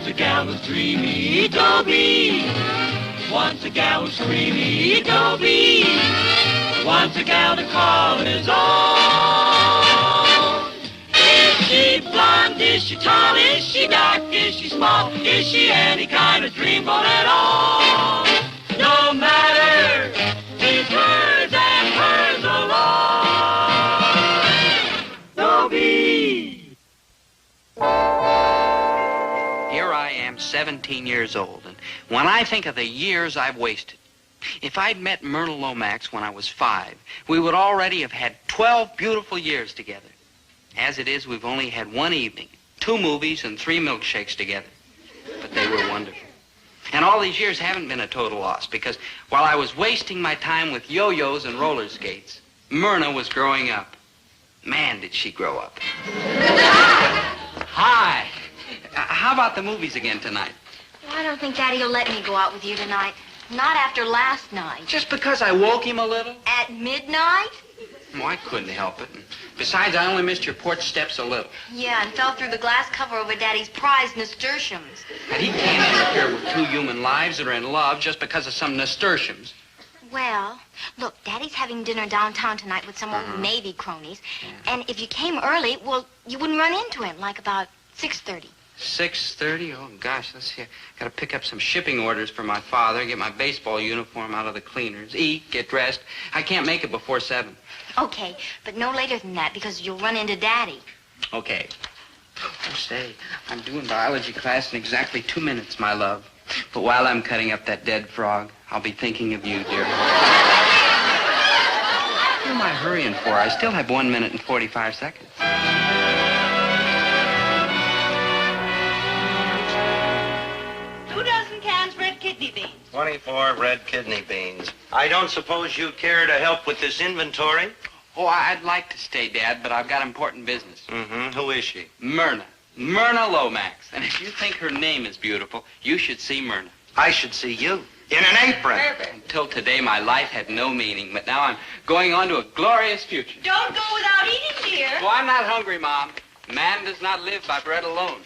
Once a gal was dreamy, Dobie. Once a gal was creamy, Dobie. Once a gal to call his own. Is she blonde? Is she tall? Is she dark? Is she small? Is she any kind of dreamboat at all? No matter, he's hers and hers alone. Dobie. Here I am, 17 years old, and when I think of the years I've wasted, if I'd met Myrna Lomax when I was 5, we would already have had 12 beautiful years together. As it is, we've only had one evening, 2 movies, and 3 milkshakes together. But they were wonderful. And all these years haven't been a total loss, because while I was wasting my time with yo-yos and roller skates, Myrna was growing up. Man, did she grow up. Hi. How about the movies again tonight? Well, I don't think Daddy will let me go out with you tonight. Not after last night. Just because I woke him a little? At midnight? Oh, I couldn't help it. And besides, I only missed your porch steps a little. Yeah, and fell through the glass cover over Daddy's prized nasturtiums. And he can't interfere with 2 human lives that are in love just because of some nasturtiums. Well, look, Daddy's having dinner downtown tonight with some old Navy cronies. Yeah. And if you came early, well, you wouldn't run into him, like about 6:30. 6:30? Oh, gosh, let's see. I gotta pick up some shipping orders for my father, get my baseball uniform out of the cleaners, eat, get dressed. I can't make it before 7. Okay, but no later than that, because you'll run into Daddy. Okay. Oh, say, I'm doing biology class in exactly 2 minutes, my love. But while I'm cutting up that dead frog, I'll be thinking of you, dear. What am I hurrying for? I still have 1 minute and 45 seconds. 2 dozen cans red kidney beans. 24 red kidney beans. I don't suppose you care to help with this inventory? Oh, I'd like to stay, Dad, but I've got important business. Who is she? Myrna. Myrna Lomax. And if you think her name is beautiful, you should see Myrna. I should see you. In an apron. Until today, my life had no meaning, but now I'm going on to a glorious future. Don't go without eating, dear. Oh, I'm not hungry, Mom. Man does not live by bread alone.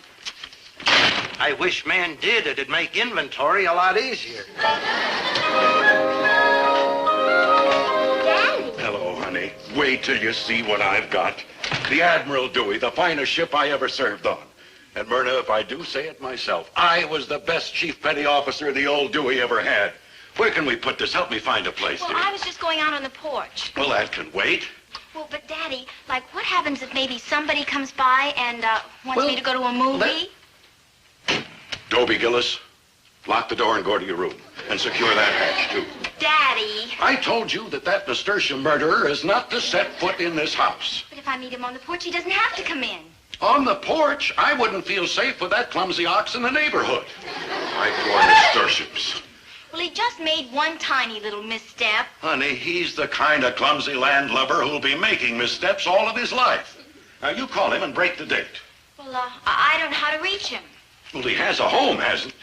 I wish man did. It'd make inventory a lot easier. Daddy. Hello, honey. Wait till you see what I've got. The Admiral Dewey, the finest ship I ever served on. And Myrna, if I do say it myself, I was the best chief petty officer the old Dewey ever had. Where can we put this? Help me find a place, Well, dear. I was just going out on the porch. Well, that can wait. Well, but Daddy, like, what happens if maybe somebody comes by and wants me to go to a movie? Dobie Gillis, lock the door and go to your room. And secure that hatch, too. Daddy. I told you that nasturtium murderer is not to set foot in this house. But if I meet him on the porch, he doesn't have to come in. On the porch, I wouldn't feel safe with that clumsy ox in the neighborhood. I pour nasturtiums. Well, he just made one tiny little misstep. Honey, he's the kind of clumsy landlubber who'll be making missteps all of his life. Now, you call him and break the date. Well, I don't know how to reach him. Well, he has a home, hasn't he?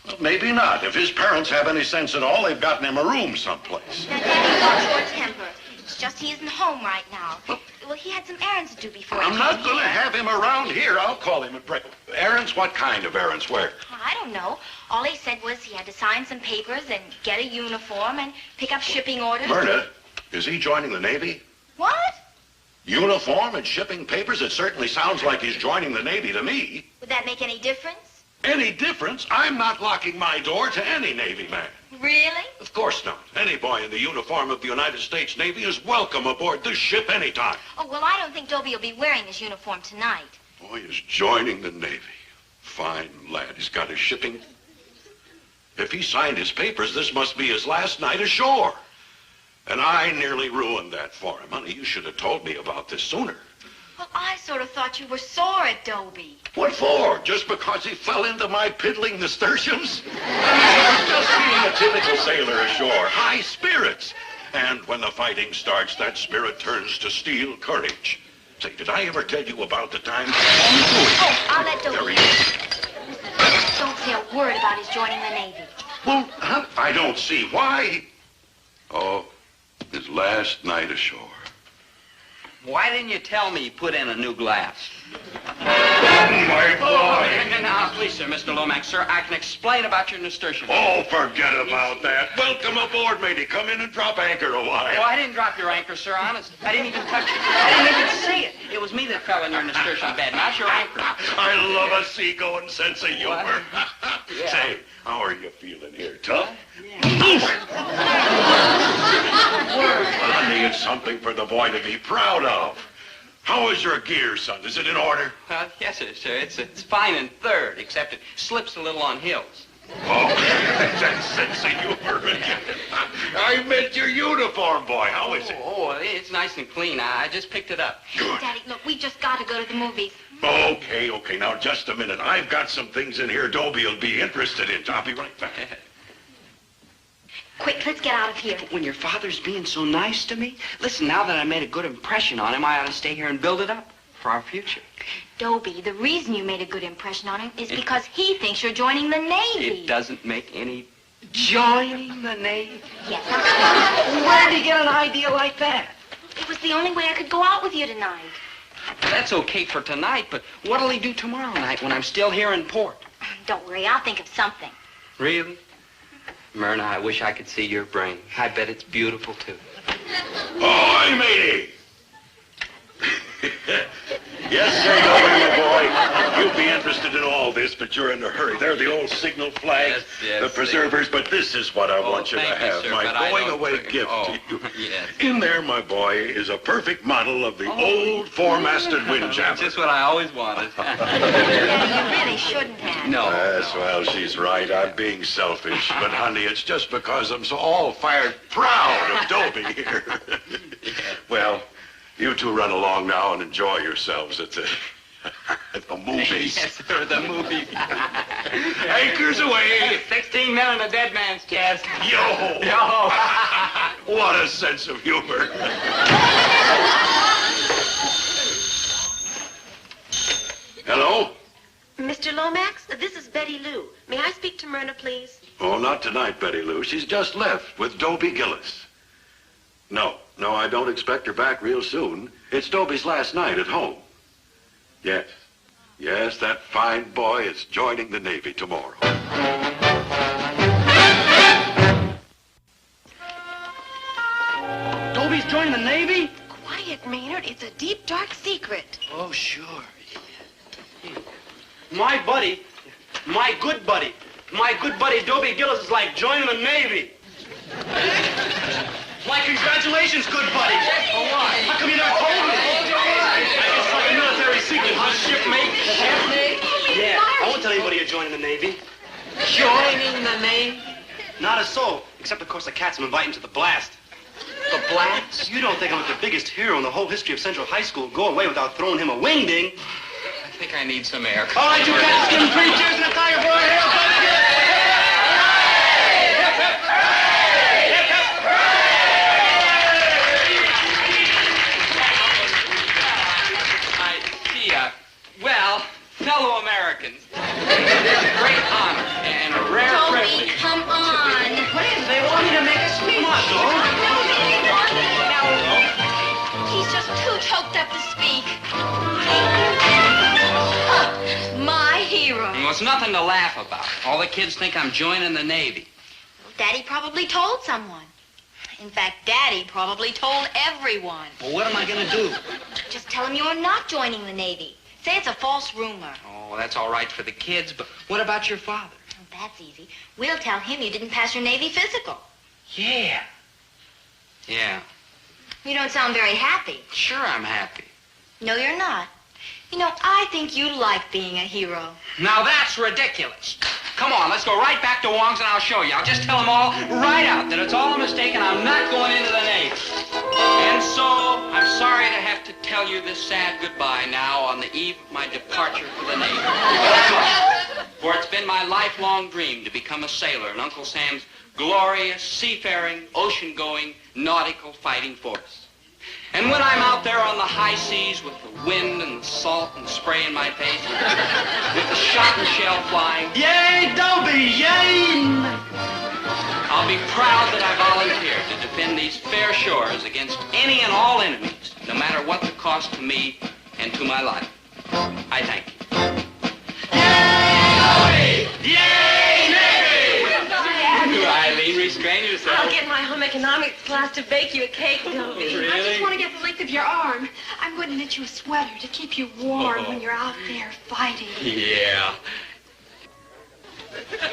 Well, maybe not. If his parents have any sense at all, they've gotten him a room someplace. Now, Daddy's got short temper. It's just he isn't home right now. Well, he had some errands to do before he I'm came not going to here. have him around here. I'll call him and break. Errands? What kind of errands? Where? I don't know. All he said was he had to sign some papers and get a uniform and pick up shipping orders. Myrna, is he joining the Navy? What? Uniform and shipping papers? It certainly sounds like he's joining the Navy to me. Would that make any difference? Any difference? I'm not locking my door to any Navy man. Really? Of course not. Any boy in the uniform of the United States Navy is welcome aboard this ship anytime. Oh, well, I don't think Dobie will be wearing his uniform tonight. Boy is joining the Navy. Fine lad. He's got his shipping. If he signed his papers, this must be his last night ashore. And I nearly ruined that for him. Honey, you should have told me about this sooner. Well, I sort of thought you were sore at Dobie. What for? Just because he fell into my piddling nasturtiums? Just being a typical sailor ashore. High spirits. And when the fighting starts, that spirit turns to steel courage. Say, did I ever tell you about the time? Oh, I'll let Dobie. There he is. Don't say a word about his joining the Navy. Well, I don't see why. Oh, his last night ashore. Why didn't you tell me you put in a new glass? My boy. Now, please, sir, Mr. Lomax, sir, I can explain about your nasturtium. Oh, forget about that. Welcome aboard, matey. Come in and drop anchor a while. Oh, I didn't drop your anchor, sir, honest. I didn't even touch it. I didn't even see it. It was me that fell in your nasturtium bed, not your anchor. I love a seagoing sense of humor. Yeah. Say, how are you feeling here, tough? Honey, it's something for the boy to be proud of. How is your gear, son? Is it in order? Yes, sir. It's fine in third, except it slips a little on hills. Oh, that sense of humor again. I meant your uniform, boy. How is it? Oh, it's nice and clean. I just picked it up. Good. Daddy, look, we just got to go to the movies. Okay. Now, just a minute. I've got some things in here Dobie will be interested in. I'll be right back. Quick, let's get out of here. When your father's being so nice to me, listen, now that I made a good impression on him, I ought to stay here and build it up for our future. Dobie, the reason you made a good impression on him is because he thinks you're joining the Navy. It doesn't make any... Joining the Navy? Yes. Where did he get an idea like that? It was the only way I could go out with you tonight. That's okay for tonight, but what'll he do tomorrow night when I'm still here in port? Don't worry, I'll think of something. Really? Myrna, I wish I could see your brain. I bet it's beautiful, too. Ahoy, matey! Yes, sir, Dobie, my boy. You'll be interested in all this, but you're in a hurry. They're the old signal flags, Yes, the preservers, but this is what I want you to thank you, have. sir, My but I going-away don't- gift oh, to you. yes. In there, my boy, is a perfect model of the old four-masted windjammer. Just what I always wanted. Daddy, you really shouldn't have. No. Yes, well, she's right. I'm being selfish. But, honey, it's just because I'm so all-fired proud of Dobie here. Well, you two run along now and enjoy yourselves at the movies. Yes, sir, the movie. Anchors away. 16 men in a dead man's chest. Yo. What a sense of humor. Hello? Mr. Lomax, this is Betty Lou. May I speak to Myrna, please? Oh, not tonight, Betty Lou. She's just left with Dobie Gillis. No, I don't expect her back real soon. It's Dobie's last night at home. Yes, that fine boy is joining the Navy tomorrow. Dobie's joining the Navy? Quiet, Maynard. It's a deep, dark secret. Oh, sure. My buddy, my good buddy Dobie Gillis is like joining the Navy. My congratulations, good buddy. Oh, why? How come you never told me? It's like a military secret, huh, shipmate? Yeah, I won't tell anybody you're joining the Navy. Joining the Navy? Not a soul, except, of course, the cats I'm inviting to the blast. The blast? You don't think I'm the biggest hero in the whole history of Central High School go away without throwing him a wingding? I think I need some air. All right, you cats, give him 3 cheers and a tiger for a hail, Well, fellow Americans, it's a great honor and a rare Dobie, privilege. come on. What is? They want me to make a speech. Come on, He's just too choked up to speak. My hero. Well, it's nothing to laugh about. All the kids think I'm joining the Navy. Daddy probably told someone. In fact, Daddy probably told everyone. Well, what am I going to do? Just tell him you're not joining the Navy. Say it's a false rumor. Oh, that's all right for the kids, but what about your father? Oh, that's easy. We'll tell him you didn't pass your Navy physical. Yeah. You don't sound very happy. Sure, I'm happy. No, you're not. You know, I think you like being a hero. Now that's ridiculous. Come on, let's go right back to Wong's and I'll show you. I'll just tell them all right out that it's all a mistake and I'm not going into the Navy. And so, I'm sorry to have to tell you this sad goodbye now on the eve of my departure for the Navy. For it's been my lifelong dream to become a sailor in Uncle Sam's glorious, seafaring, ocean-going, nautical fighting force. And when I'm out there on the high seas with the wind and the salt and the spray in my face, with the shot and shell flying, yay, Dobie, yay! I'll be proud that I volunteered to defend these fair shores against any and all enemies, no matter what the cost to me and to my life. I thank you. economics class to bake you a cake, Dobie. I just want to get the length of your arm. I'm going to knit you a sweater to keep you warm when you're out there fighting. Yeah. Better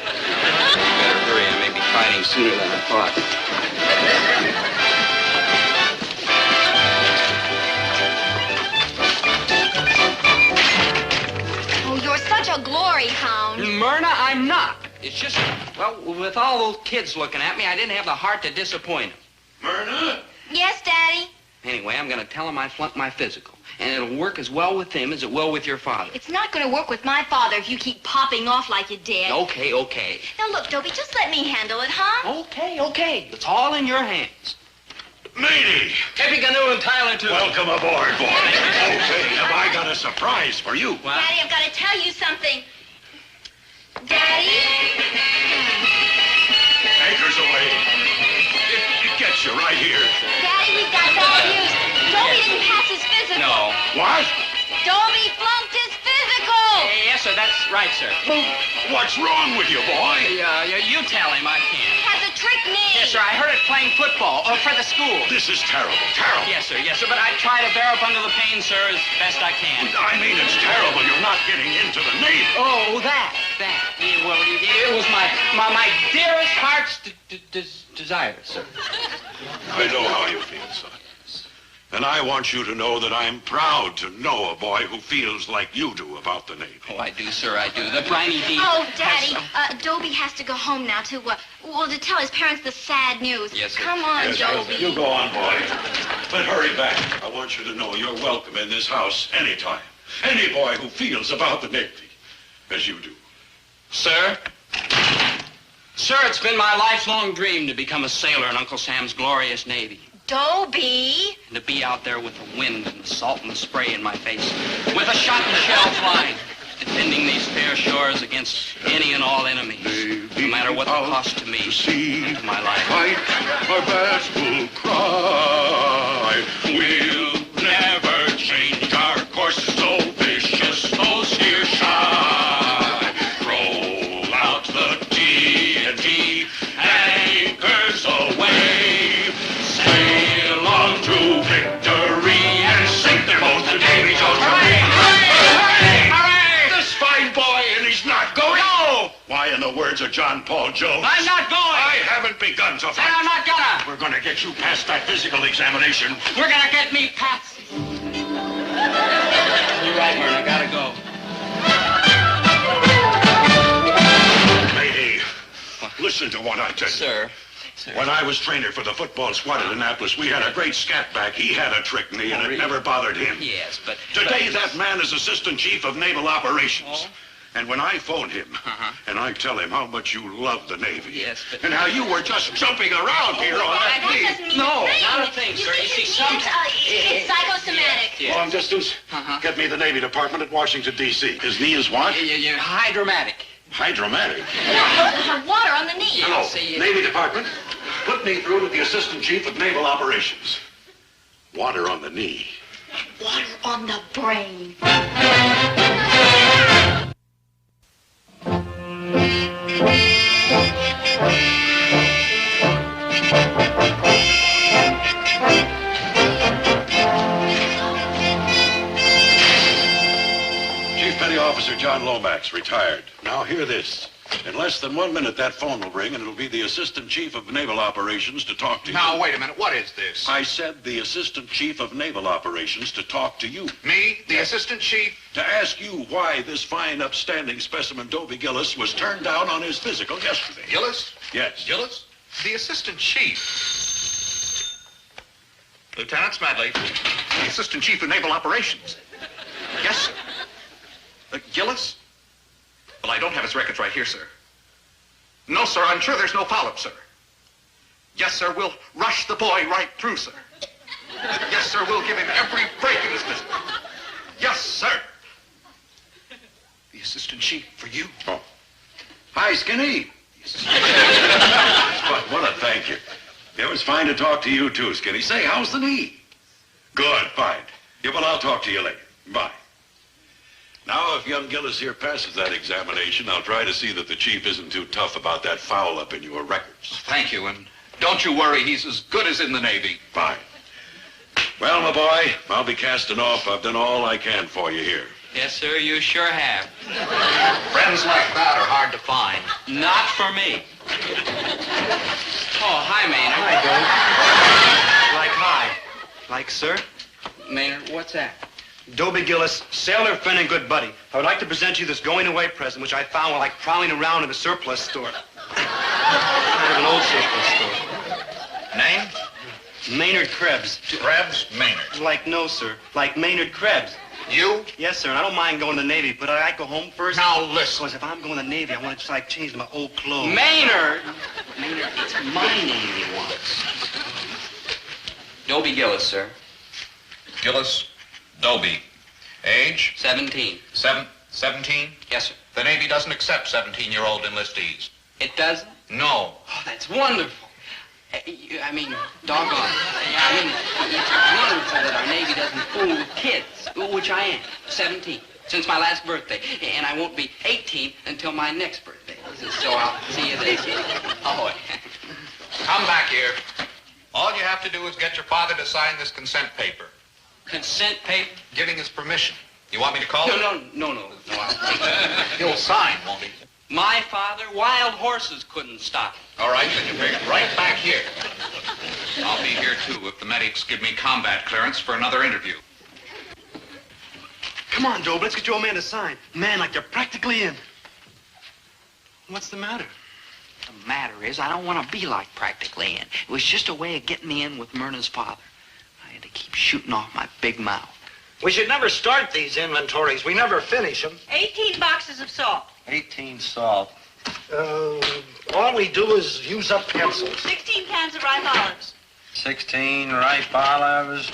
hurry. I may be fighting sooner than I thought. Oh, you're such a glory hound. Myrna, I'm not. It's just, well, with all those kids looking at me, I didn't have the heart to disappoint them. Myrna? Yes, Daddy? Anyway, I'm going to tell them I flunked my physical. And it'll work as well with him as it will with your father. It's not going to work with my father if you keep popping off like you did. Okay, okay. Now, look, Dobie, just let me handle it, huh? Okay, okay. It's all in your hands. Matey! Happy Canoe and Tyler, too. Welcome aboard, boy. Okay, have I got a surprise for you? What? Daddy, I've got to tell you something. Daddy? Anchors away. It gets you right here. Daddy, we've got bad news. Dobie didn't pass his physical. No. What? Dobie flunked his physical. Yes, sir. That's right, sir. What's wrong with you, boy? You tell him. I can't. He has a trick knee. Yes, sir. I heard it playing football for the school. This is terrible, terrible. Yes, sir. Yes, sir. But I try to bear up under the pain, sir, as best I can. I mean, it's terrible. You're not getting into the Navy. Oh, that. Yeah, well, it was my dearest heart's desire, sir. I know how you feel, son. And I want you to know that I'm proud to know a boy who feels like you do about the Navy. Oh, I do, sir. I do. The briny deep. Oh, Daddy, Dobie has to go home now to tell his parents the sad news. Yes, sir. Come on, Yes, Dobie. you go on, boy. But hurry back. I want you to know you're welcome in this house anytime. Any boy who feels about the Navy as you do. Sir? Sir, it's been my lifelong dream to become a sailor in Uncle Sam's glorious Navy. Dobie. And to be out there with the wind and the salt and the spray in my face, with a shot and shell flying, defending these fair shores against any and all enemies, no matter what the cost to me and to my life. Fight our best, we'll cry. We'll never change our course, so vicious, so steer shy. Roll out the TNT, anchors away. Sail on to victory and sink their boats to Davy Jones. Hooray! This fine boy, and he's not going. No! Why, in the words of John Paul Jones, I'm not going! I haven't begun to fight. And I'm not gonna! We're gonna get you past that physical examination. We're gonna get me past. You're right, Myrna. I gotta go. Matey, listen to what I tell you. Sir. When I was trainer for the football squad at Annapolis, we had a great scat back. He had a trick knee, and it never bothered him. Yes, but... Today, that man is Assistant Chief of Naval Operations. And when I phone him, and I tell him how much you love the Navy, Yes, but... and how you were just jumping around here on that That knee. doesn't mean No, a thing. not a thing, sir. You see, It's psychosomatic. Yeah. Long distance, get me the Navy Department at Washington, D.C. His knee is what? You're hydromatic. Hydromatic. No, water on the knee. Hello, see, Navy Department. Put me through to the Assistant Chief of Naval Operations. Water on the knee. Water on the brain. Chief Petty Officer John Lomax, retired. Now hear this. In less than 1 minute, that phone will ring, and it'll be the Assistant Chief of Naval Operations to talk to you. Now, wait a minute. What is this? I said the Assistant Chief of Naval Operations to talk to you. Me, the assistant chief? To ask you why this fine, upstanding specimen Dobie Gillis was turned down on his physical yesterday. Gillis? Yes. Gillis? The assistant chief. Lieutenant Smedley, the assistant chief of naval operations. Yes, sir. Gillis? Well, I don't have his records right here, sir. No, sir, I'm sure there's no follow-up, sir. Yes, sir, we'll rush the boy right through, sir. Yes, sir, we'll give him every break in his business. Yes, sir. The assistant chief for you. Oh. Hi, Skinny. What a thank you. It was fine to talk to you, too, Skinny. Say, how's the knee? Good, fine. Yeah, well, I'll talk to you later. Bye. Now, if young Gillis here passes that examination, I'll try to see that the chief isn't too tough about that foul up in your records. Thank you, and Don't you worry, he's as good as in the Navy. Fine. Well, my boy, I'll be casting off. I've done all I can for you here. Yes, sir, you sure have. Friends like that are hard to find. Not for me. Oh, hi, Maynard. Hi, Like hi. Like, sir? Maynard, what's that? Dobie Gillis, sailor, friend, and good buddy. I would like to present you this going-away present, which I found while prowling around in a surplus store. Kind of an old surplus store. Name? Maynard Krebs. Krebs Maynard. No, sir. Like Maynard Krebs. You? Yes, sir, and I don't mind going to the Navy, but I go home first. Now listen. Because if I'm going to the Navy, I want to just change my old clothes. Maynard! Maynard, it's my name he wants. Dobie Gillis, sir. Gillis Dobie. Age? 17. 17? Yes, sir. The Navy doesn't accept 17-year-old enlistees. It doesn't? No. Oh, that's wonderful. I mean, doggone. I mean, it's wonderful that our Navy doesn't fool with kids, which I am, 17, since my last birthday. And I won't be 18 until my next birthday. So I'll see you then. Oh, Come back here. All you have to do is get your father to sign this consent paper, consent paper? giving his permission. You want me to call him? No. I'll take it. He'll sign, won't he? My father, wild horses couldn't stop him. All right, then you bring it right back here. I'll be here, too, if the medics give me combat clearance for another interview. Come on, Dobie, let's get your old man to sign. Man, like you're practically in. What's the matter? The matter is, I don't want to be like practically in. It was just a way of getting me in with Myrna's father. I had to keep shooting off my big mouth. We should never start these inventories. We never finish them. 18 boxes of salt. 18 salt. All we do is use up pencils. 16 cans of ripe olives. 16 ripe olives.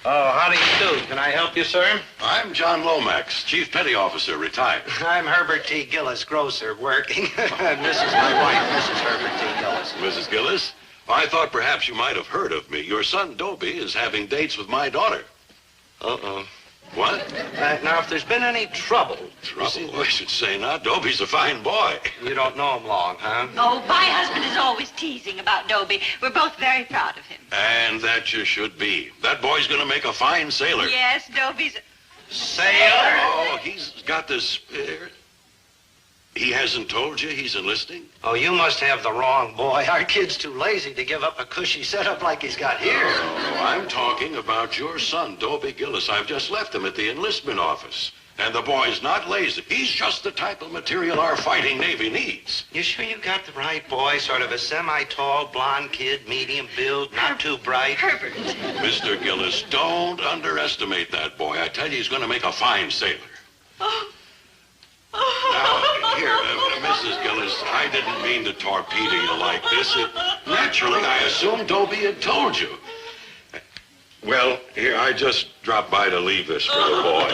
Oh, how do you do? Can I help you, sir? I'm John Lomax, Chief Petty Officer, retired. I'm Herbert T. Gillis, grocer, working. This is my wife, Mrs. Herbert T. Gillis. Mrs. Gillis, I thought perhaps you might have heard of me. Your son, Dobie, is having dates with my daughter. Uh-oh. What? Now, if there's been any trouble... Trouble? I should say not. Dobie's a fine boy. You don't know him long, huh? Oh, my husband is always teasing about Dobie. We're both very proud of him. And that you should be. That boy's going to make a fine sailor. Yes, Dobie's... Sailor? Oh, he's got this... He hasn't told you he's enlisting? Oh, you must have the wrong boy. Our kid's too lazy to give up a cushy setup like he's got here. No, I'm talking about your son, Dobie Gillis. I've just left him at the enlistment office. And the boy's not lazy. He's just the type of material our fighting Navy needs. You sure you got the right boy? Sort of a semi-tall, blonde kid, medium build, not too bright. Herbert. Mr. Gillis, don't underestimate that boy. I tell you, he's going to make a fine sailor. Oh. Now, here, Mrs. Gillis, I didn't mean to torpedo you like this. Naturally, I assumed Dobie had told you. Well, here, I just dropped by to leave this for the boy.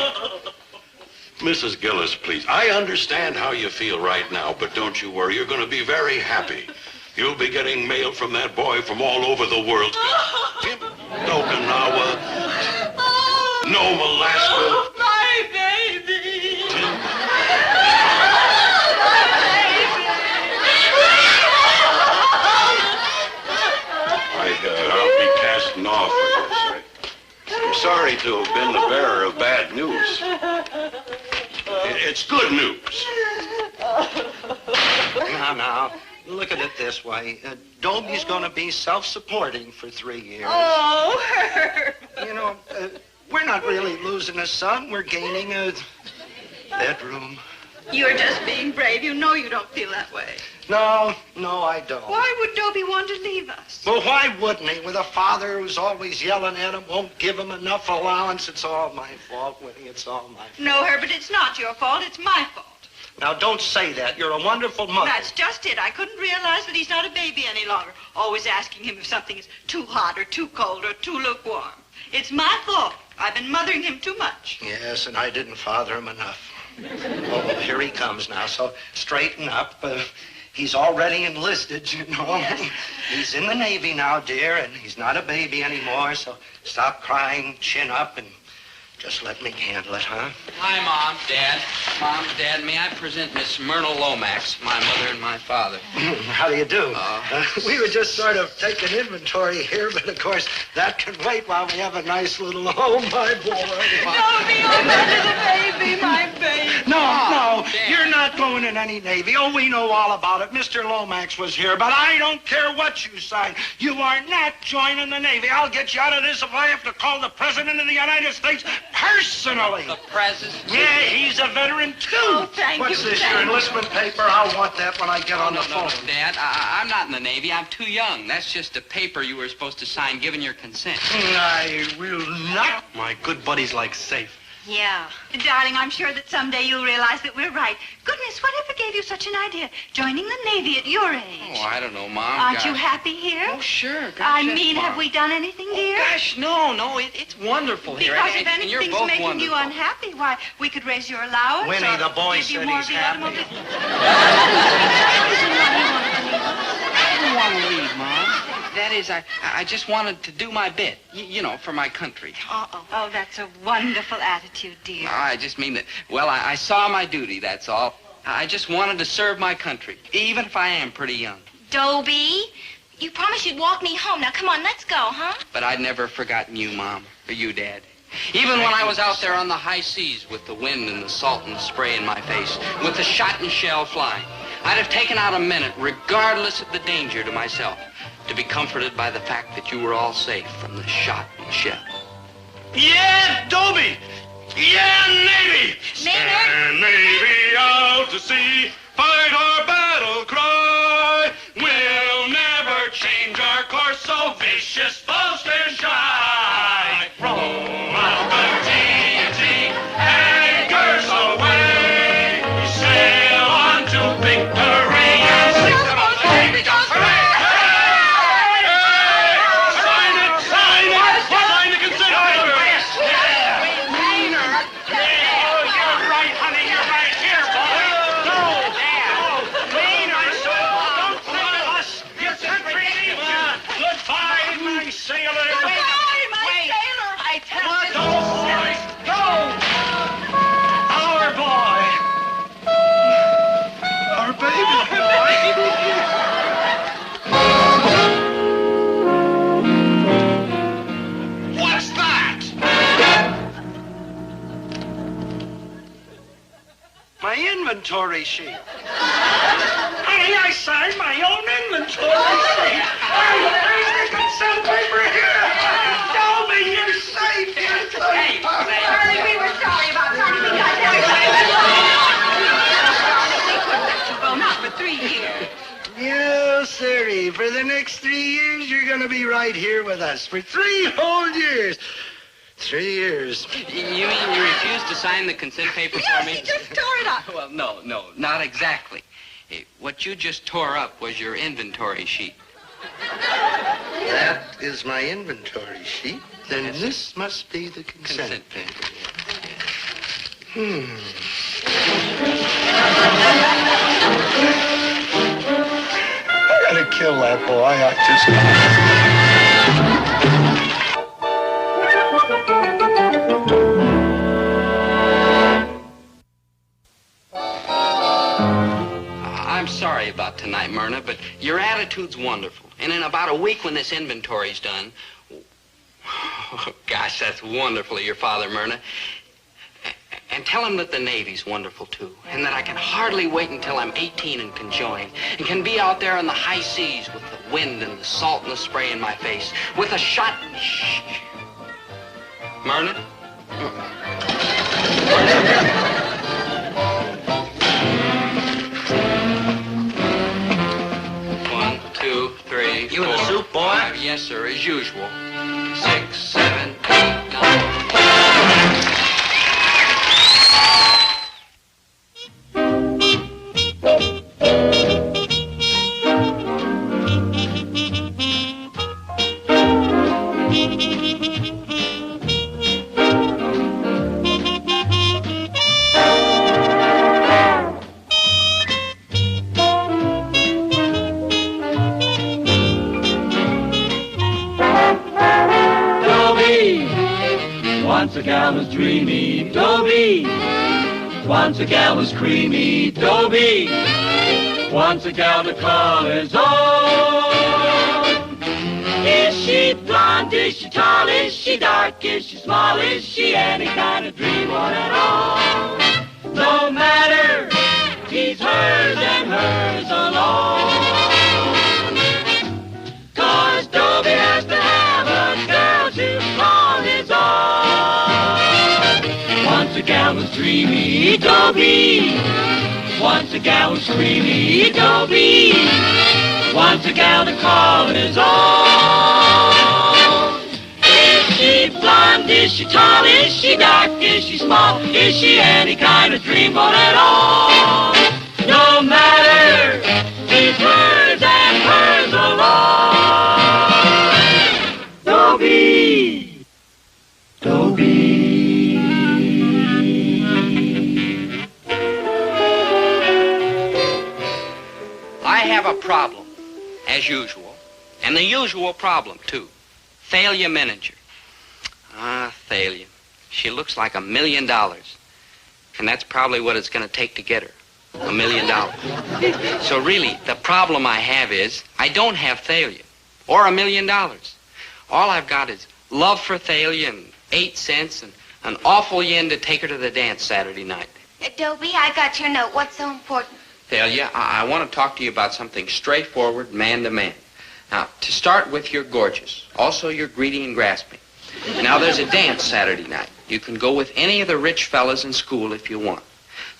Mrs. Gillis, please, I understand how you feel right now, but don't you worry. You're going to be very happy. You'll be getting mail from that boy from all over the world. Tim, Okinawa, Nome, Alaska. My baby. I'll be casting off, I guess. I'm sorry to have been the bearer of bad news. It's good news. Now, look at it this way. Dobie's going to be self-supporting for 3 years. Oh, Herb. You know, we're not really losing a son. We're gaining a bedroom. You're just being brave. You know you don't feel that way. No, I don't. Why would Dobie want to leave us? Well, why wouldn't he? With a father who's always yelling at him, won't give him enough allowance. It's all my fault, Winnie. It's all my fault. No, Herbert, it's not your fault. It's my fault. Now, don't say that. You're a wonderful mother. That's just it. I couldn't realize that he's not a baby any longer. Always asking him if something is too hot or too cold or too lukewarm. It's my fault. I've been mothering him too much. Yes, and I didn't father him enough. Oh, here he comes now, so straighten up. He's already enlisted, you know. Yes. He's in the Navy now, dear, and he's not a baby anymore, so stop crying, chin up, and Just let me handle it, huh? Hi, Mom, Dad. Mom, Dad, may I present Miss Myrna Lomax, my mother and my father? How do you do? We were just sort of taking inventory here, but of course, that can wait while we have a nice little home, my boy. Dobie, oh, my little baby, my baby. No, you're not going in any Navy. Oh, we know all about it. Mr. Lomax was here, but I don't care what you sign. You are not joining the Navy. I'll get you out of this if I have to call the President of the United States personally. The President? Yeah, he's a veteran, too. Oh, thank What's you. this, Thank your you. enlistment paper? I'll want that when I get on the phone. No, Dad, I'm not in the Navy. I'm too young. That's just a paper you were supposed to sign giving your consent. I will not. My good buddy's like safe. Yeah. Darling, I'm sure that someday you'll realize that we're right. Goodness, whatever gave you such an idea? Joining the Navy at your age. Oh, I don't know, Mom. Aren't you happy here? Oh, sure. I Gosh, mean, yes, have Mom. we done anything, dear? Gosh, no, it's wonderful here. Because if And you're anything's both making wonderful. you unhappy, why, we could raise your allowance. Winnie, or the boy give you said more he's of the happy. automobile. I don't want to leave, Mom. That is, I just wanted to do my bit, you know, for my country. Oh, that's a wonderful attitude, dear. No, I just mean that, well, I saw my duty, that's all. I just wanted to serve my country, even if I am pretty young. Dobie, you promised you'd walk me home. Now, come on, let's go, huh? But I'd never forgotten you, Mom, or you, Dad. Even when I was out there on the high seas with the wind and the salt and the spray in my face, with the shot and shell flying, I'd have taken out a minute, regardless of the danger to myself, to be comforted by the fact that you were all safe from the shot and shell. Yeah, Dobie! Yeah, Navy! Maynard! Navy out to sea, fight our battle cry. We'll never change our course, so vicious, bold and shy. Roll out the TNT, anchors away. Sail on to victory and sing them all the Navy Jump. Hooray! Sign it! Sign the consent paper! You're right, honey. You're right. Here, boy. Go. Don't think of us. Your country needs you. Goodbye, my sailor. Goodbye, my sailor. I tell you. Go, boys. Go. Our boy. Our baby boy. What's that? My inventory sheet. Honey, I signed my own inventory sheet. There's the consent paper here. Dobie, you're safe. You're safe. Darling, we were sorry about trying to be Well, not for 3 years. Yes, sirree. For the next 3 years, you're going to be right here with us. For 3 whole years. 3 years. You mean you refused to sign the consent paper for me? Yes, he just tore it up. Well, no, not exactly. What you just tore up was your inventory sheet. That is my inventory sheet. Then this must be the consent paper. I gotta kill that boy. I I'm sorry about tonight, Myrna, but your attitude's wonderful. And in about a week when this inventory's done... Oh, gosh, that's wonderful of your father, Myrna. And tell him that the Navy's wonderful, too. And that I can hardly wait until I'm 18 and can join. And can be out there on the high seas with the wind and the salt and the spray in my face. With a shot... Shh. Myrna? One, two, three, You in the four, soup, boy? 5. Yes, sir, as usual. 6, 7, 8, 9. Once a gal was dreamy Dobie. Once a gal was creamy Dobie. Once a gal to call his own. Is she blonde? Is she tall? Is she dark? Is she small? Is she any kind of dream one at all? No matter, he's hers and hers alone. 'Cause Dobie has to have a girl to call his own. Once a gal was dreamy Dobie. Once a gal was creamy Dobie. Once a gal to call his own. Is she blonde? Is she tall? Is she dark? Is she small? Is she any kind of dreamboat at all? No matter, she's hers and hers alone. Dobie, Dobie. I have a problem, as usual, and the usual problem, too. Thalia Miniger. Ah, Thalia. She looks like $1 million. And that's probably what it's going to take to get her. $1 million. So really, the problem I have is I don't have Thalia. Or $1 million. All I've got is love for Thalia and 8 cents and an awful yen to take her to the dance Saturday night. Dobie, I got your note. What's so important? Thalia, I want to talk to you about something straightforward, man to man. Now, to start with, you're gorgeous. Also, you're greedy and grasping. Now, there's a dance Saturday night. You can go with any of the rich fellas in school if you want.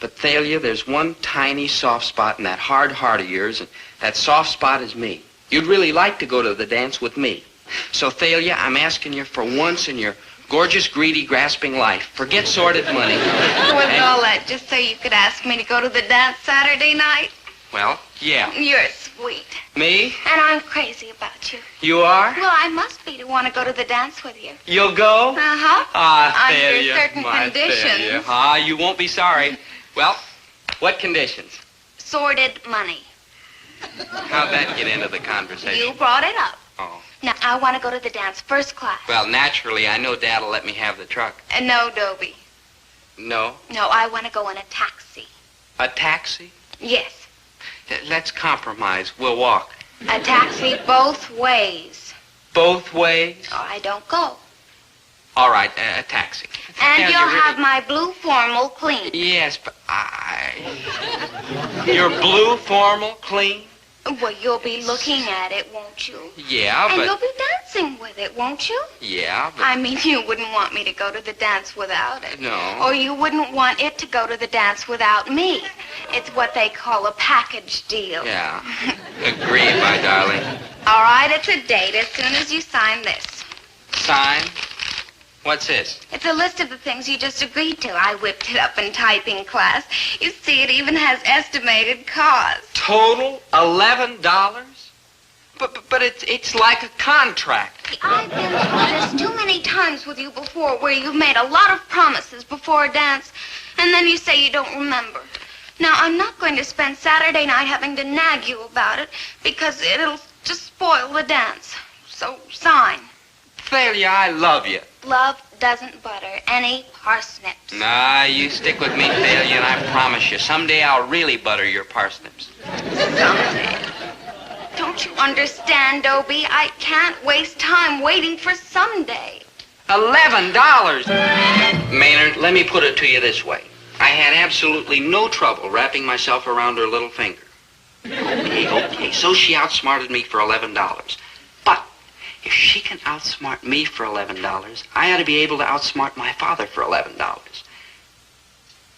But, Thalia, there's one tiny soft spot in that hard heart of yours, and that soft spot is me. You'd really like to go to the dance with me. So, Thalia, I'm asking you for once in your gorgeous, greedy, grasping life, forget sordid money. Was all that just so you could ask me to go to the dance Saturday night? Well, yeah. You're sweet. Me? And I'm crazy about you. You are? Well, I must be to want to go to the dance with you. You'll go? Uh-huh. Ah, Under Thalia, certain my conditions. Thalia. Ah, you won't be sorry. Well, what conditions? Sordid money. How'd that get into the conversation? You brought it up. Oh. Now, I want to go to the dance first class. Well, naturally, I know Dad'll let me have the truck. No, Dobie. No? No, I want to go in a taxi. A taxi? Yes. Let's compromise. We'll walk. A taxi both ways. Both ways? Or I don't go. All right, a taxi. And Now, you'll you really- have my blue formal clean. Yes, but Your blue formal clean? Well, you'll be looking at it, won't you? Yeah, And but... you'll be dancing with it, won't you? Yeah, but... I mean, you wouldn't want me to go to the dance without it. No. Or you wouldn't want it to go to the dance without me. It's what they call a package deal. Yeah. Agreed, my darling. All right, it's a date as soon as you sign this. Sign? What's this? It's a list of the things you just agreed to. I whipped it up in typing class. You see, it even has estimated cost. Total $11? But it's like a contract. I've been through this too many times with you before where you've made a lot of promises before a dance, and then you say you don't remember. Now, I'm not going to spend Saturday night having to nag you about it because it'll just spoil the dance. So, sign. Thalia, I love you. Love doesn't butter any parsnips. Nah, you stick with me, Thalia, and I promise you, someday I'll really butter your parsnips. Someday. Don't you understand, Dobie? I can't waste time waiting for someday. $11! Maynard, let me put it to you this way. I had absolutely no trouble wrapping myself around her little finger. Okay, so she outsmarted me for $11. But if she can outsmart me for $11, I ought to be able to outsmart my father for $11.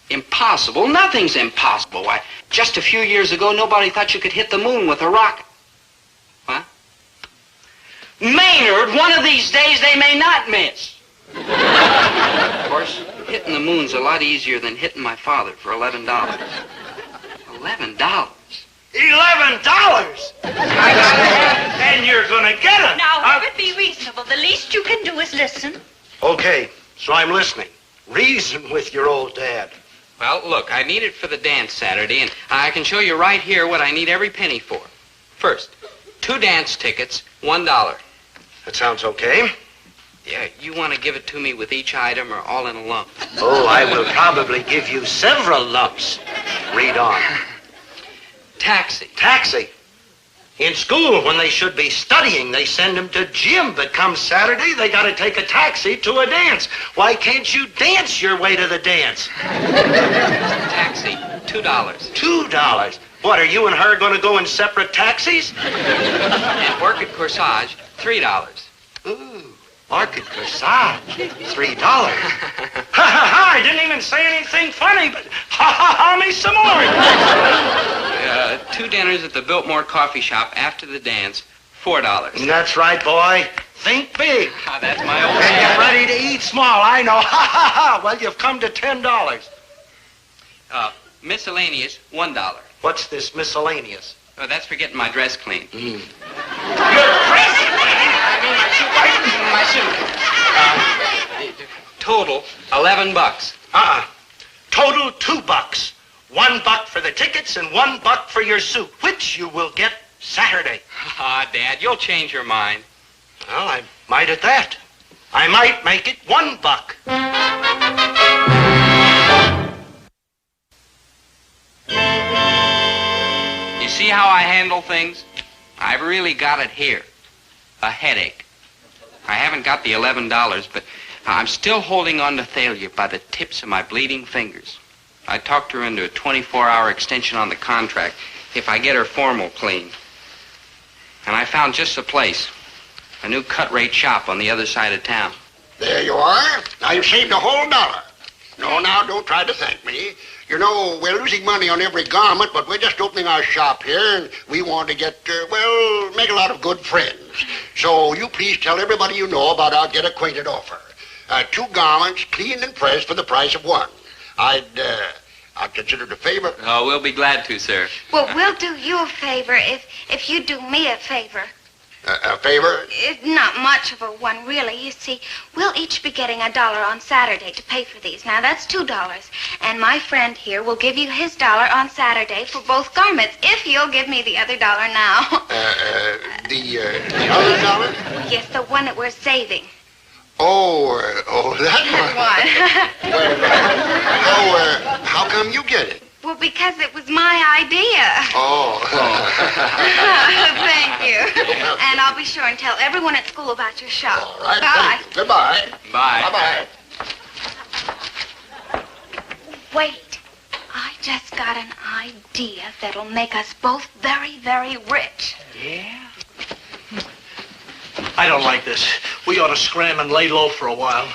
Impossible? Nothing's impossible. Why, just a few years ago, nobody thought you could hit the moon with a rocket. What? Maynard, one of these days they may not miss. Of course, hitting the moon's a lot easier than hitting my father for $11. $11? $11? I gotta have it. And you're gonna get it. Now, have it be reasonable. The least you can do is listen. Okay, so I'm listening. Reason with your old dad. Well, look, I need it for the dance Saturday, and I can show you right here what I need every penny for. First, 2 dance tickets, $1. That sounds okay. Yeah, you want to give it to me with each item or all in a lump? Oh, I will probably give you several lumps. Read on. Taxi. Taxi. In school, when they should be studying, they send them to gym. But come Saturday, they got to take a taxi to a dance. Why can't you dance your way to the dance? Taxi, $2. $2. What, are you and her going to go in separate taxis? And work at Corsage, $3. Ooh, market corsage, $3. Ha ha ha! I didn't even say anything funny, but ha ha ha me some more. 2 dinners at the Biltmore Coffee Shop after the dance, $4. That's right, boy. Think big. That's my old And man. get ready to eat small. I know. Ha ha ha! Well, you've come to $10. Miscellaneous, $1. What's this miscellaneous? Oh, that's for getting my dress clean. Your dress clean? I mean, My suit. Total, $11. Total $2. $1 for the tickets and $1 for your suit, which you will get Saturday. Dad, you'll change your mind. Well, I might at that. I might make it $1. You see how I handle things? I've really got it here. A headache. I haven't got the $11, but I'm still holding on to Thalia by the tips of my bleeding fingers. I talked her into a 24-hour extension on the contract if I get her formal clean. And I found just the place. A new cut-rate shop on the other side of town. There you are. Now you've saved a whole $1. No, now, don't try to thank me. You know, we're losing money on every garment, but we're just opening our shop here, and we want to get, make a lot of good friends. So you please tell everybody you know about our Get Acquainted offer. 2 garments, cleaned and pressed for the price of 1. I'd consider it a favor. Oh, we'll be glad to, sir. Well, we'll do you a favor if you do me a favor. A favor? It's not much of a one, really. You see, we'll each be getting $1 on Saturday to pay for these. Now, that's $2. And my friend here will give you his $1 on Saturday for both garments, if you'll give me the other $1 now. The other $1? Yes, the one that we're saving. That one. What? How come you get it? Well, because it was my idea. Thank you. And I'll be sure and tell everyone at school about your shop. All right. Bye. Goodbye. Bye. Bye-bye. Wait. I just got an idea that'll make us both very, very rich. Yeah? I don't like this. We ought to scram and lay low for a while.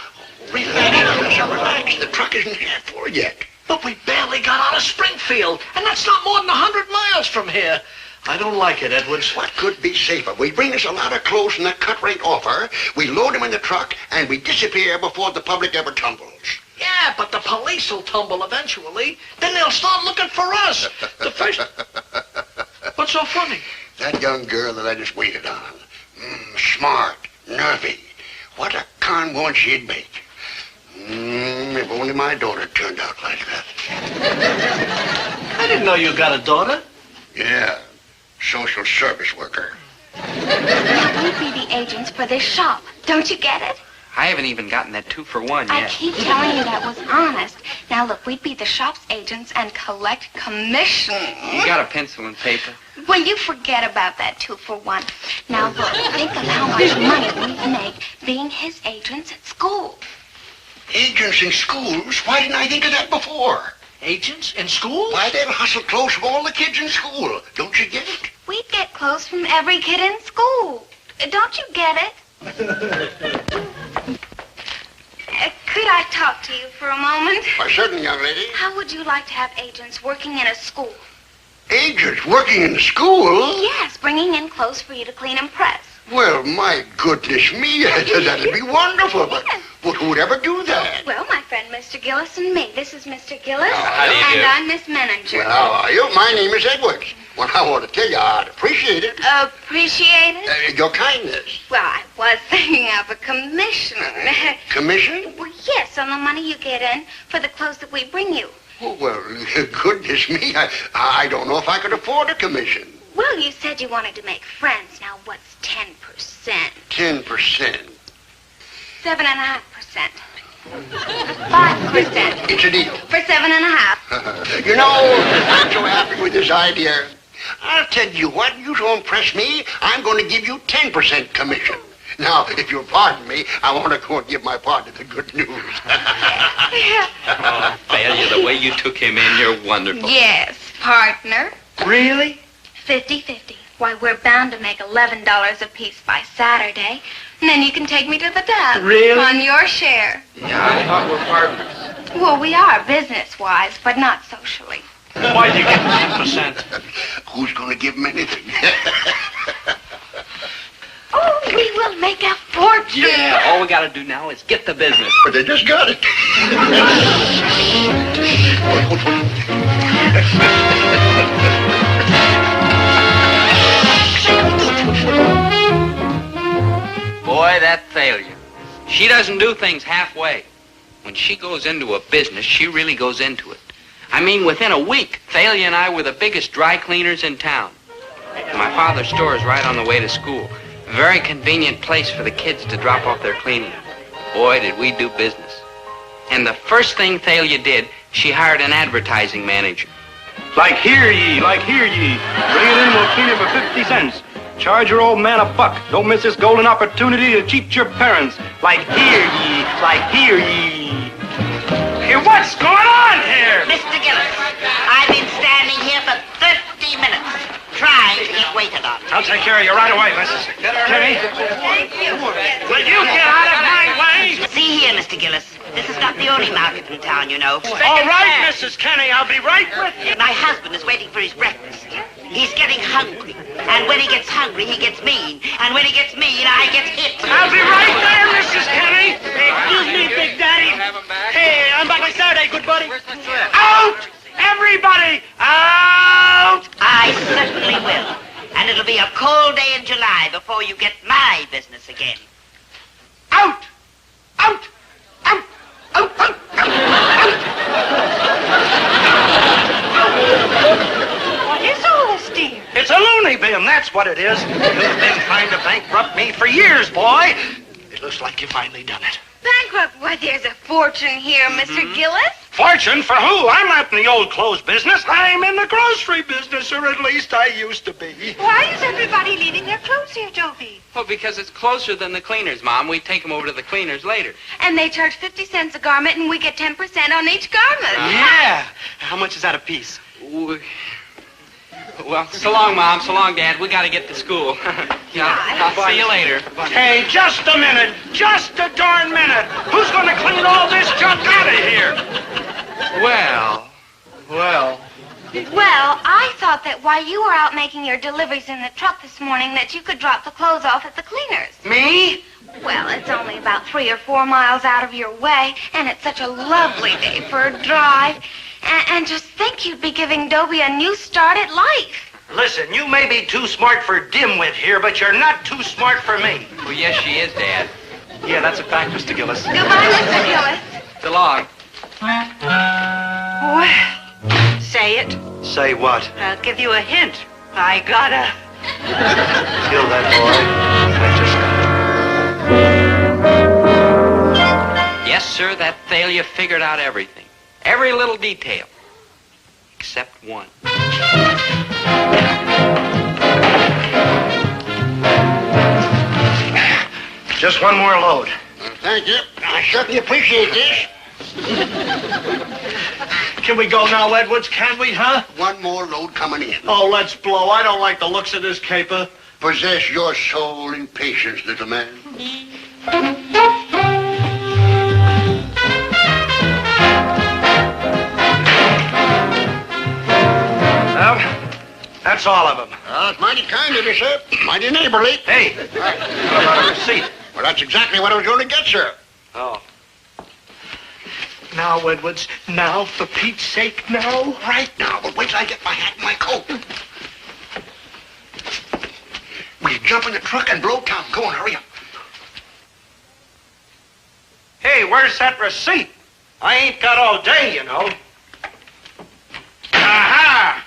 Relax. The truck isn't half full yet. But we barely got out of Springfield, and that's not more than 100 miles from here. I don't like it, Edwards. What could be safer? We bring us a lot of clothes in that cut-rate offer, we load them in the truck, and we disappear before the public ever tumbles. Yeah, but the police will tumble eventually. Then they'll start looking for us. The first... What's so funny? That young girl that I just waited on. Smart, nervy. What a con woman she'd make. If only my daughter turned out like that. I didn't know you got a daughter. Yeah, social service worker. Now, we'd be the agents for this shop. Don't you get it? I haven't even gotten that 2 for 1 yet. I keep telling you that was honest. Now, look, we'd be the shop's agents and collect commission. You got a pencil and paper? Well, you forget about that 2 for 1. Now, look, think of how much money we'd make being his agents at school. Agents in schools? Why didn't I think of that before? Agents in school? Why, they'll hustle clothes from all the kids in school. Don't you get it? We'd get clothes from every kid in school. Don't you get it? Could I talk to you for a moment? Why, certainly, young lady. How would you like to have agents working in a school? Agents working in the school? Yes, bringing in clothes for you to clean and press. Well, my goodness me, that'd be wonderful, but who would ever do that? Well, my friend Mr. Gillis and me. This is Mr. Gillis, How do you do? and I'm Miss Meninger. Well, how are you? My name is Edwards. Well, I want to tell you, I'd appreciate it. Appreciate it? Your kindness. Well, I was thinking of a commission. Commission? Well, yes, on the money you get in for the clothes that we bring you. Oh, well, goodness me, I don't know if I could afford a commission. Well, you said you wanted to make friends. Now, what's 10%? 10%. 7.5%. 5%. It's a deal. For 7.5. You know, I'm so happy with this idea. I'll tell you what, you so impress me, I'm going to give you 10% commission. Now, if you'll pardon me, I want to go and give my partner the good news. Oh, Thalia, the way you took him in, you're wonderful. Yes, partner. Really? 50-50. Why, we're bound to make $11 apiece by Saturday. And then you can take me to the dance. Really? On your share. Yeah, I thought we're partners. Well, we are business-wise, but not socially. Why'd you give him 10%? Who's going to give him anything? Oh, we will make a fortune. Yeah, all we got to do now is get the business. But they just got it. Boy, that Thalia. She doesn't do things halfway. When she goes into a business, she really goes into it. I mean, within a week, Thalia and I were the biggest dry cleaners in town. My father's store is right on the way to school. A very convenient place for the kids to drop off their cleaning. Boy, did we do business. And the first thing Thalia did, she hired an advertising manager. Like hear ye, like hear ye. Bring it in, we'll clean it for 50 cents. Charge your old man a buck. Don't miss this golden opportunity to cheat your parents. Like hear ye, like hear ye. Hey, what's going on here? Mr. Gillis, I've been standing here for 30 minutes trying to get waited on. I'll take care of you right away, Mrs. Kenny. Thank you. Will you get out of my way? See here, Mr. Gillis, this is not the only market in town, you know. All right, Mrs. Kenny, I'll be right with you. My husband is waiting for his breakfast. He's getting hungry. And when he gets hungry, he gets mean. And when he gets mean, I get hit. I'll be right there, Mrs. Kenny. Excuse me, Big Daddy. Hey, I'm back by Saturday, good buddy. Out! Everybody, out! I certainly will. And it'll be a cold day in July before you get my business again. Out! Out! Out! Out! Out! Out! What is all this, dear? It's a loony bin, that's what it is. You've been trying to bankrupt me for years, boy. It looks like you've finally done it. Bankrupt? Why, there's a fortune here, Mr. Gillis. Fortune for who? I'm not in the old clothes business. I'm in the grocery business, or at least I used to be. Why is everybody leaving their clothes here, Dobie? Well, because it's closer than the cleaners, Mom. We take them over to the cleaners later. And they charge 50 cents a garment, and we get 10% on each garment. Yeah. How much is that a piece? Well, so long, Mom. So long, Dad. We got to get to school. I'll see you later. Hey, just a minute. Just a darn minute. Who's going to clean all this junk out of here? Well. Well, I thought that while you were out making your deliveries in the truck this morning, that you could drop the clothes off at the cleaners. Me? Well, it's only about 3 or 4 miles out of your way, and it's such a lovely day for a drive. And just think, you'd be giving Dobie a new start at life. Listen, you may be too smart for dimwit here, but you're not too smart for me. Well, yes, she is, Dad. Yeah, that's a fact, Mr. Gillis. Goodbye, Mr. Gillis. So long. Well, say it. Say what? I'll give you a hint. I gotta. Kill that boy. I just got it. Yes, sir, that Thalia figured out everything. Every little detail. Except one. Just one more load. Thank you. I certainly appreciate this. Can we go now, Edwards? Can we, huh? One more load coming in. Oh, let's blow. I don't like the looks of this caper. Possess your soul in patience, little man. Well, that's all of them. It's mighty kind of you, sir. Mighty neighborly. Hey, what about a receipt? Well, that's exactly what I was going to get, sir. Oh. Now, Edwards, now, for Pete's sake, now. Right now, but wait till I get my hat and my coat. We'll jump in the truck and blow town. Go on, hurry up. Hey, where's that receipt? I ain't got all day, you know. Aha!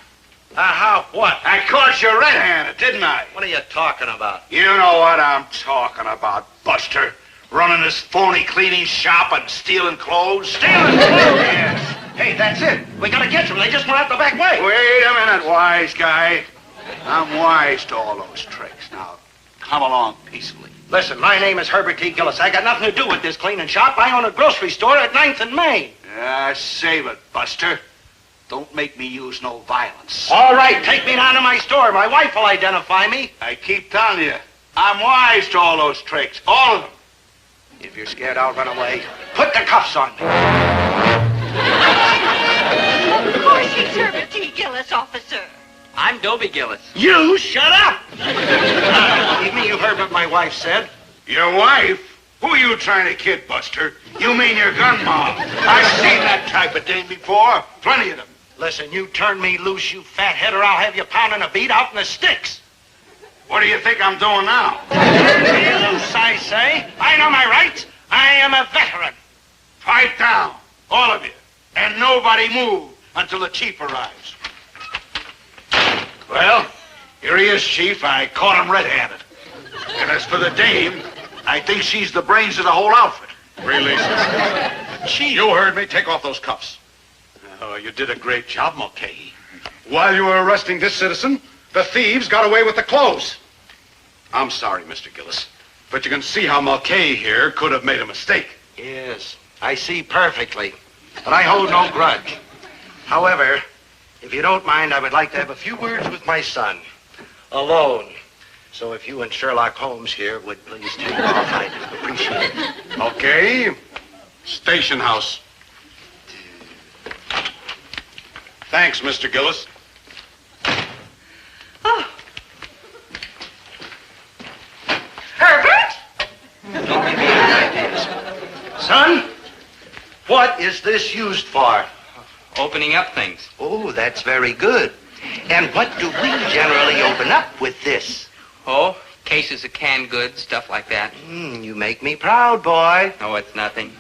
Aha, what? I caught you red-handed, didn't I? What are you talking about? You know what I'm talking about, Buster. Running this phony cleaning shop and stealing clothes? Stealing clothes? Yes. Hey, that's it. We gotta catch them. They just went out the back way. Wait a minute, wise guy. I'm wise to all those tricks. Now, come along peacefully. Listen, my name is Herbert T. Gillis. I got nothing to do with this cleaning shop. I own a grocery store at 9th and Main. Save it, Buster. Don't make me use no violence. All right, take me down to my store. My wife will identify me. I keep telling you, I'm wise to all those tricks. All of them. If you're scared, I'll run away. Put the cuffs on me. Of course he's Herbert T. Gillis, officer. I'm Dobie Gillis. You shut up! Even you heard what my wife said. Your wife? Who are you trying to kid, Buster? You mean your gun mom? I've seen that type of thing before. Plenty of them. Listen, you turn me loose, you fathead, or I'll have you pounding a beat out in the sticks. What do you think I'm doing now? Turn me loose, I say. I know my rights. I am a veteran. Pipe down, all of you. And nobody move until the chief arrives. Well, here he is, Chief. I caught him red-handed. And as for the dame, I think she's the brains of the whole outfit. Release her. Chief. You heard me. Take off those cuffs. Oh, you did a great job, Mulcahy. While you were arresting this citizen, the thieves got away with the clothes. I'm sorry, Mr. Gillis, but you can see how Mulcahy here could have made a mistake. Yes, I see perfectly. But I hold no grudge. However, if you don't mind, I would like to have a few words with my son. Alone. So if you and Sherlock Holmes here would please take off, I'd appreciate it. Okay. Station house. Thanks, Mr. Gillis. Oh. Herbert? Don't give me any ideas. Son, what is this used for? Opening up things. Oh, that's very good. And what do we generally open up with this? Oh, cases of canned goods, stuff like that. You make me proud, boy. Oh, it's nothing.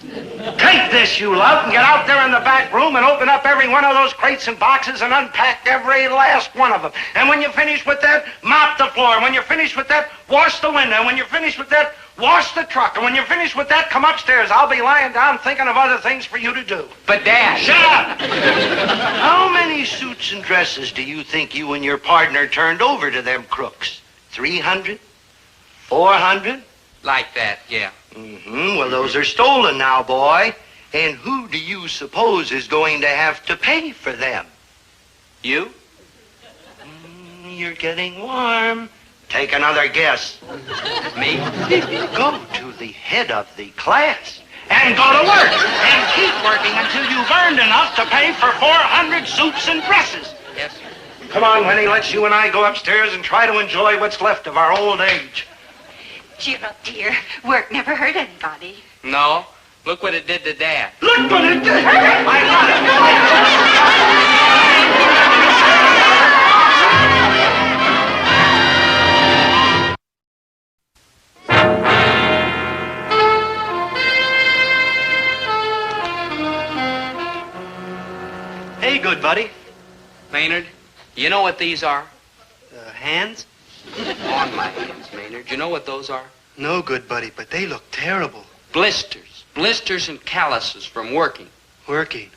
Take this, you lout, and get out there in the back room and open up every one of those crates and boxes and unpack every last one of them. And when you're finished with that, mop the floor. And when you're finished with that, wash the window. And when you're finished with that, wash the truck. And when you're finished with that, come upstairs. I'll be lying down thinking of other things for you to do. But, Dad... Shut up! How many suits and dresses do you think you and your partner turned over to them crooks? 300? 400? Like that, yeah. Well, those are stolen now, boy. And who do you suppose is going to have to pay for them? You? You're getting warm. Take another guess. Me? Go to the head of the class and go to work and keep working until you've earned enough to pay for 400 suits and dresses. Yes, sir. Come on, Winnie, let's you and I go upstairs and try to enjoy what's left of our old age. Cheer up, dear. Work never hurt anybody. No. Look what it did to Dad. Look what it did! I got it! Hey, good buddy. Maynard, you know what these are? Hands? On my hands, Maynard. You know what those are? No, good buddy, but they look terrible. Blisters. Blisters and calluses from working. Working?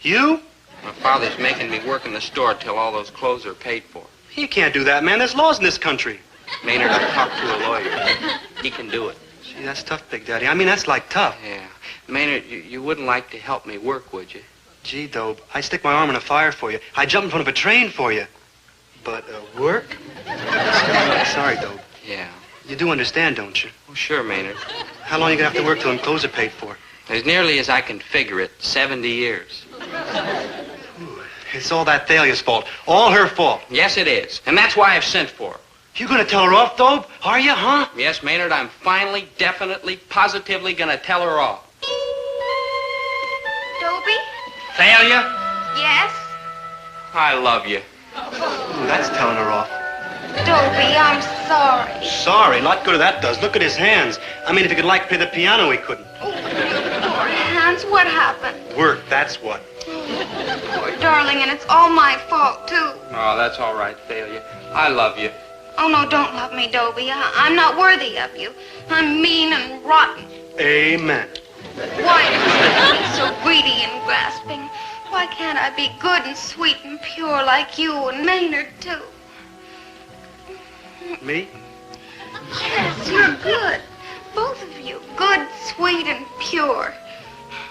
You? My father's making me work in the store till all those clothes are paid for. You can't do that, man. There's laws in this country. Maynard, I talked to a lawyer. He can do it. Gee, that's tough, Big Daddy. I mean, that's like tough. Yeah. Maynard, you wouldn't like to help me work, would you? Gee, Dobe, I'd stick my arm in a fire for you. I'd jump in front of a train for you. But, work? Sorry, Dobe. Yeah. You do understand, don't you? Oh, sure, Maynard. How long are you going to have to work till them clothes are paid for? As nearly as I can figure it, 70 years. Ooh, it's all that Thalia's fault. All her fault. Yes, it is. And that's why I've sent for her. You going to tell her off, Dobe? Are you, huh? Yes, Maynard, I'm finally, definitely, positively going to tell her off. Dobie? Thalia? Yes? I love you. Ooh, that's telling her off. Dobie, I'm sorry. Sorry, lot good that does. Look at his hands. I mean, if he could play the piano, he couldn't. Poor hands, what happened? Work, that's what. Poor darling, and it's all my fault, too. Oh, that's all right, Thalia. I love you. Oh, no, don't love me, Dobie. I'm not worthy of you. I'm mean and rotten. Amen. Why do you be so greedy and grasping? Why can't I be good and sweet and pure like you and Maynard, too? Me? Yes, you're good. Both of you. Good, sweet, and pure.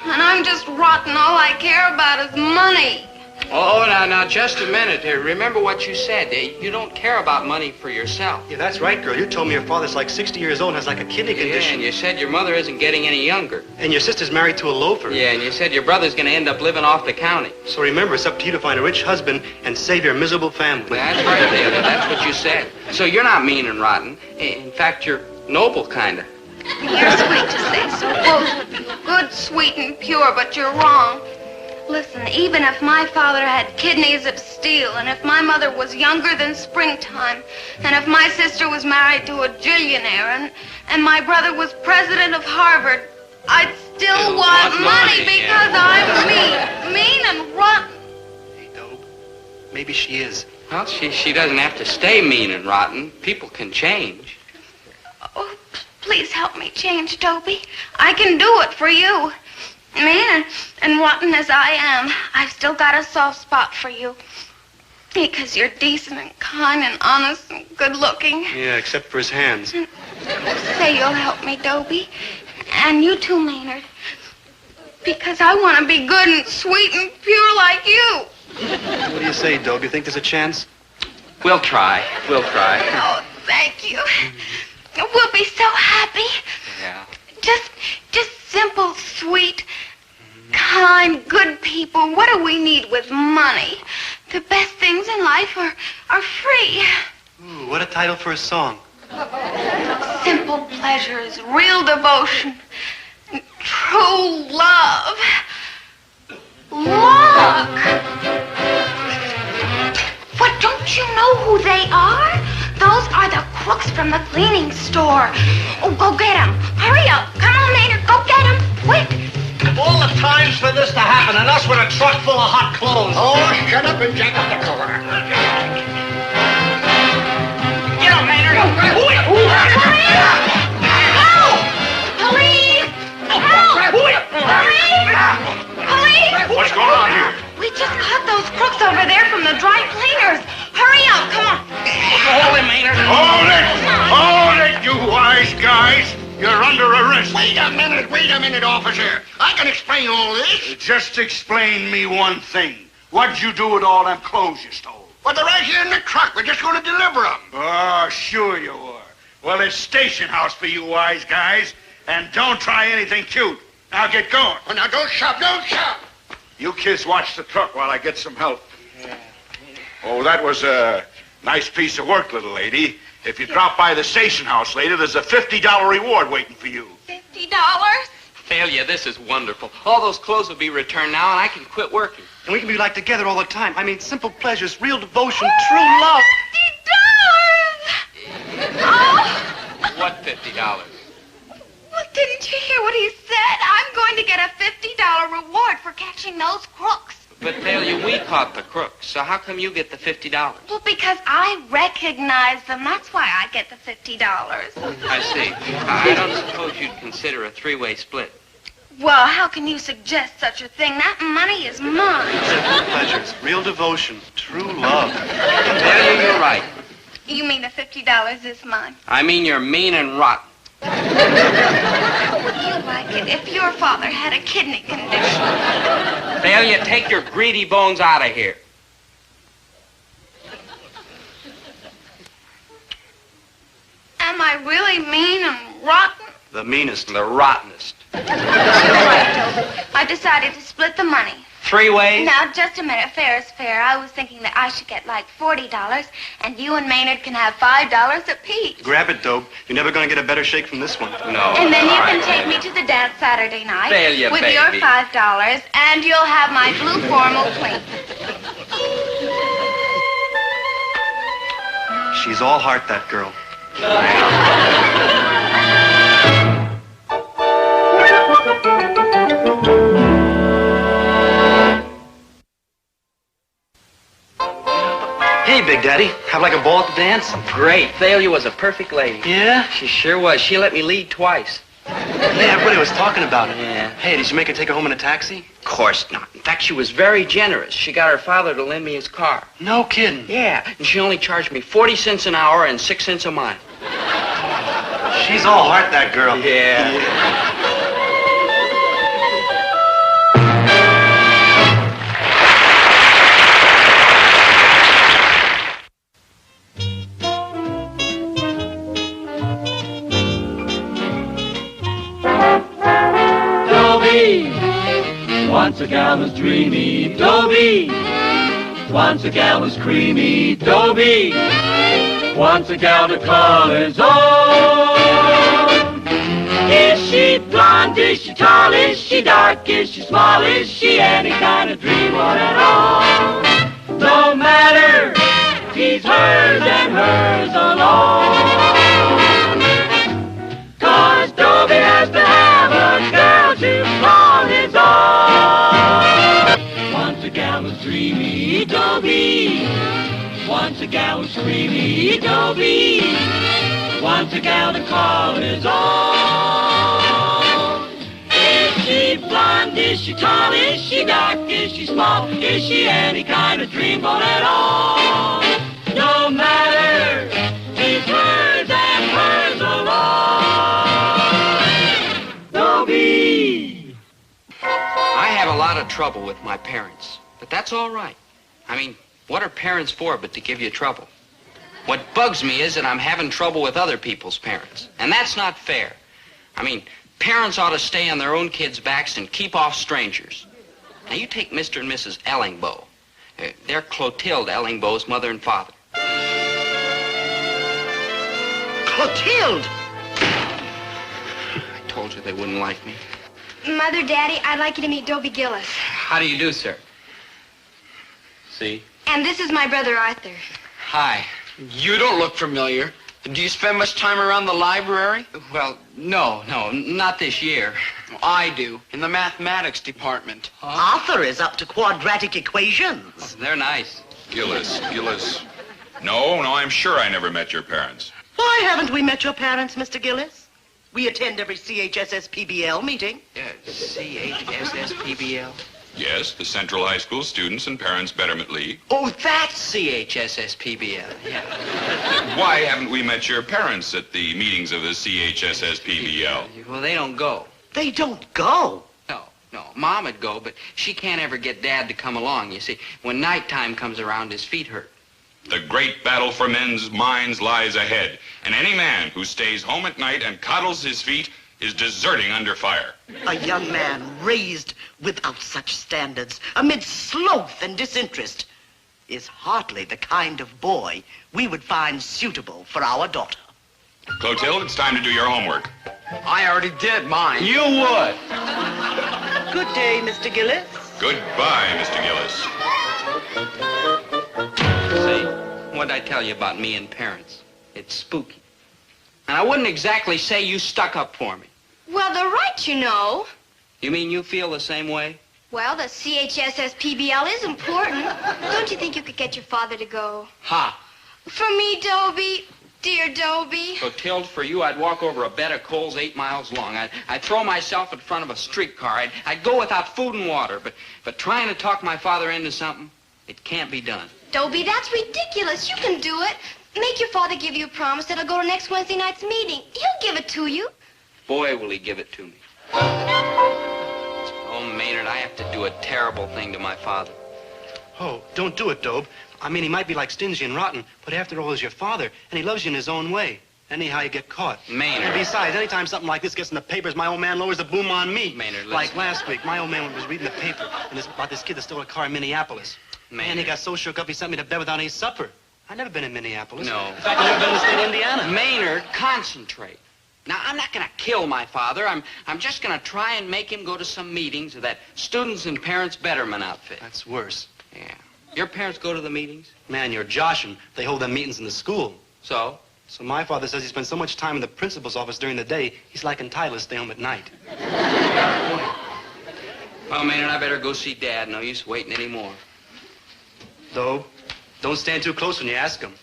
And I'm just rotten. All I care about is money. Oh, now, just a minute here. Remember what you said. You don't care about money for yourself. Yeah, that's right, girl. You told me your father's like 60 years old and has like a kidney condition. Yeah, and you said your mother isn't getting any younger. And your sister's married to a loafer. Yeah, and you said your brother's going to end up living off the county. So remember, it's up to you to find a rich husband and save your miserable family. That's right, Taylor. That's what you said. So you're not mean and rotten. In fact, you're noble, kind of. You're sweet to say so, both of you. Good, sweet, and pure, but you're wrong. Listen, even if my father had kidneys of steel, and if my mother was younger than springtime, and if my sister was married to a gillionaire, and my brother was president of Harvard, I'd still want money because I'm mean and rotten. Hey, Dobe, maybe she is. Well, she doesn't have to stay mean and rotten. People can change. Oh, please help me change, Dobie. I can do it for you. Mean and rotten as I am, I've still got a soft spot for you. Because you're decent and kind and honest and good-looking. Yeah, except for his hands. Say you'll help me, Dobie. And you too, Maynard. Because I want to be good and sweet and pure like you. What do you say, Dobe? You think there's a chance? We'll try. We'll try. Oh, thank you. We'll be so happy. Yeah. Just simple, sweet, kind, good people. What do we need with money? The best things in life are free. Ooh, what a title for a song. Simple pleasures, real devotion, true love. Look! What, don't you know who they are? Those are the crooks from the cleaning store. Oh, go get them. Hurry up. Come on, Maynard. Go get them. Quick. All the times for this to happen, and us with a truck full of hot clothes. Oh, shut up and jack up the cover. Get up, Maynard. Hurry up. Help! Police! Help! Police! What's going on here? We just caught those crooks over there from the dry cleaners. Hurry up. Come on. Hold him, Maynard. Hold it! Hold it, you wise guys! You're under arrest. Wait a minute, officer. I can explain all this. Just explain me one thing. What'd you do with all them clothes you stole? Well, they're right here in the truck. We're just going to deliver them. Oh, sure you are. Well, it's station house for you wise guys. And don't try anything cute. Now get going. Oh, now don't shove. You kids watch the truck while I get some help. Oh, that was a nice piece of work, little lady. If you drop by the station house later, there's a $50 reward waiting for you. $50? Thalia, this is wonderful. All those clothes will be returned now, and I can quit working. And we can be like together all the time. I mean, simple pleasures, real devotion, true love. $50! Oh! What $50? Well, didn't you hear what he said? I'm going to get a $50 reward for catching those crooks. But, Thalia, we caught the crooks, so how come you get the $50? Well, because I recognize them. That's why I get the $50. I see. I don't suppose you'd consider a three-way split. Well, how can you suggest such a thing? That money is mine. Simple pleasures, real devotion, true love. Thalia, you're right. You mean the $50 is mine? I mean you're mean and rotten. How would you like it if your father had a kidney condition? Thalia, take your greedy bones out of here. Am I really mean and rotten? The meanest. The rottenest. You're right, Dobie. I decided to split the money. 3 ways? Now, just a minute. Fair is fair. I was thinking that I should get like $40, and you and Maynard can have $5 apiece. Grab it, Dobe. You're never going to get a better shake from this one. No. And then you can take me to the dance Saturday night Thalia, with baby. your $5, and you'll have my blue formal clean. She's all heart, that girl. Hey, Big Daddy. Have like a ball at the dance? Great. Thalia was a perfect lady. Yeah? She sure was. She let me lead twice. Yeah, everybody was talking about it. Yeah. Hey, did you make her take her home in a taxi? Of course not. In fact, she was very generous. She got her father to lend me his car. No kidding. Yeah, and she only charged me 40 cents an hour and 6 cents a mile. She's all heart, that girl. Yeah. Dobie, once a gal was dreamy. Dobie, once a gal was creamy. Dobie, once a gal to call his own. Is she blonde? Is she tall? Is she dark? Is she small? Is she any kind of dreamboat at all? No matter, he's hers and hers alone. 'Cause Dobie has to have a girl to call his own. Once a gal was dreamy, Dobie. Once a gal was creamy, Dobie. Once a gal to call his own. Is she blonde? Is she tall? Is she dark? Is she small? Is she any kind of dreamboat at all? No matter, he's hers and hers alone. Dobie. I have a lot of trouble with my parents, but that's all right. I mean, what are parents for but to give you trouble? What bugs me is that I'm having trouble with other people's parents, and that's not fair. I mean, parents ought to stay on their own kids' backs and keep off strangers. Now, you take Mr. and Mrs. Ellingboe. They're Clotilde Ellingboe's mother and father. Clotilde! I told you they wouldn't like me. Mother, Daddy, I'd like you to meet Dobie Gillis. How do you do, sir? See? And this is my brother, Arthur. Hi. You don't look familiar. Do you spend much time around the library? Well, no, not this year. I do, in the mathematics department. Arthur is up to quadratic equations. They're nice. Gillis. No, I'm sure I never met your parents. Why haven't we met your parents, Mr. Gillis? We attend every CHSS-PBL meeting. Yeah, CHSS-PBL. Yes, the Central High School Students and Parents Betterment League. Oh, that's CHSS-PBL, yeah. Why haven't we met your parents at the meetings of the CHSS-PBL? Well, they don't go. They don't go? No. Mom would go, but she can't ever get Dad to come along. You see, when nighttime comes around, his feet hurt. The great battle for men's minds lies ahead, and any man who stays home at night and coddles his feet is deserting under fire. A young man raised without such standards, amid sloth and disinterest, is hardly the kind of boy we would find suitable for our daughter. Clotilde, it's time to do your homework. I already did mine. You would. Good day, Mr. Gillis. Goodbye, Mr. Gillis. See, what'd I tell you about me and parents? It's spooky. And I wouldn't exactly say you stuck up for me. Well, they're right, you know. You mean you feel the same way? Well, the CHSS-PBL is important. Don't you think you could get your father to go? Ha! For me, Dobie. Dear Dobie. Clotilde, for you, I'd walk over a bed of coals 8 miles long. I'd throw myself in front of a streetcar. I'd go without food and water. But trying to talk my father into something, it can't be done. Dobie, that's ridiculous. You can do it. Make your father give you a promise that he'll go to next Wednesday night's meeting. He'll give it to you. Boy, will he give it to me. Oh, Maynard, I have to do a terrible thing to my father. Oh, don't do it, Dobe. I mean, he might be like stingy and rotten, but after all, he's your father, and he loves you in his own way. Anyhow, you get caught. Maynard. And besides, anytime something like this gets in the papers, my old man lowers the boom on me. Maynard, listen. Like last week, my old man was reading the paper and it's about this kid that stole a car in Minneapolis. Maynard. Man, he got so shook up, he sent me to bed without any supper. I've never been in Minneapolis. No. In fact, I've never been in the state of Indiana. Maynard, concentrate. Now, I'm not going to kill my father. I'm just going to try and make him go to some meetings of that Students and Parents Betterment outfit. That's worse. Yeah. Your parents go to the meetings? Man, you're joshing. They hold them meetings in the school. So? So my father says he spends so much time in the principal's office during the day, he's like entitled to stay home at night. Well, Maynard, I better go see Dad. No use waiting anymore. Though, don't stand too close when you ask him.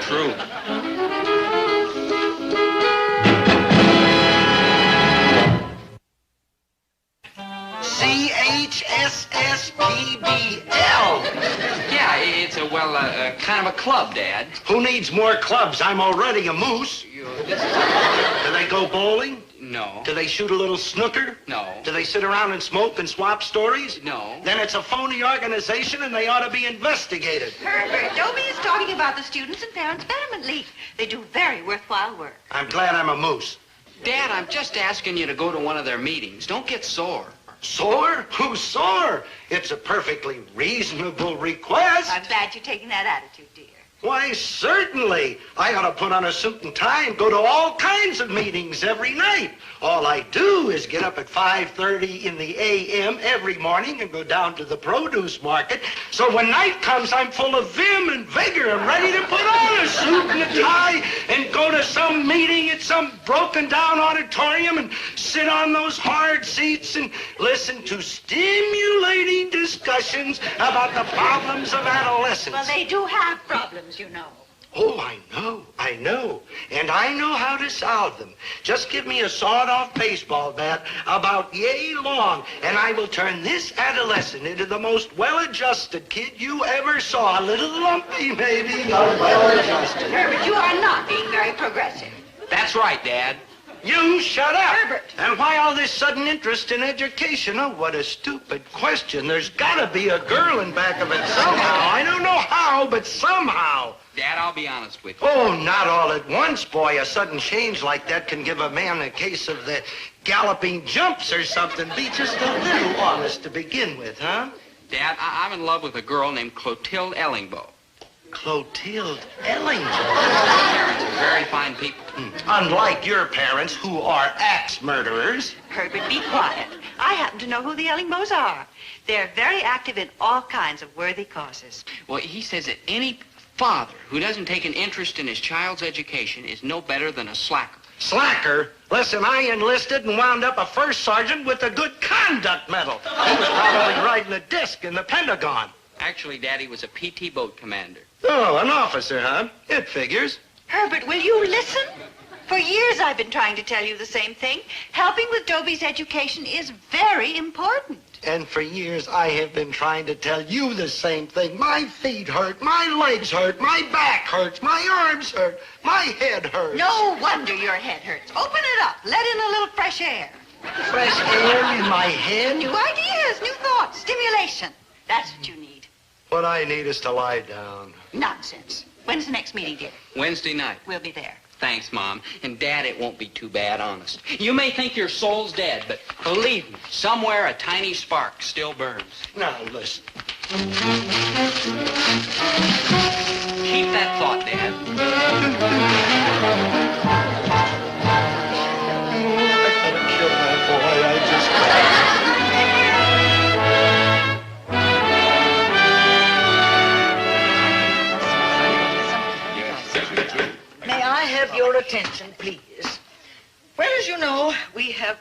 True. club, Dad. Who needs more clubs? I'm already a moose. Do they go bowling? No. Do they shoot a little snooker? No. Do they sit around and smoke and swap stories? No. Then it's a phony organization and they ought to be investigated. Herbert, Dobie is talking about the Students and Parents Betterment League. They do very worthwhile work. I'm glad I'm a moose. Dad, I'm just asking you to go to one of their meetings. Don't get sore. Sore? Who's sore? It's a perfectly reasonable request. I'm glad you're taking that attitude, dear. Why, certainly. I ought to put on a suit and tie and go to all kinds of meetings every night. All I do is get up at 5:30 in the a.m. every morning and go down to the produce market. So when night comes, I'm full of vim and vigor and ready to put on a suit and a tie and go to some meeting at some broken-down auditorium and sit on those hard seats and listen to stimulating discussions about the problems of adolescence. Well, they do have problems, you know. Oh, I know. And I know how to solve them. Just give me a sawed-off baseball bat about yay long, and I will turn this adolescent into the most well-adjusted kid you ever saw. A little lumpy, maybe, but well-adjusted. Herbert, you are not being very progressive. That's right, Dad. You shut up. Herbert. And why all this sudden interest in education? Oh, what a stupid question. There's got to be a girl in back of it somehow. I don't know how, but somehow. Dad, I'll be honest with you. Oh, not all at once, boy. A sudden change like that can give a man a case of the galloping jumps or something. Be just a little honest to begin with, huh? Dad, I'm in love with a girl named Clotilde Ellingbo. Clotilde Ellingbo? Parents are very fine people. Unlike your parents, who are axe murderers. Herbert, be quiet. I happen to know who the Ellingbos are. They're very active in all kinds of worthy causes. Well, he says that any father who doesn't take an interest in his child's education is no better than a slacker. Slacker? Listen, I enlisted and wound up a first sergeant with a good conduct medal. He was probably riding a disc in the Pentagon. Actually, Daddy was a PT boat commander. Oh, an officer, huh? It figures. Herbert, will you listen? For years I've been trying to tell you the same thing. Helping with Dobie's education is very important. And for years I have been trying to tell you the same thing. My feet hurt, my legs hurt, my back hurts, my arms hurt, my head hurts. No wonder your head hurts. Open it up. Let in a little fresh air. Fresh air in my head? New ideas, new thoughts, stimulation. That's what you need. What I need is to lie down. Nonsense. When's the next meeting, dear? Wednesday night. We'll be there. Thanks, Mom. And Dad, it won't be too bad, honest. You may think your soul's dead, but believe me, somewhere a tiny spark still burns. Now, listen. Keep that thought, Dad. I gotta kill my boy. I just can't. May I have your attention, please? Well, as you know, we have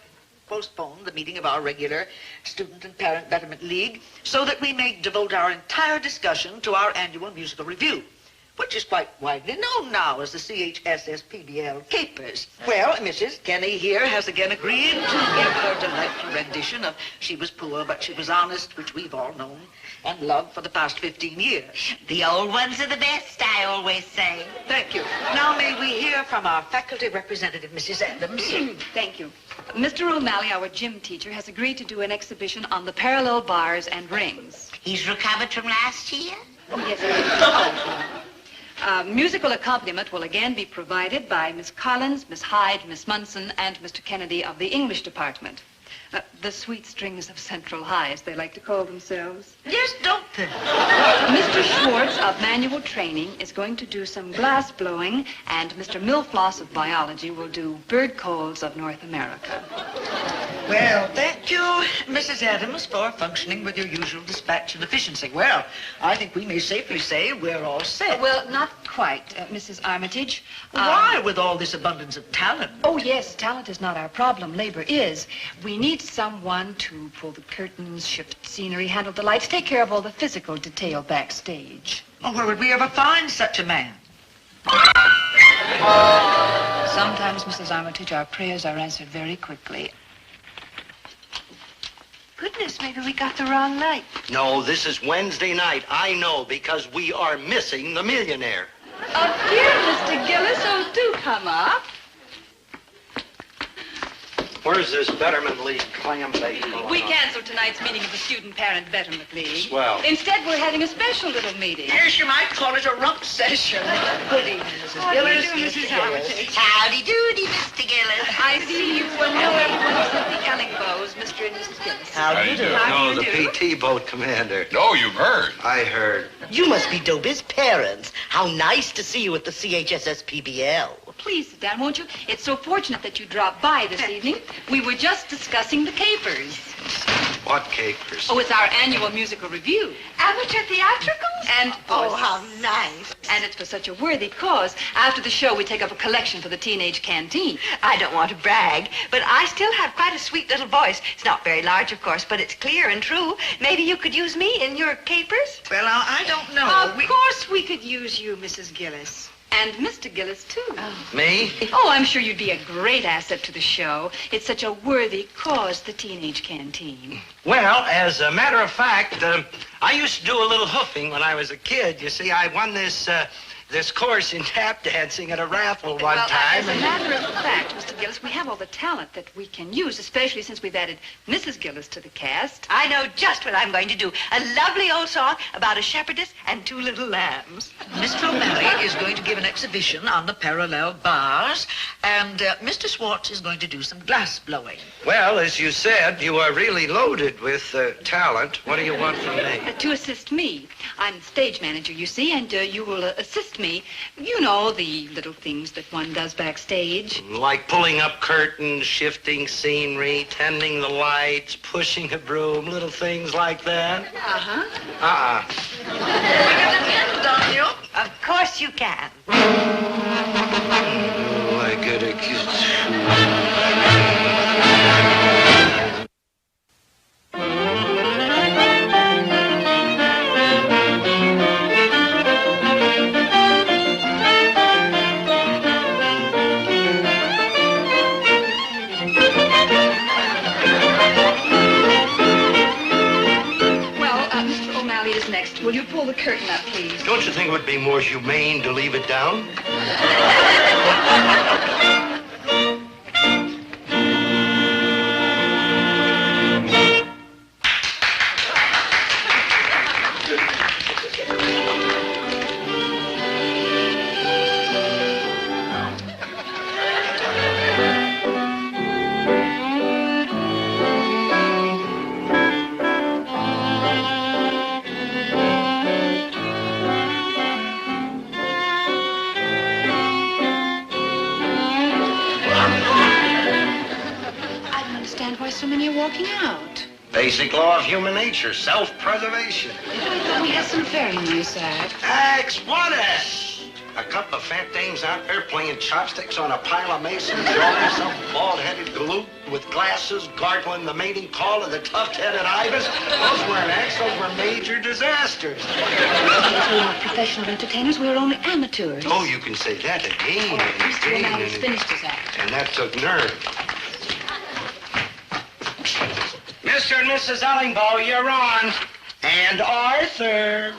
postponed the meeting of our regular Student and Parent Betterment League so that we may devote our entire discussion to our annual musical review, which is quite widely known now as the CHSS-PBL Capers. Well, Mrs. Kenny here has again agreed to give her delightful rendition of She Was Poor, But She Was Honest, which we've all known and loved for the past 15 years. The old ones are the best, I always say. Thank you. Now may we hear from our faculty representative, Mrs. Adams. Thank you. Mr. O'Malley, our gym teacher, has agreed to do an exhibition on the parallel bars and rings. He's recovered from last year? Oh, yes, musical accompaniment will again be provided by Miss Collins, Miss Hyde, Miss Munson, and Mr. Kennedy of the English department. The sweet strings of Central High, as they like to call themselves. Yes, don't they? Mr. Schwartz of manual training is going to do some glass blowing, and Mr. Milfloss of biology will do bird calls of North America. Well, thank you, Mrs. Adams, for functioning with your usual dispatch and efficiency. Well, I think we may safely say we're all set. Well, not quite, Mrs. Armitage. Why, with all this abundance of talent? Oh, yes, talent is not our problem. Labor is. We need someone to pull the curtains, shift scenery, handle the lights, take care of all the physical detail backstage. Oh, where would we ever find such a man? Sometimes, Mrs. Armitage, our prayers are answered very quickly. Good goodness, maybe we got the wrong night. No, this is Wednesday night. I know, because we are missing the millionaire. Up here, Mr. Gillis. Oh, do come up. Where's this Betterment League clam bake? We canceled tonight's meeting of the Student Parent Betterment League. Swell. Instead, we're having a special little meeting. Yes, you might call it a rump session. Good evening, Mrs. How do you Gillis. do, Mrs. Armitage? Howdy doody, Mr. Gillis. I see you know everyone except the Ellingbows, Mr. and Mrs. Gillis. How do you do? No, the PT boat commander. No, you've heard. I heard. You must be Dobie's parents. How nice to see you at the CHSS PBL. Please sit down, won't you? It's so fortunate that you dropped by this evening. We were just discussing the capers. What capers? Oh, it's our annual musical review. Amateur theatricals? And oh, how nice. And it's for such a worthy cause. After the show, we take up a collection for the teenage canteen. I don't want to brag, but I still have quite a sweet little voice. It's not very large, of course, but it's clear and true. Maybe you could use me in your capers? Well, I don't know. Of course we could use you, Mrs. Gillis. And Mr. Gillis, too. Me? Oh, I'm sure you'd be a great asset to the show. It's such a worthy cause, the teenage canteen. Well, as a matter of fact, I used to do a little hoofing when I was a kid. You see, I won this course in tap dancing at a raffle one time. As a matter of fact, Mr. Gillis, we have all the talent that we can use, especially since we've added Mrs. Gillis to the cast. I know just what I'm going to do. A lovely old song about a shepherdess and two little lambs. Mr. O'Malley is going to give an exhibition on the parallel bars, and Mr. Swartz is going to do some glass blowing. Well, as you said, you are really loaded with talent. What do you want from me? To assist me. I'm the stage manager, you see, and you will assist me. You know, the little things that one does backstage. Like pulling up curtains, shifting scenery, tending the lights, pushing a broom, little things like that. Uh-huh. Don't you? Of course you can. Oh, I gotta Next, will you pull the curtain up, please? Don't you think it would be more humane to leave it down? So many are walking out. Basic law of human nature, self-preservation. I thought we had some very nice acts. Acts? What acts? A couple of fat dames out there playing chopsticks on a pile of masons, drawing some bald-headed galoot with glasses, gargling the mating call of the tuft-headed ibis. Those weren't acts, those were major disasters. We're not professional entertainers, we're only amateurs. Oh, you can say that again and Mr. again. O'Malley's finished his act. And that took nerve. Mr. and Mrs. Ellingbow, you're on. And Arthur.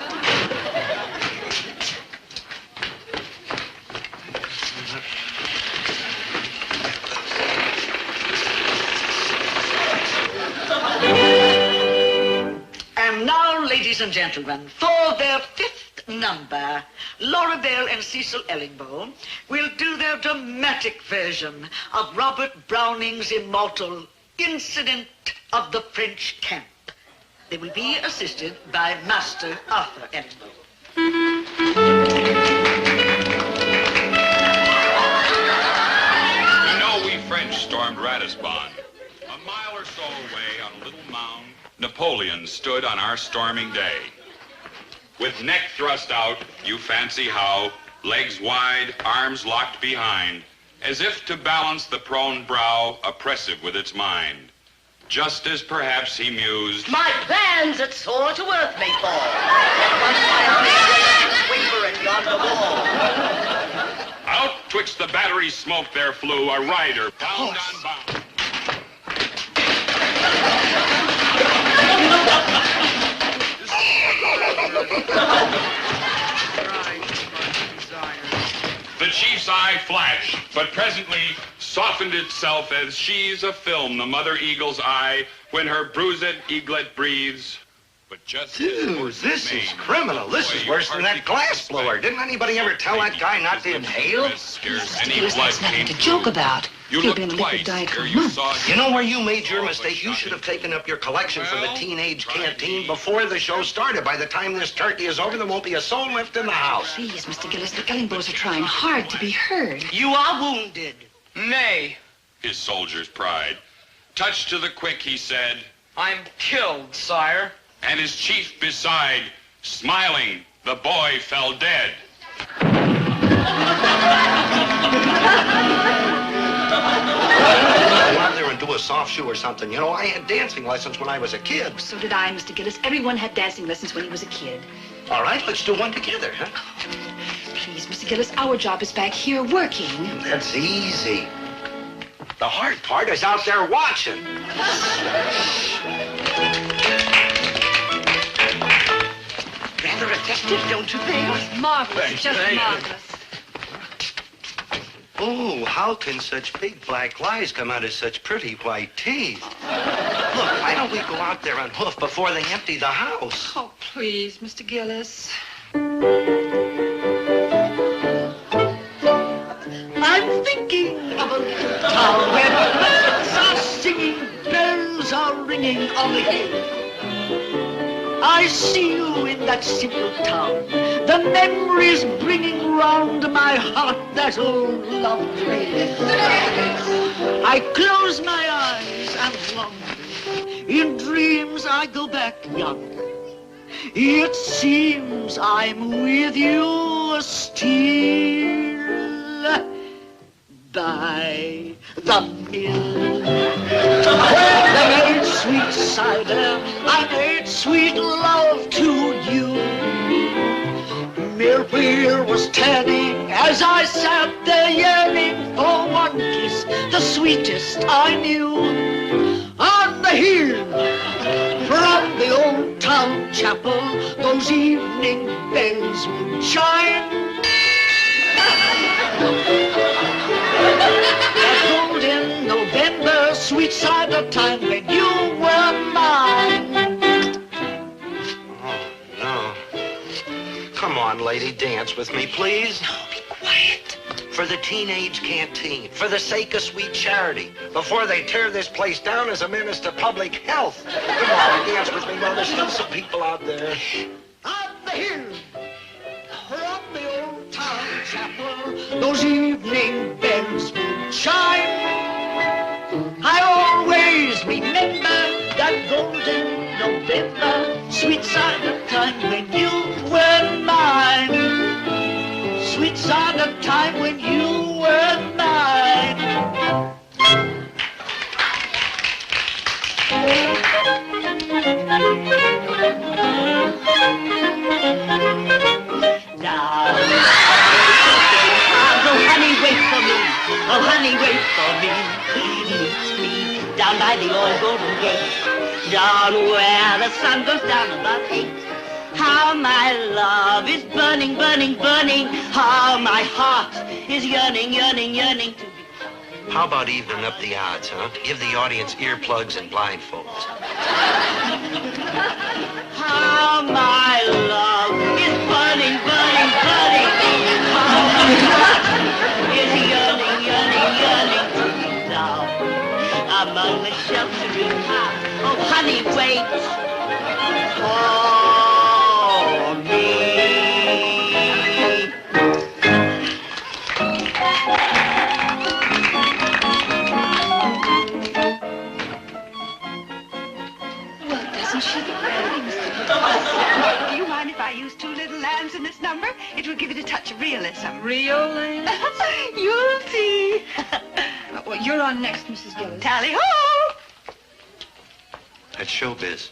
And now, ladies and gentlemen, for their fifth number, Laura Bell and Cecil Ellingbow will do their dramatic version of Robert Browning's immortal Incident of the French Camp. They will be assisted by Master Arthur Ellingbow. You know, we French stormed Ratisbon. A mile or so away on a little mound, Napoleon stood on our storming day. With neck thrust out, you fancy how, legs wide, arms locked behind, as if to balance the prone brow, oppressive with its mind. Just as perhaps he mused, My plans that soar to earth may fall. Once my army waver at yonder wall. out twixt the battery's smoke there flew a rider, bound on bound. The chief's eye flashed, but presently softened itself as she's a film, the mother eagle's eye, when her bruised eaglet breathes. But just Dude, this is criminal. This is worse than that glass blower. Didn't anybody ever tell that guy not to inhale? Any blood came to joke about. You You've been looked a liquid twice diet for ere you months. saw You know where you made your mistake? You should have taken up your collection from the teenage canteen before the show started. By the time this turkey is over, there won't be a soul left in the house. Please, Mr. Gillis, the Ellingbows are trying hard to be heard. You are wounded. Nay, his soldier's pride. Touched to the quick, he said, I'm killed, sire. and his chief beside, smiling, the boy fell dead. Go out there and do a soft shoe or something. You know, I had dancing lessons when I was a kid. So did I, Mr. Gillis. Everyone had dancing lessons when he was a kid. All right, let's do one together, huh? Please, Mr. Gillis, our job is back here working. That's easy. The hard part is out there watching. Rather effective, don't you think? Marvelous, just marvelous. Oh, how can such big black lies come out of such pretty white teeth? Look, why don't we go out there and hoof before they empty the house? Oh, please, Mr. Gillis. I'm thinking of a little town where birds are singing, bells are ringing on the hill. I see you in that simple town, the memories bringing round my heart that old love trail. I close my eyes and wander, in dreams I go back yonder. It seems I'm with you still by the mill, where they made sweet cider, I made sweet love to you. Mill wheel was turning as I sat there yearning for one kiss, the sweetest I knew. On the hill, from the old town chapel, those evening bells would chime. That golden November sweet cider time when you were mine. Oh, no. Come on, lady, dance with me, please. No, be quiet. For the teenage canteen, for the sake of sweet charity, before they tear this place down as a menace to public health. Come on, dance with me. Well, there's still some people out there. On the hill, from the old town chapel, those evening bells would chime. I always remember that golden November, sweet cider time when you were mine. Sweet cider time when you were mine. Now, oh, honey, wait for me. Oh, honey, wait for me. Meet me down by the old golden gate, down where the sun goes down about 8. How my love is burning, burning, burning. How my heart is yearning, yearning, yearning to be. How about evening up the odds, huh? Give the audience earplugs and blindfolds. How my love is burning, burning, burning. How my heart is yearning, yearning, yearning to be down among the sheltering clouds. Oh, honey, wait for me. Well, doesn't she look pretty, Mr. Gillis? Do you mind if I use 2 little lambs in this number? It will give it a touch of realism. Real lambs? You'll see. Well, you're on next, Mrs. Gillis. Tally-ho! That's showbiz.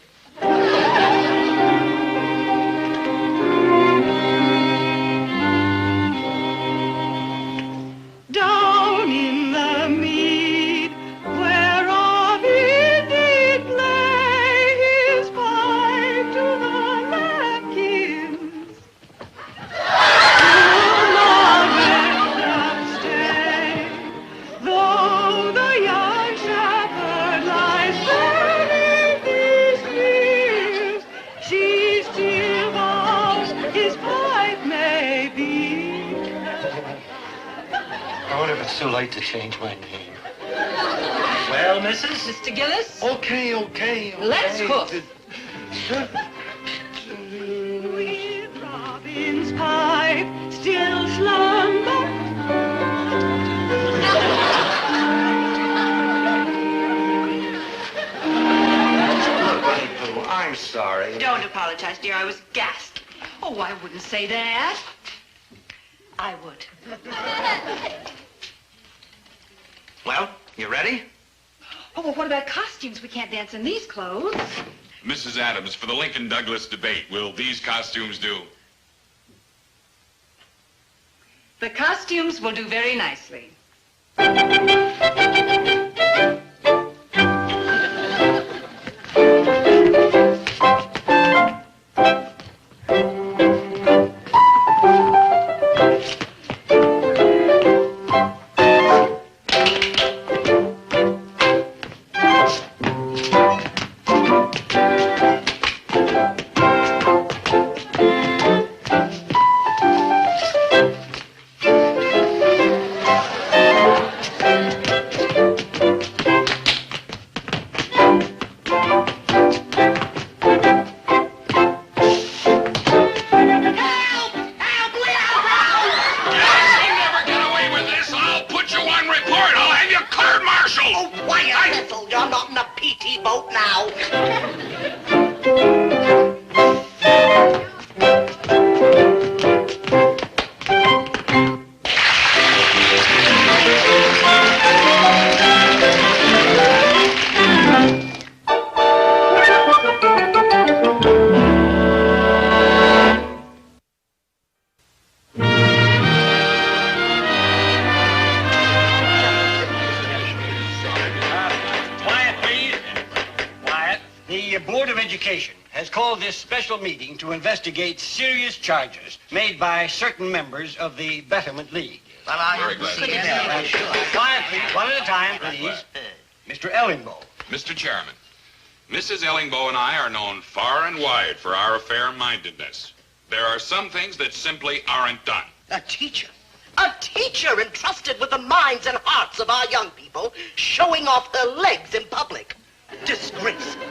Down in the mead, where of it did lay his I wonder if it's too late to change my name. Well, Mrs.? Mr. Gillis? Okay. Let's hoof. With Robin's pipe still slumber. I'm sorry. Don't apologize, dear. I was gasped. Oh, I wouldn't say that. I would. Well, you ready? Oh, well, what about costumes? We can't dance in these clothes. Mrs. Adams, for the Lincoln-Douglas debate, will these costumes do? The costumes will do very nicely. Meeting to investigate serious charges made by certain members of the Betterment League. Well, I Very glad to see you. Quiet, please. One at a time, please. Mr. Ellingbo. Mr. Chairman, Mrs. Ellingbo and I are known far and wide for our fair-mindedness. There are some things that simply aren't done. A teacher entrusted with the minds and hearts of our young people, showing off her legs in public. Disgraceful.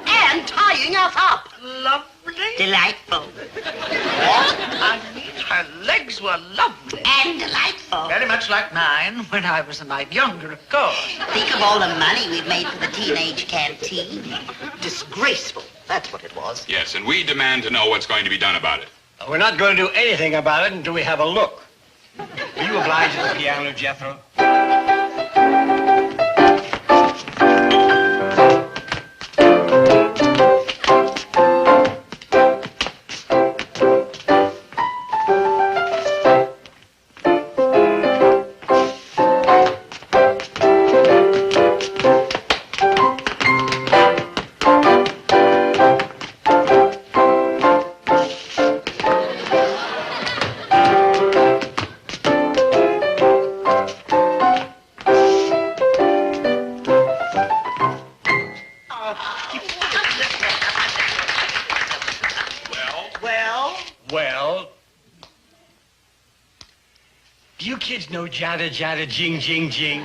And tying us up. Lovely. Delightful. What? I mean, her legs were lovely. And delightful. Very much like mine when I was a mite younger, of course. Think of all the money we've made for the teenage canteen. Disgraceful. That's what it was. Yes, and we demand to know what's going to be done about it. We're not going to do anything about it until we have a look. Will you oblige the piano, Jethro? No jada jada jing jing jing.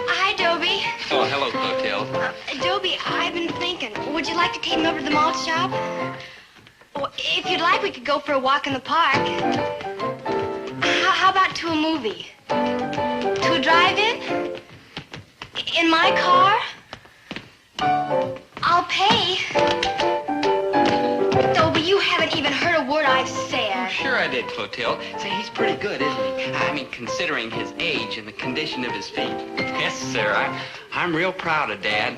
Hi, Dobie. Oh, hello, Clotilde. Dobie, I've been thinking. Would you like to take me over to the malt shop? Well, if you'd like, we could go for a walk in the park. How about to a movie? To a drive-in? In my car? I'll pay. Dobie, you haven't even heard a word I've said. Oh, sure I did, Clotilde. Say, he's pretty good, isn't he? I mean, considering his age and the condition of his feet. Yes, sir. I'm real proud of Dad.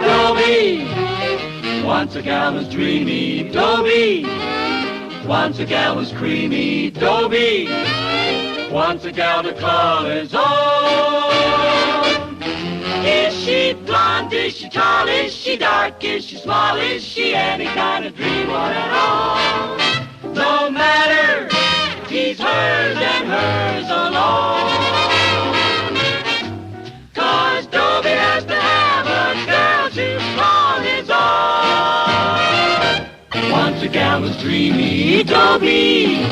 Dobie, once a gal was dreamy. Dobie, once a gal was creamy. Dobie, once a gal to call his own. Is she blonde? Is she tall? Is she dark? Is she small? Is she any kind of dream or at all? No matter, he's hers and hers alone. 'Cause Dobie has to have a girl to call his own. Once a gal was dreamy, Dobie.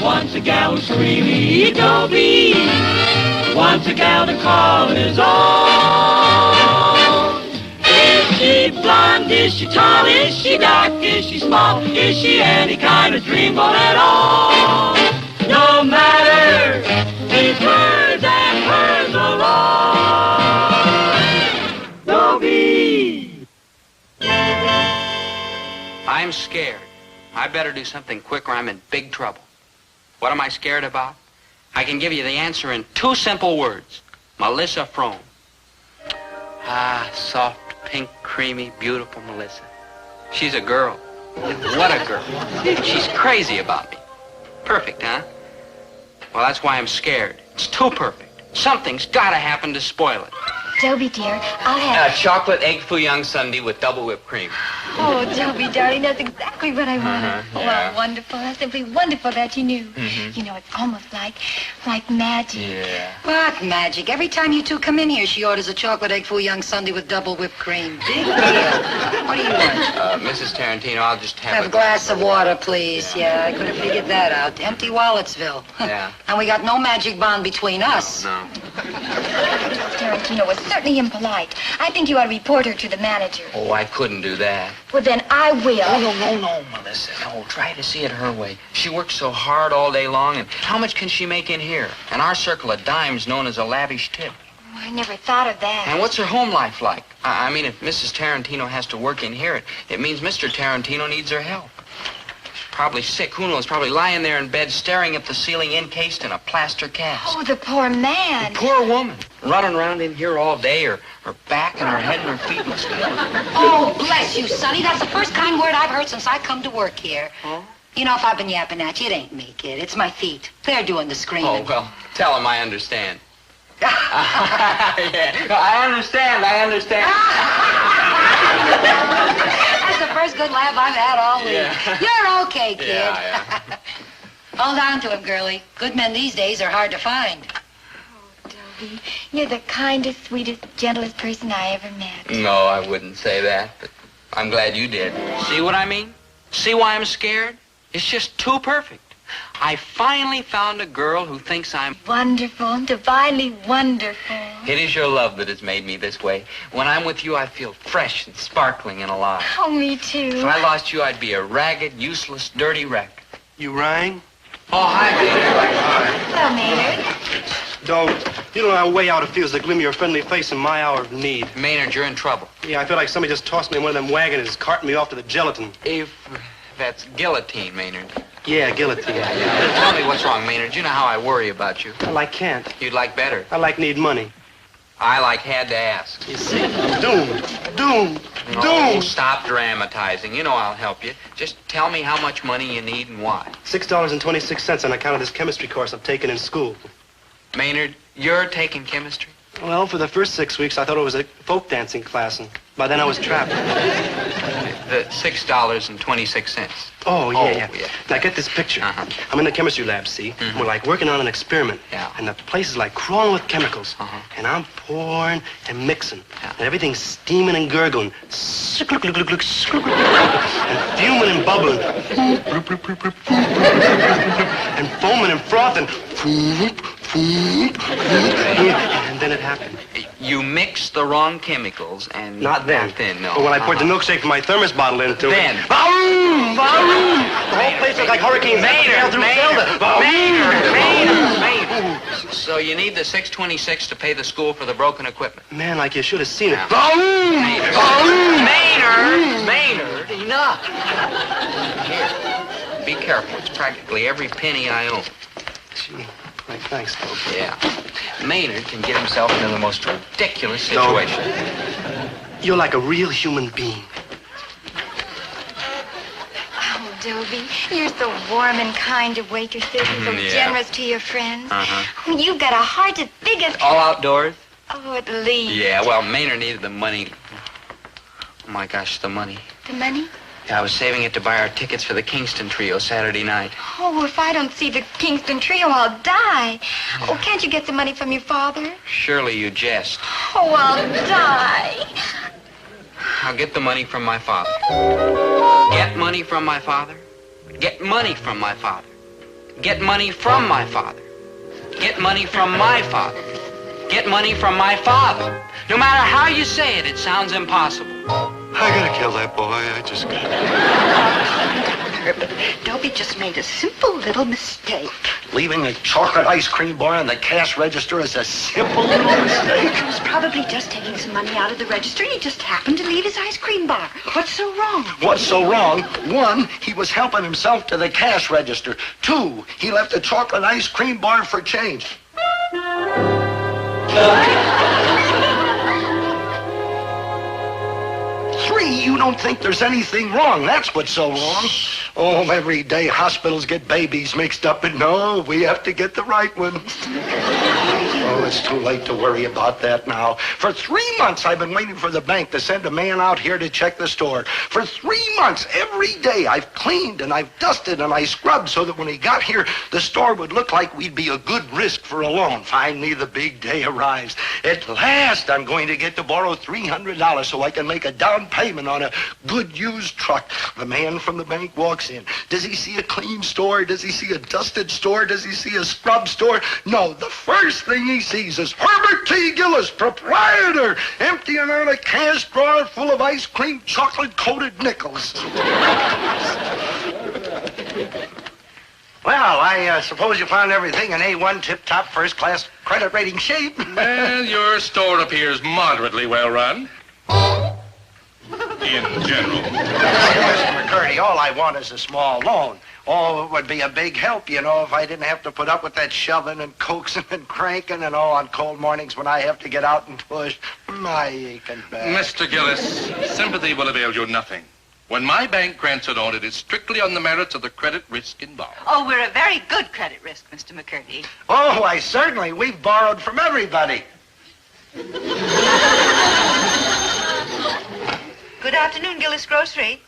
Once a gal was creamy, Dobie. Once a gal to call his own. Is she blonde? Is she tall? Is she dark? Is she small? Is she any kind of dreamboat at all? No matter, he's hers and hers alone. Dobie. I'm scared. I better do something quick or I'm in big trouble. What am I scared about? I can give you the answer in 2 simple words. Melissa Frome. Ah, soft, pink, creamy, beautiful Melissa. She's a girl. What a girl. She's crazy about me. Perfect, huh? Well, that's why I'm scared. It's too perfect. Something's got to happen to spoil it. Dobie, dear, I'll have... Chocolate egg foo young sundae with double whipped cream. Oh, Dobie, darling, that's exactly what I wanted. Uh-huh, Oh, yeah. well, wonderful. That's simply wonderful that you knew. Mm-hmm. You know, it's almost like magic. Yeah. What magic? Every time you two come in here, she orders a chocolate egg foo young sundae with double whipped cream. Big deal. What do you want? Mrs. Tarantino, I'll just Have a glass of water, please. Yeah, I could have figured that out. Empty Walletsville. Yeah. And we got no magic bond between us. No. Tarantino was certainly impolite. I think you ought to report her to the manager. Oh, I couldn't do that. Well, then I will. No, Melissa. No, try to see it her way. She works so hard all day long, and how much can she make in here? And our circle of dimes known as a lavish tip. Oh, I never thought of that. And what's her home life like? I mean, if Mrs. Tarantino has to work in here, it means Mr. Tarantino needs her help. She's probably sick. Who knows? Probably lying there in bed staring at the ceiling encased in a plaster cast. Oh, the poor man. The poor woman. Running around in here all day, her back and her head and her feet must be... Oh, bless you, Sonny. That's the first kind word I've heard since I come to work here. Huh? You know, if I've been yapping at you, it ain't me, kid. It's my feet. They're doing the screaming. Oh, well, tell him I understand. Yeah, I understand. That's the first good laugh I've had all week. Yeah. You're okay, kid. Yeah. Hold on to him, girlie. Good men these days are hard to find. Dobie, you're the kindest, sweetest, gentlest person I ever met. No, I wouldn't say that, but I'm glad you did. See what I mean? See why I'm scared? It's just too perfect. I finally found a girl who thinks I'm... Wonderful, divinely wonderful. It is your love that has made me this way. When I'm with you, I feel fresh and sparkling and alive. Oh, me too. If I lost you, I'd be a ragged, useless, dirty wreck. You rang? Oh, hi, Maynard. Hello, Maynard. You don't know how way out it feels to glimmer your friendly face in my hour of need. Maynard, you're in trouble. Yeah, I feel like somebody just tossed me in one of them wagons and is carting me off to the gelatin. If that's guillotine, Maynard. Yeah, guillotine. Yeah. Tell me what's wrong, Maynard. You know how I worry about you. Well, I can't. You'd like better. I need money. I had to ask. You see? Doomed. Oh, stop dramatizing. You know I'll help you. Just tell me how much money you need and why. $6.26 on account of this chemistry course I've taken in school. Maynard, you're taking chemistry? Well, for the first 6 weeks, I thought it was a folk dancing class, and by then I was trapped. The $6.26. Oh, yeah. Now, get this picture. Uh-huh. I'm in the chemistry lab, see? Mm-hmm. We're like working on an experiment. Yeah. And the place is like crawling with chemicals. Uh-huh. And I'm pouring and mixing. Yeah. And everything's steaming and gurgling. And fuming and bubbling. And foaming and frothing. And then it happened. You mixed the wrong chemicals and... Not then. Not then, no. But when I poured the milkshake from my thermos bottle into it. Then. Vroom! The whole place was like Hurricane Maynard. Maynard. So you need the 626 to pay the school for the broken equipment. Man, like you should have seen it. Maynard, enough. Here, be careful. It's practically every penny I own. Gee, thanks, Dobie. Yeah. Maynard can get himself into the most ridiculous situation. You're like a real human being. Oh, Dobie, you're so warm and kind to waitresses and so generous to your friends. Oh, you've got a heart as big as... All outdoors? Oh, at least. Yeah, well, Maynard needed the money. Oh, my gosh, the money. The money? Yeah, I was saving it to buy our tickets for the Kingston Trio Saturday night. Oh, if I don't see the Kingston Trio, I'll die. Oh, can't you get some money from your father? Surely you jest. Oh, I'll die. I'll get the money from my father. Get money from my father. Get money from my father. Get money from my father. Get money from my father. Get money from my father. No matter how you say it, it sounds impossible. I gotta kill that boy. I just gotta. Dobie just made a simple little mistake. Leaving a chocolate ice cream bar on the cash register is a simple little mistake. He was probably just taking some money out of the register and he just happened to leave his ice cream bar. What's so wrong? What's so wrong? 1, he was helping himself to the cash register. 2, he left a chocolate ice cream bar for change. 3, you don't think there's anything wrong. That's what's so wrong. Oh, every day hospitals get babies mixed up, and no, we have to get the right one. Oh, it's too late to worry about that now. For 3 months, I've been waiting for the bank to send a man out here to check the store. For 3 months, every day, I've cleaned and I've dusted and I scrubbed so that when he got here, the store would look like we'd be a good risk for a loan. Finally, the big day arrives. At last, I'm going to get to borrow $300 so I can make a down payment on a good used truck. The man from the bank walks in. Does he see a clean store? Does he see a dusted store? Does he see a scrub store? No, the first thing he sees is Herbert T. Gillis, proprietor, emptying out a cash drawer full of ice cream chocolate-coated nickels. Well, I suppose you found everything in A1 tip-top first-class credit rating shape. Well, your store appears moderately well run. In general. Mr. McCurdy, all I want is a small loan. Oh, it would be a big help, you know, if I didn't have to put up with that shoving and coaxing and cranking and all on cold mornings when I have to get out and push. My aching back. Mr. Gillis, sympathy will avail you nothing. When my bank grants a loan, it is strictly on the merits of the credit risk involved. Oh, we're a very good credit risk, Mr. McCurdy. Oh, why, certainly. We've borrowed from everybody. Good afternoon, Gillis Grocery.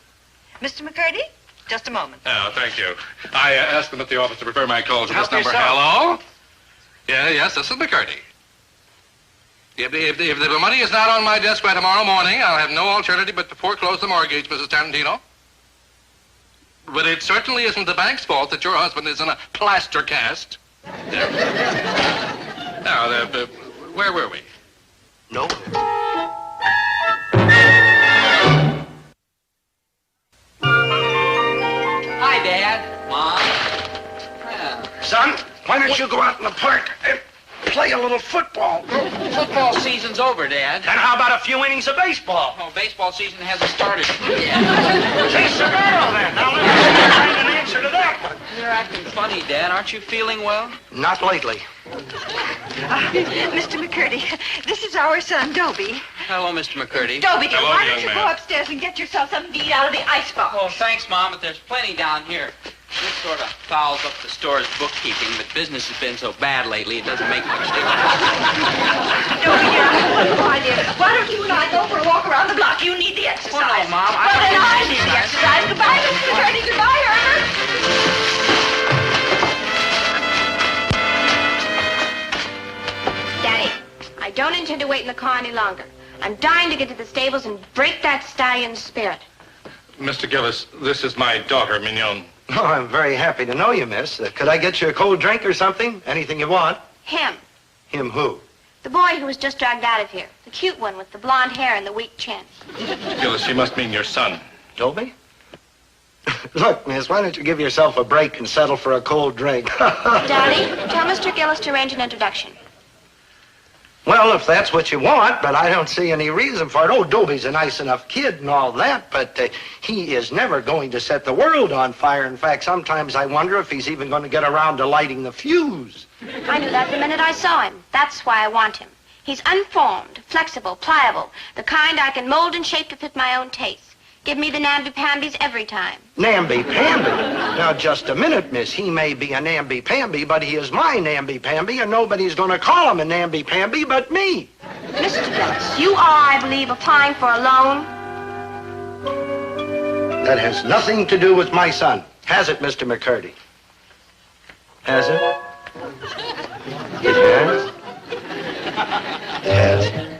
Mr. McCurdy, just a moment. Oh, thank you. I asked them at the office to refer my call to Help this number. yourself. Hello? Yeah, yes, this is McCurdy. If the money is not on my desk by tomorrow morning, I'll have no alternative but to foreclose the mortgage, Mrs. Tarantino. But it certainly isn't the bank's fault that your husband is in a plaster cast. There. Now, where were we? No. Hi, Dad. Mom. Son, why don't you go out in the park and play a little football? Football season's over, Dad. And how about a few innings of baseball? Oh, baseball season hasn't started yet. Say Severo, then. Now let me find an answer to that one. You're acting funny, Dad. Aren't you feeling well? Not lately. Mr. McCurdy, this is our son, Dobie. Hello, Mr. McCurdy. Dobie, dear, Hello, why young don't you man. go upstairs and get yourself something to eat out of the icebox? Oh, thanks, Mom, but there's plenty down here. This sort of fouls up the store's bookkeeping, but business has been so bad lately, it doesn't make much difference. Dobie, dear, why, dear, why don't you and I go for a walk around the block? You need the exercise. Well, no, Mom, Well, then I need the exercise. Goodbye, Mr. McCurdy. Goodbye, Herbert. Daddy, I don't intend to wait in the car any longer. I'm dying to get to the stables and break that stallion's spirit. Mr. Gillis, this is my daughter, Mignon. Oh, I'm very happy to know you, miss. Could I get you a cold drink or something? Anything you want? Him. Him who? The boy who was just dragged out of here. The cute one with the blonde hair and the weak chin. Gillis, you must mean your son. Dobie? Look, miss, why don't you give yourself a break and settle for a cold drink? Daddy, tell Mr. Gillis to arrange an introduction. Well, if that's what you want, but I don't see any reason for it. Oh, Dobie's a nice enough kid and all that, but he is never going to set the world on fire. In fact, sometimes I wonder if he's even going to get around to lighting the fuse. I knew that the minute I saw him. That's why I want him. He's unformed, flexible, pliable, the kind I can mold and shape to fit my own taste. Give me the namby-pambies every time. Namby-pamby? Now, just a minute, miss. He may be a namby-pamby, but he is my namby-pamby, and nobody's going to call him a namby-pamby but me. Mr. Gillis, you are, I believe, applying for a loan. That has nothing to do with my son. Has it, Mr. McCurdy? Has it? Yes? Yes.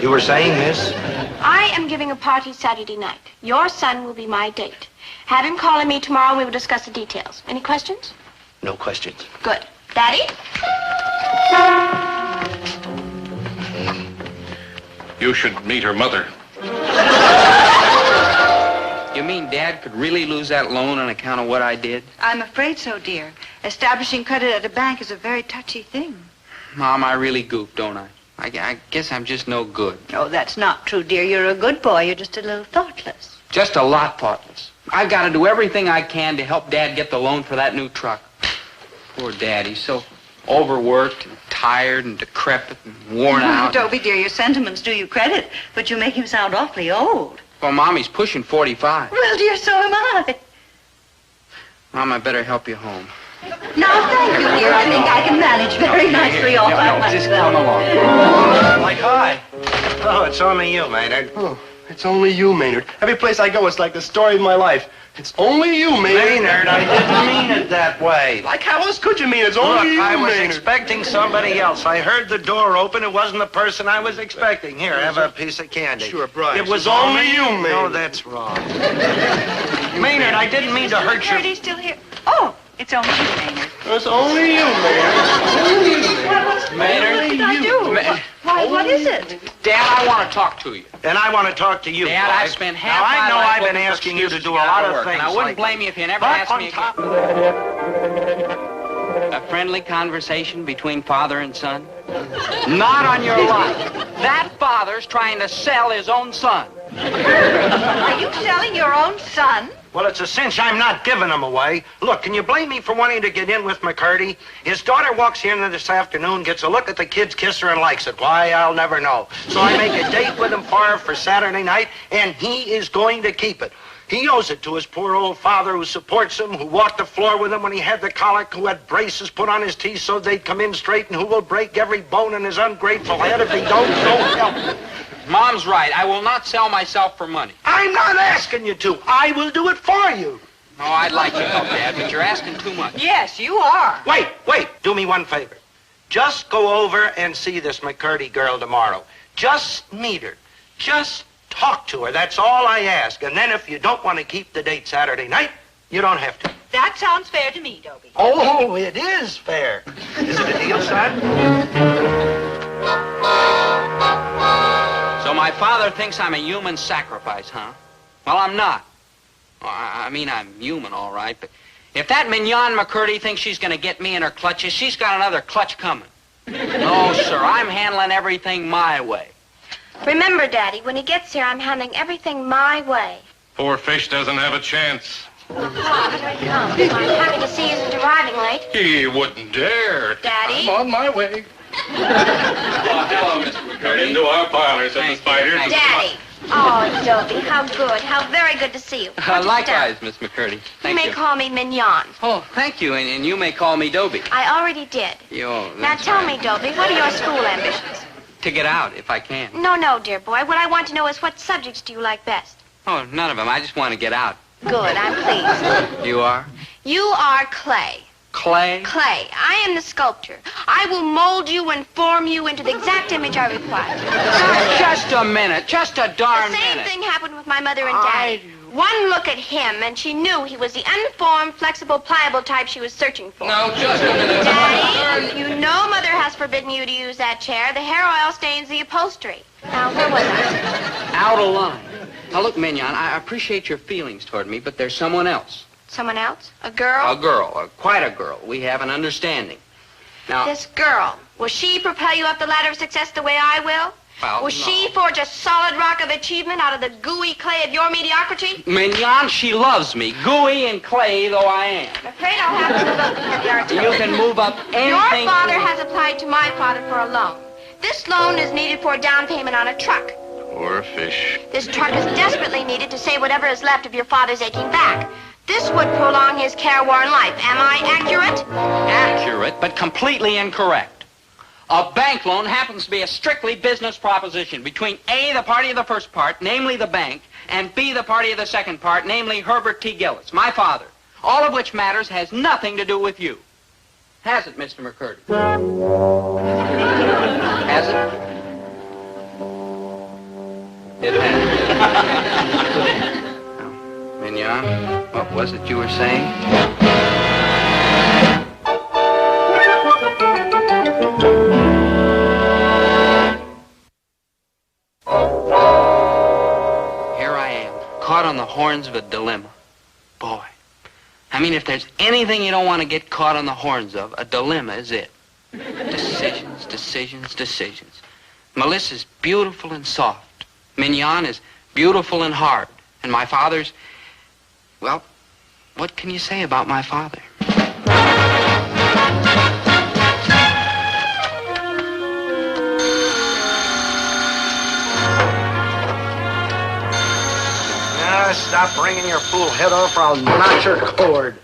You were saying, miss? I am giving a party Saturday night. Your son will be my date. Have him calling me tomorrow and we will discuss the details. Any questions? No questions. Good. Daddy? You should meet her mother. You mean Dad could really lose that loan on account of what I did? I'm afraid so, dear. Establishing credit at a bank is a very touchy thing. Mom, I really goofed, don't I? I guess I'm just no good. Oh, that's not true, dear. You're a good boy. You're just a little thoughtless. Just a lot thoughtless. I've got to do everything I can to help Dad get the loan for that new truck. Poor Dad, he's so overworked and tired and decrepit and worn out. Dobie, dear, your sentiments do you credit, but you make him sound awfully old. Well, Mom, he's pushing 45. Well, dear, so am I. Mom, I better help you home. Now, thank you, dear. I think I can manage very nicely all by myself. Just come along. Like, hi. Oh, it's only you, Maynard. Oh, it's only you, Maynard. Every place I go, it's like the story of my life. It's only you, Maynard. Maynard, I didn't mean it that way. Like, how else could you mean it? It's only you, I was Maynard. expecting somebody else. I heard the door open. It wasn't the person I was expecting. Here, have a piece of candy. Sure, Bryce. It was only you, Maynard. No, that's wrong. Maynard, I didn't mean to hurt you. He's still here. Oh, it's only you, Maynard. It's only you, Maynard. Maynard? What did I do? Why, what is it? Dad, I want to talk to you. And I want to talk to you, Dad, boy. I've spent half now, my I know life I've been looking for asking you to excuses do a get out lot of of work, things. and I wouldn't like blame you if you never but asked on me top again. A friendly conversation between father and son? Not on your life. That father's trying to sell his own son. Are you selling your own son? Well, it's a cinch I'm not giving him away. Look, can you blame me for wanting to get in with McCurdy? His daughter walks in this afternoon, gets a look at the kid's kisser and likes it. Why, I'll never know. So I make a date with him for Saturday night, and he is going to keep it. He owes it to his poor old father who supports him, who walked the floor with him when he had the colic, who had braces put on his teeth so they'd come in straight, and who will break every bone in his ungrateful head if he don't help him. Mom's right. I will not sell myself for money. I'm not asking you to. I will do it for you. Oh, I'd like to help, Dad, but you're asking too much. Yes, you are. Wait. Do me one favor. Just go over and see this McCurdy girl tomorrow. Just meet her. Just talk to her. That's all I ask. And then if you don't want to keep the date Saturday night, you don't have to. That sounds fair to me, Dobie. Oh, it is fair. Is it a deal, son? So my father thinks I'm a human sacrifice, huh? Well, I'm not. I mean, I'm human, all right, but if that mignon McCurdy thinks she's going to get me in her clutches, she's got another clutch coming. No, sir, I'm handling everything my way. Remember, Daddy, when he gets here, I'm handling everything my way. Poor fish doesn't have a chance. Papa, here he comes. I'm happy to see he isn't arriving late. He wouldn't dare. Daddy? I'm on my way. Hello, Mr. McCurdy. Come into our parlor, said the spider. Daddy. Oh, Dobie, how good. How very good to see you. Won't you Likewise, sit Miss McCurdy. down? Thank You may you. call me Mignon. Oh, thank you, and you may call me Dobie. I already did. Yo, Now that's tell right. me, Dobie, what are your school ambitions? To get out, if I can. No, dear boy. What I want to know is what subjects do you like best? Oh, none of them. I just want to get out. Good, I'm pleased. You are? You are clay. Clay? Clay. I am the sculptor. I will mold you and form you into the exact image I require. Just a minute. Just a darn The same minute. thing happened with my mother and Daddy. One look at him, and she knew he was the unformed, flexible, pliable type she was searching for. No, just a minute. Daddy, you know Mother has forbidden you to use that chair. The hair oil stains the upholstery. Now, where was I? Out of line. Now, look, Mignon, I appreciate your feelings toward me, but there's someone else. Someone else? A girl? A girl, quite a girl. We have an understanding. Now, This girl, will she propel you up the ladder of success the way I will? well, Will she forge a solid rock of achievement out of the gooey clay of your mediocrity? Mignon, she loves me, gooey and clay though I am. I'm afraid I'll have to move up the heavy artillery. You can move up anything. Your father has applied to my father for a loan. This loan is needed for a down payment on a truck. Or a fish. This truck is desperately needed to save whatever is left of your father's aching back. This would prolong his careworn life. Am I accurate? Accurate, but completely incorrect. A bank loan happens to be a strictly business proposition between A, the party of the first part, namely the bank, and B, the party of the second part, namely Herbert T. Gillis, my father. All of which matters has nothing to do with you. Has it, Mr. McCurdy? Has it? It has. Now, Mignon, what was it you were saying? Caught on the horns of a dilemma. Boy, I mean, if there's anything you don't want to get caught on the horns of, a dilemma is it. Decisions, decisions, decisions. Melissa's beautiful and soft. Mignon is beautiful and hard. And my father's, well, what can you say about my father? Stop bringing your fool head off or I'll knock your cord.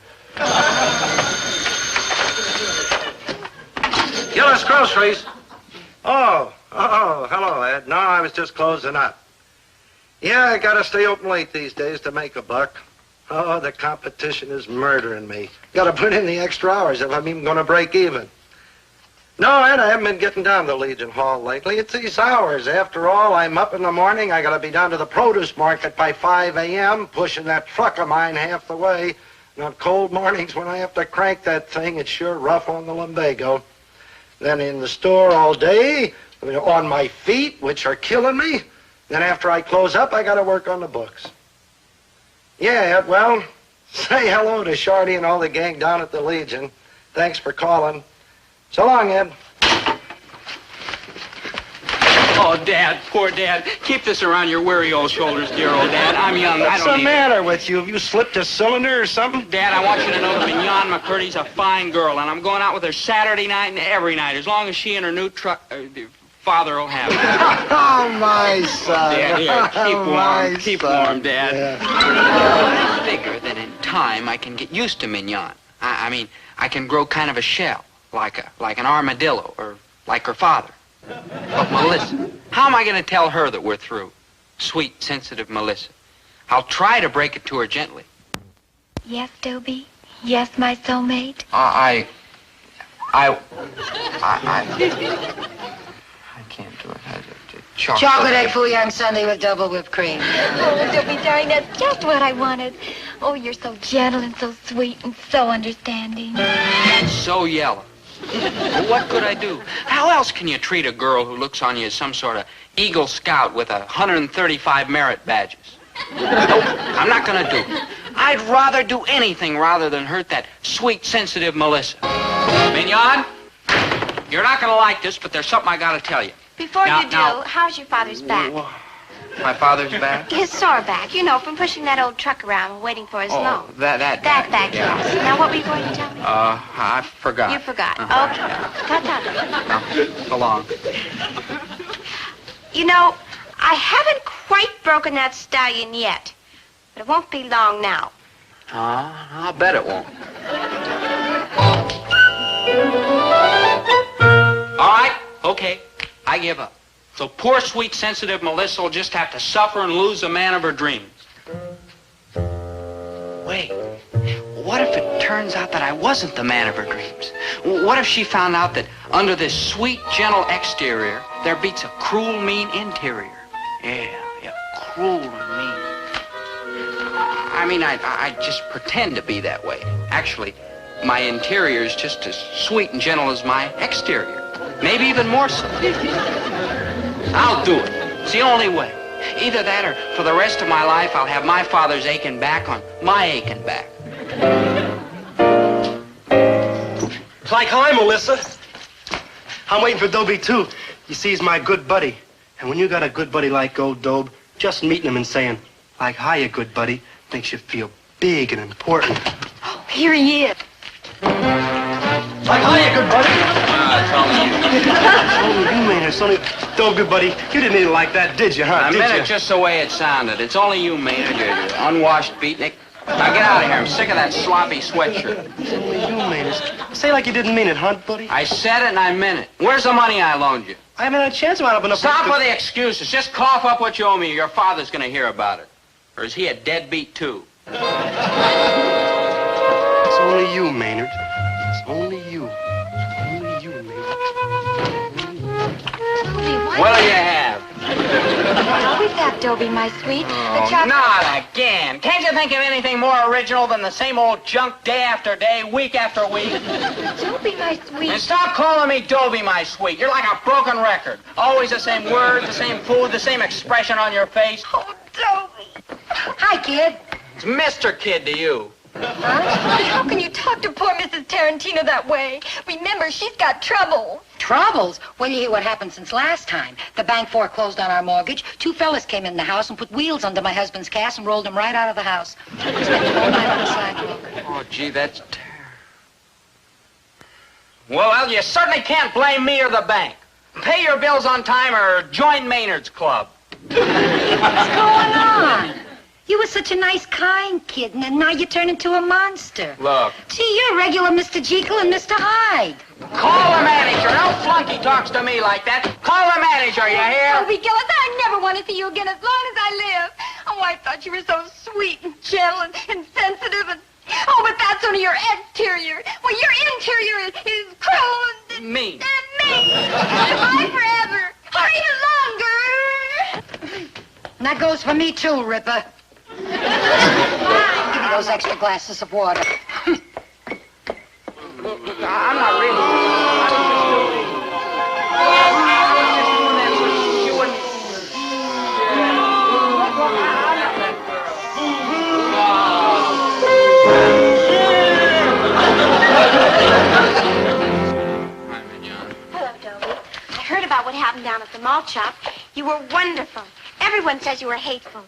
Gillis Groceries. Oh, hello, Ed. No, I was just closing up. Yeah, I gotta stay open late these days to make a buck. Oh, the competition is murdering me. Gotta put in the extra hours if I'm even gonna break even. No, Ed, I haven't been getting down to Legion Hall lately. It's these hours. After all, I'm up in the morning. I gotta be down to the produce market by 5 a.m., pushing that truck of mine half the way. And on cold mornings when I have to crank that thing, it's sure rough on the lumbago. Then in the store all day, on my feet, which are killing me. Then after I close up, I gotta work on the books. Yeah, Ed, well, say hello to Shardy and all the gang down at the Legion. Thanks for calling. So long, Ed. Oh, Dad, poor Dad. Keep this around your weary old shoulders, dear old Dad. I'm young. What's the matter with you? Have you slipped a cylinder or something? Dad, I want you to know that Mignon McCurdy's a fine girl, and I'm going out with her Saturday night and every night, as long as she and her new truck... father will have it. Oh, my son. Dad, here, keep warm. Keep warm, Dad. Yeah. I figure that in time I can get used to Mignon. I mean, I can grow kind of a shell, like an armadillo, or like her father. But Melissa, how am I going to tell her that we're through? Sweet, sensitive Melissa. I'll try to break it to her gently. Yes, Dobie? Yes, my soulmate? I can't do it. Chocolate egg foo young sundae with double whipped cream. Oh, Dobie, darling, that's just what I wanted. Oh, you're so gentle and so sweet and so understanding. So yellow. Well, what could I do? How else can you treat a girl who looks on you as some sort of Eagle Scout with 135 merit badges? Nope, I'm not going to do it. I'd rather do anything rather than hurt that sweet, sensitive Melissa. Mignon, you're not going to like this, but there's something I got to tell you. Before you do, how's your father's back? My father's back? His sore back, you know, from pushing that old truck around and waiting for his loan. That back, yeah. yes. Now, what were you going to tell me? I forgot. You forgot. Uh-huh. Okay. Cut. No, so long. You know, I haven't quite broken that stallion yet, but it won't be long now. I'll bet it won't. All right, okay, I give up. So poor, sweet, sensitive Melissa will just have to suffer and lose the man of her dreams. Wait, what if it turns out that I wasn't the man of her dreams? What if she found out that under this sweet, gentle exterior, there beats a cruel, mean interior? Yeah, cruel and mean. I mean, I just pretend to be that way. Actually, my interior is just as sweet and gentle as my exterior. Maybe even more so. I'll do it. It's the only way. Either that or for the rest of my life, I'll have my father's aching back on my aching back. It's like, hi, Melissa. I'm waiting for Dobie, too. You see, he's my good buddy. And when you got a good buddy like old Dobe, just meeting him and saying, like, hiya, good buddy, makes you feel big and important. Oh, here he is. Like, hiya, good buddy. It's only you. It's only you, Maynard. It's only... Dobe, good buddy, you didn't mean it like that, did you, huh? I meant it just the way it sounded. It's only you, Maynard, you unwashed beatnik. Now get out of here. I'm sick of that sloppy sweatshirt. It's only you, Maynard. Say like you didn't mean it, huh, buddy? I said it and I meant it. Where's the money I loaned you? I haven't had a chance about it. Stop with the excuses. Just cough up what you owe me or your father's going to hear about it. Or is he a deadbeat, too? It's only you, Maynard. It's only you. Only you, Maynard. What'll you have? With that, Dobie, my sweet. Oh, not again. Can't you think of anything more original than the same old junk day after day, week after week? Dobie, my sweet. And stop calling me Dobie, my sweet. You're like a broken record. Always the same words, the same food, the same expression on your face. Oh, Dobie. Hi, kid. It's Mr. Kid to you. Huh? How can you talk to poor Mrs. Tarantino that way? Remember, she's got trouble. Troubles? Well, you hear what happened since last time. The bank foreclosed on our mortgage. 2 fellas came in the house and put wheels under my husband's cast and rolled him right out of the house. I spent the whole night on the sidewalk. Oh, gee, that's terrible. Well, you certainly can't blame me or the bank. Pay your bills on time or join Maynard's club. What's going on? You were such a nice, kind kid, and now you turn into a monster. Look. Gee, you're a regular Mr. Jekyll and Mr. Hyde. Call the manager. No flunky talks to me like that. Call the manager, you hear? Dobie Gillis, I never want to see you again as long as I live. Oh, I thought you were so sweet and gentle and sensitive and... Oh, but that's only your exterior. Well, your interior is cruel and... Mean. And mean. Goodbye forever. Or even longer. And that goes for me, too, Ripper. Give me those extra glasses of water. I'm not really... Hello, Dobie. I heard about what happened down at the malt shop. You were wonderful. Everyone says you were hateful.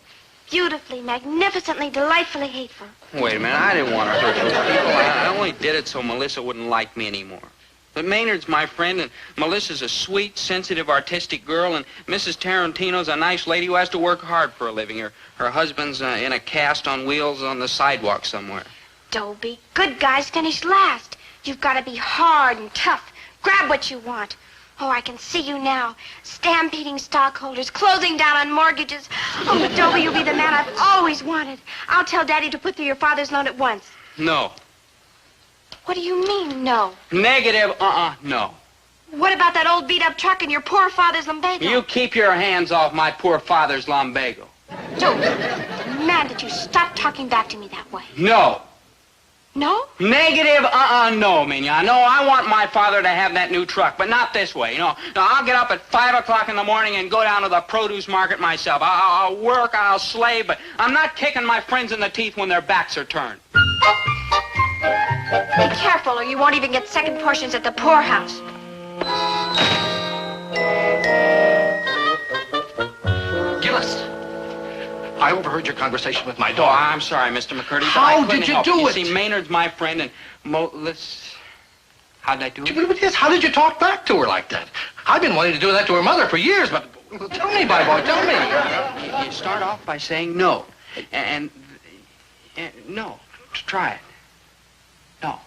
Beautifully, magnificently, delightfully hateful. Wait a minute, I didn't want to hurt those people. I only did it so Melissa wouldn't like me anymore. But Maynard's my friend, and Melissa's a sweet, sensitive, artistic girl, and Mrs. Tarantino's a nice lady who has to work hard for a living. Her husband's in a cast on wheels on the sidewalk somewhere. Dobie, good guys finish last. You've got to be hard and tough. Grab what you want. Oh, I can see you now. Stampeding stockholders, closing down on mortgages. Oh, Dobie, you'll be the man I've always wanted. I'll tell Daddy to put through your father's loan at once. No. What do you mean, no? Negative, no. What about that old beat-up truck and your poor father's lumbago? You keep your hands off my poor father's lumbago. Dobie, man, did you stop talking back to me that way? No. No? Negative, no, Minya. No, I want my father to have that new truck, but not this way. No, I'll get up at 5 o'clock in the morning and go down to the produce market myself. I'll work, I'll slave, but I'm not kicking my friends in the teeth when their backs are turned. Be careful, or you won't even get second portions at the poorhouse. Gillis, I overheard your conversation with my Oh, daughter. I'm sorry, Mr. McCurdy. How did you do it? You see, Maynard's my friend, and how'd I do it? Yes, how did you talk back to her like that? I've been wanting to do that to her mother for years, but tell me, my boy, tell me. You start off by saying no, and no. Try it. No.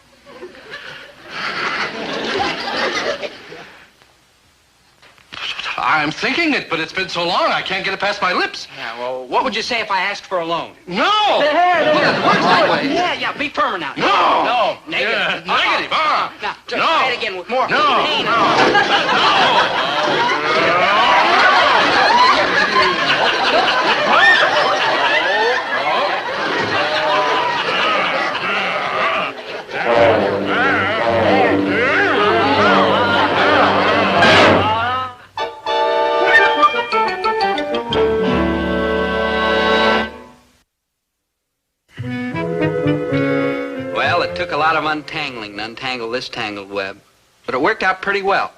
I'm thinking it, but it's been so long I can't get it past my lips. Yeah, well, what would you say if I asked for a loan? No! Look, it works that way. Yeah, be firmer now. No! No, negative. Yeah, negative. Now, just try it again with more pain. took a lot of untangling to untangle this tangled web, but it worked out pretty well.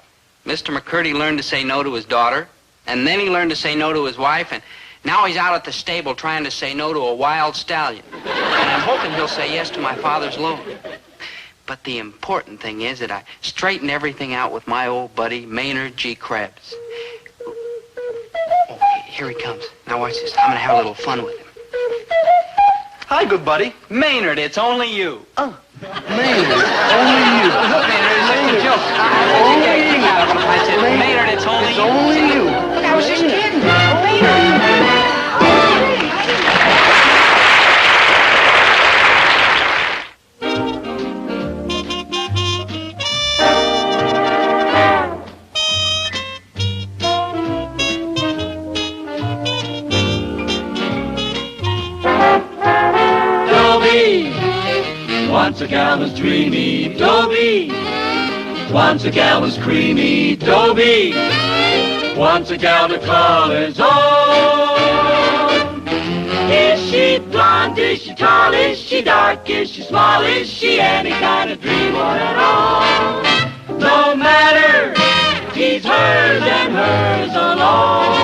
Mr. McCurdy learned to say no to his daughter, and then he learned to say no to his wife, and now he's out at the stable trying to say no to a wild stallion. And I'm hoping he'll say yes to my father's loan. But the important thing is that I straightened everything out with my old buddy, Maynard G. Krebs. Oh, here he comes. Now watch this. I'm going to have a little fun with him. Hi, good buddy. Maynard, it's only you. Oh, Maynard, only you. Maynard, it's just a joke. I'll get a kick out of it if I said, Maynard, it's only you. It's only you. Look, I was just kidding. Maynard. Once a gal was dreamy, Dobie. Once a gal was creamy, Dobie. Once a gal to call his own. Is she blonde? Is she tall? Is she dark? Is she small? Is she any kind of dream or at all? No matter, he's hers and hers alone.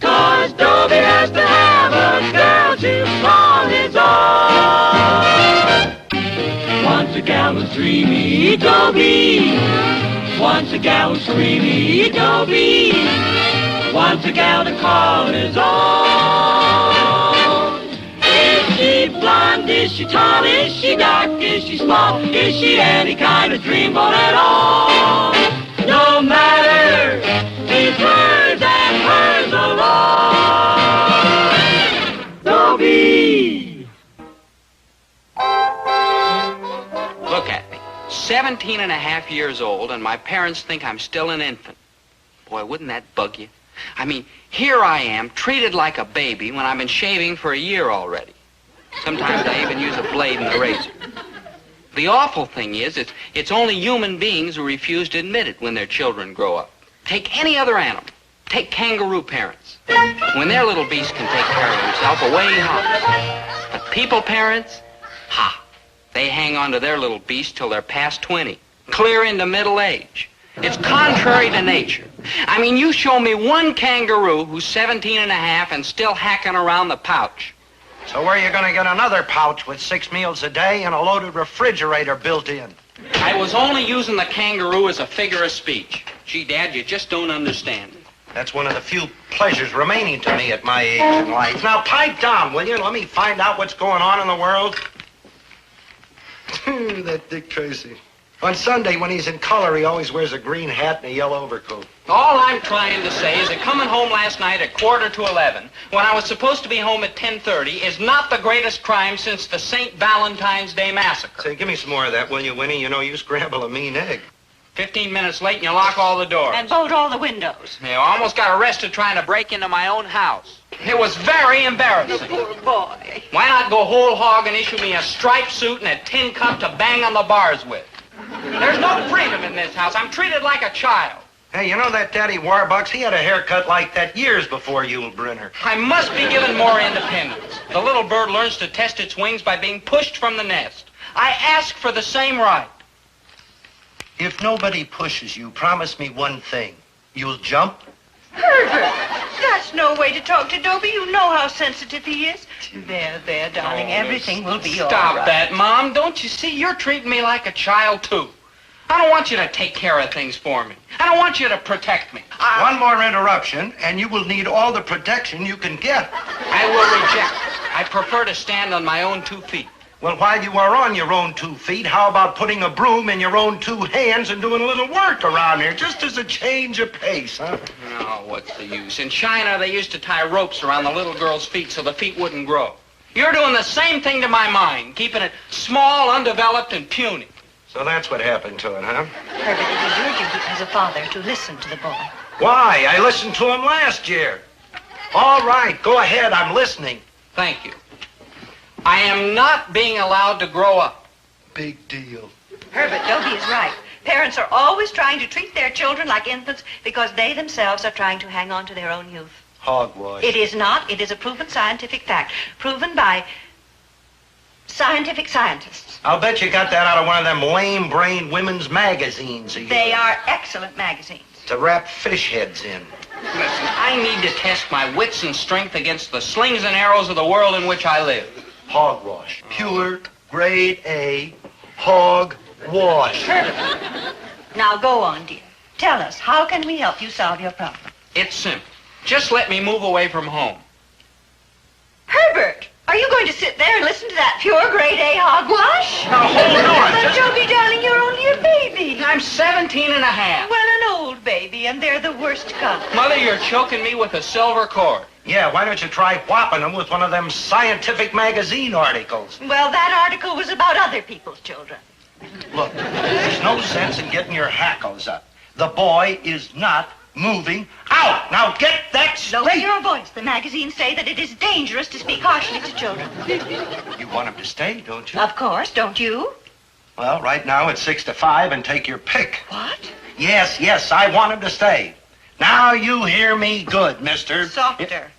'Cause Dobie has to have a girl to call his own. Once a gal was dreamy, Dobie. Once a gal was creamy, Dobie. Once a gal to call his own. Is she blonde? Is she tall? Is she dark? Is she small? Is she any kind of dreamboat at all? No matter, he's hers and hers alone. Dobie. Look at me. 17 and a half years old, and my parents think I'm still an infant. Boy, wouldn't that bug you? I mean, here I am, treated like a baby when I've been shaving for a year already. Sometimes I even use a blade and a razor. The awful thing is, it's only human beings who refuse to admit it when their children grow up. Take any other animal. Take kangaroo parents. When their little beast can take care of himself, away he hops. But people parents, they hang on to their little beast till they're past 20, clear into middle age. It's contrary to nature. I mean, you show me one kangaroo who's 17 and a half and still hacking around the pouch. So where are you going to get another pouch with 6 meals a day and a loaded refrigerator built in? I was only using the kangaroo as a figure of speech. Gee, Dad, you just don't understand it. That's one of the few pleasures remaining to me at my age in life. Now pipe down, will you? Let me find out what's going on in the world. That Dick Tracy. On Sunday, when he's in color, he always wears a green hat and a yellow overcoat. All I'm trying to say is that coming home last night at 11:45, when I was supposed to be home at 10:30, is not the greatest crime since the St. Valentine's Day Massacre. Say, give me some more of that, will you, Winnie? You know, you scramble a mean egg. 15 minutes late and you lock all the doors. And bolt all the windows. I almost got arrested trying to break into my own house. It was very embarrassing. Poor boy. Why not go whole hog and issue me a striped suit and a tin cup to bang on the bars with? There's no freedom in this house. I'm treated like a child. Hey, you know that Daddy Warbucks? He had a haircut like that years before you, Brenner. I must be given more independence. The little bird learns to test its wings by being pushed from the nest. I ask for the same right. If nobody pushes you, promise me one thing. You'll jump? Herbert, that's no way to talk to Dobie. You know how sensitive he is. There, darling. Everything will be all right. Stop that, Mom. Don't you see? You're treating me like a child, too. I don't want you to take care of things for me. I don't want you to protect me. One more interruption, and you will need all the protection you can get. I will reject it. I prefer to stand on my own 2 feet. Well, while you are on your own 2 feet, how about putting a broom in your own 2 hands and doing a little work around here, just as a change of pace, huh? No, what's the use? In China, they used to tie ropes around the little girl's feet so the feet wouldn't grow. You're doing the same thing to my mind, keeping it small, undeveloped, and puny. So that's what happened to it, huh? Herbert, it is your duty as a father to listen to the boy. Why? I listened to him last year. All right, go ahead. I'm listening. Thank you. I am not being allowed to grow up. Big deal. Herbert, Dobie is right. Parents are always trying to treat their children like infants because they themselves are trying to hang on to their own youth. Hogwash. It is not. It is a proven scientific fact. Proven by Scientific scientists. I'll bet you got that out of one of them lame-brained women's magazines. They are excellent magazines. To wrap fish heads in. Listen, I need to test my wits and strength against the slings and arrows of the world in which I live. Hogwash. Pure, grade A, hogwash. Now go on, dear. Tell us, how can we help you solve your problem? It's simple. Just let me move away from home. Herbert, are you going to sit there and listen to that pure grade A hogwash? Now, hold on. But Dobie, darling, you're only a baby. I'm 17 and a half. Well, an old baby, and they're the worst color. Mother, you're choking me with a silver cord. Yeah, why don't you try whopping them with one of them scientific magazine articles? Well, that article was about other people's children. Look, there's no sense in getting your hackles up. The boy is not moving out. Now get that straight. Lower your voice. The magazines say that it is dangerous to speak harshly to children. You want him to stay, don't you? Of course, don't you? Well, right now it's 6 to 5, and take your pick. What? Yes, I want him to stay. Now you hear me good, mister. Softer.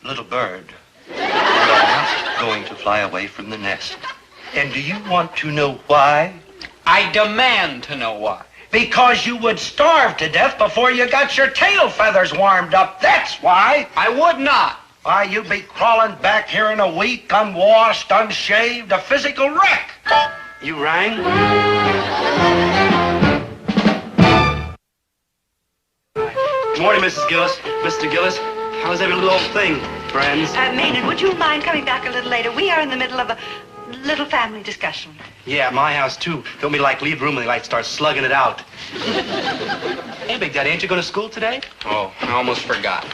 Little bird, you are not going to fly away from the nest. And do you want to know why? I demand to know why. Because you would starve to death before you got your tail feathers warmed up. That's why. I would not. Why, you'd be crawling back here in a week, unwashed, unshaved, a physical wreck. You rang? Good morning, Mrs. Gillis. Mr. Gillis, how's every little thing, friends? Maynard, would you mind coming back a little later? We are in the middle of a little family discussion. Yeah, my house, too. Don't be like leave room and they like start slugging it out. Hey, Big Daddy, ain't you going to school today? Oh, I almost forgot.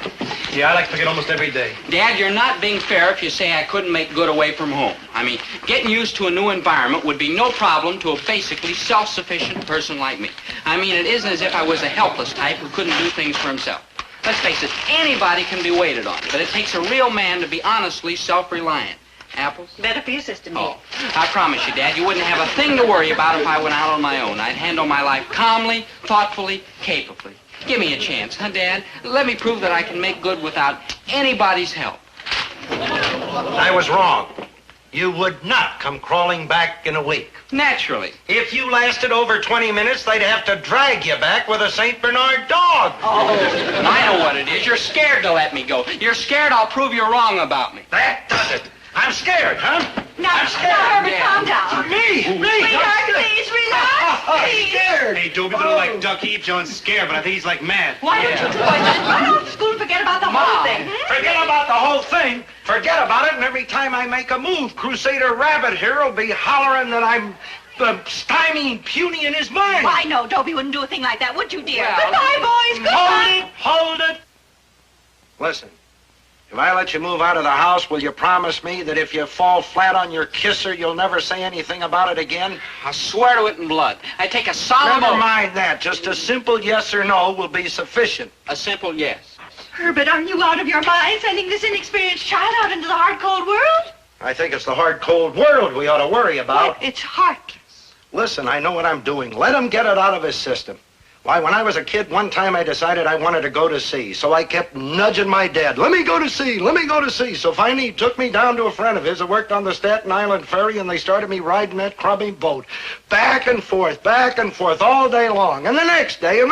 Yeah, I like to forget almost every day. Dad, you're not being fair if you say I couldn't make good away from home. I mean, getting used to a new environment would be no problem to a basically self-sufficient person like me. I mean, it isn't as if I was a helpless type who couldn't do things for himself. Let's face it, anybody can be waited on, but it takes a real man to be honestly self-reliant. Apples? Better for your sister, me. Oh, I promise you, Dad, you wouldn't have a thing to worry about if I went out on my own. I'd handle my life calmly, thoughtfully, capably. Give me a chance, huh, Dad? Let me prove that I can make good without anybody's help. I was wrong. You would not come crawling back in a week. Naturally. If you lasted over 20 minutes, they'd have to drag you back with a St. Bernard dog. Oh, I know what it is. You're scared to let me go. You're scared I'll prove you're wrong about me. That does it. I'm scared, huh? Now, Herbert, calm down. Me? Sweetheart, please relax. Please. Scared. Hey, Dobie don't like Ducky. John's scared, but I think he's like mad. Why don't you two boys just run off to school and forget about the whole thing? Forget about the whole thing. Forget about it, and every time I make a move, Crusader Rabbit here will be hollering that I'm stymieing Puny in his mind. Why, no, Dobie wouldn't do a thing like that, would you, dear? Well, Goodbye, boys. Goodbye. Hold it. Listen, if I let you move out of the house, will you promise me that if you fall flat on your kisser, you'll never say anything about it again? I swear to it in blood. I take a solemn Never oath. mind that. Just a simple yes or no will be sufficient. A simple yes. Herbert, are you out of your mind sending this inexperienced child out into the hard, cold world? I think it's the hard, cold world we ought to worry about. It's heartless. Listen, I know what I'm doing. Let him get it out of his system. Why, when I was a kid, one time I decided I wanted to go to sea. So I kept nudging my dad, let me go to sea, let me go to sea. So finally he took me down to a friend of his that worked on the Staten Island ferry, and they started me riding that crummy boat. Back and forth all day long. And the next day,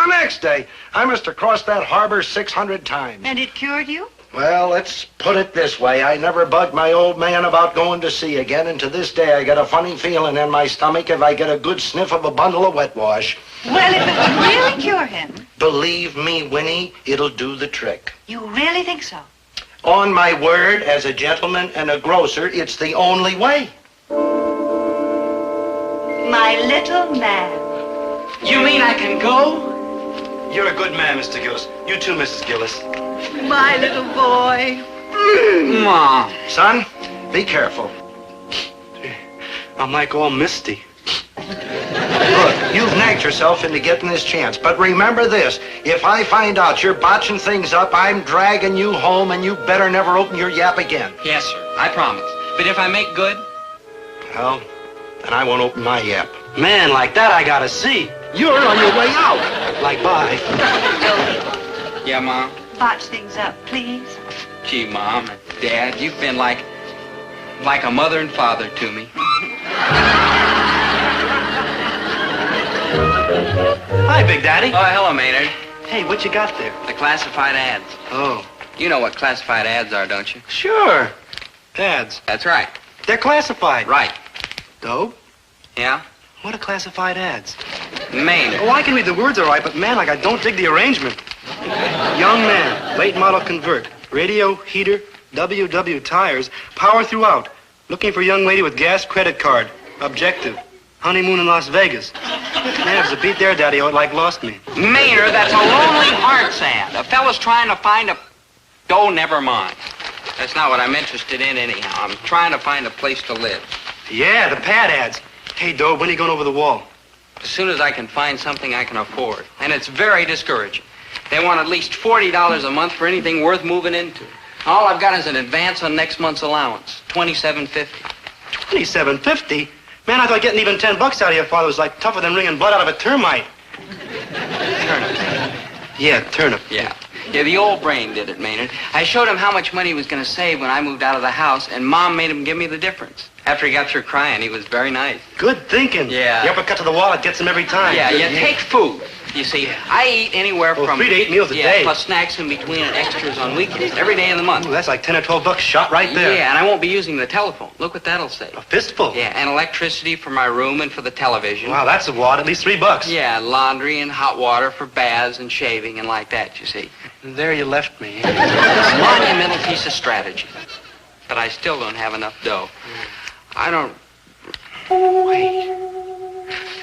I must have crossed that harbor 600 times. And it cured you? Well, let's put it this way. I never bugged my old man about going to sea again, and to this day I get a funny feeling in my stomach if I get a good sniff of a bundle of wet wash. Well, if it would really cure him. Believe me, Winnie, it'll do the trick. You really think so? On my word, as a gentleman and a grocer, it's the only way. My little man. You mean I can go? You're a good man, Mr. Gillis. You too, Mrs. Gillis. My little boy. Mom. Son, be careful. I'm like all misty. Look, you've nagged yourself into getting this chance, but remember this. If I find out you're botching things up, I'm dragging you home, and you better never open your yap again. Yes, sir. I promise. But if I make good? Well, then I won't open my yap. Man, like that I gotta see. You're on your way out. Like, bye. Yeah, Mom? Botch things up, please. Gee, Mom and Dad, you've been like Like a mother and father to me. Hi, Big Daddy. Oh, hello, Maynard. Hey, what you got there? The classified ads. Oh. You know what classified ads are, don't you? Sure. Ads. That's right. They're classified. Right. Dope? Yeah? What are classified ads? Maynard. Oh, I can read the words all right, but man, like I don't dig the arrangement. Young man, late model convert, radio, heater, WW tires, power throughout. Looking for young lady with gas credit card. Objective. Honeymoon in Las Vegas. Man, if it's a beat there, Daddy, oh, it like lost me. Maynard, that's a Lonely Hearts ad. A fella's trying to find a... Oh, never mind. That's not what I'm interested in anyhow. I'm trying to find a place to live. Yeah, the pad ads. Hey, Doe, when are you going over the wall? As soon as I can find something I can afford. And it's very discouraging. They want at least $40 a month for anything worth moving into. All I've got is an advance on next month's allowance, $27.50. $27.50? Man, I thought getting even $10 out of your father was like tougher than wringing blood out of a termite. Turnip. Yeah, turnip. Yeah, the old brain did it, Maynard. I showed him how much money he was going to save when I moved out of the house, and Mom made him give me the difference. After he got through crying, he was very nice. Good thinking. Yeah. The uppercut to the wallet gets him every time. Yeah, take food. You see, I eat anywhere from... 3 to 8 meals a day. plus snacks in between and extras on weekends, every day of the month. Ooh, that's like 10 or 12 bucks shot right there. Yeah, and I won't be using the telephone. Look what that'll save. A fistful. Yeah, and electricity for my room and for the television. Wow, that's a wad, at least $3. Yeah, laundry and hot water for baths and shaving and like that, you see. And there you left me. It's a monumental piece of strategy. But I still don't have enough dough. I don't... Wait.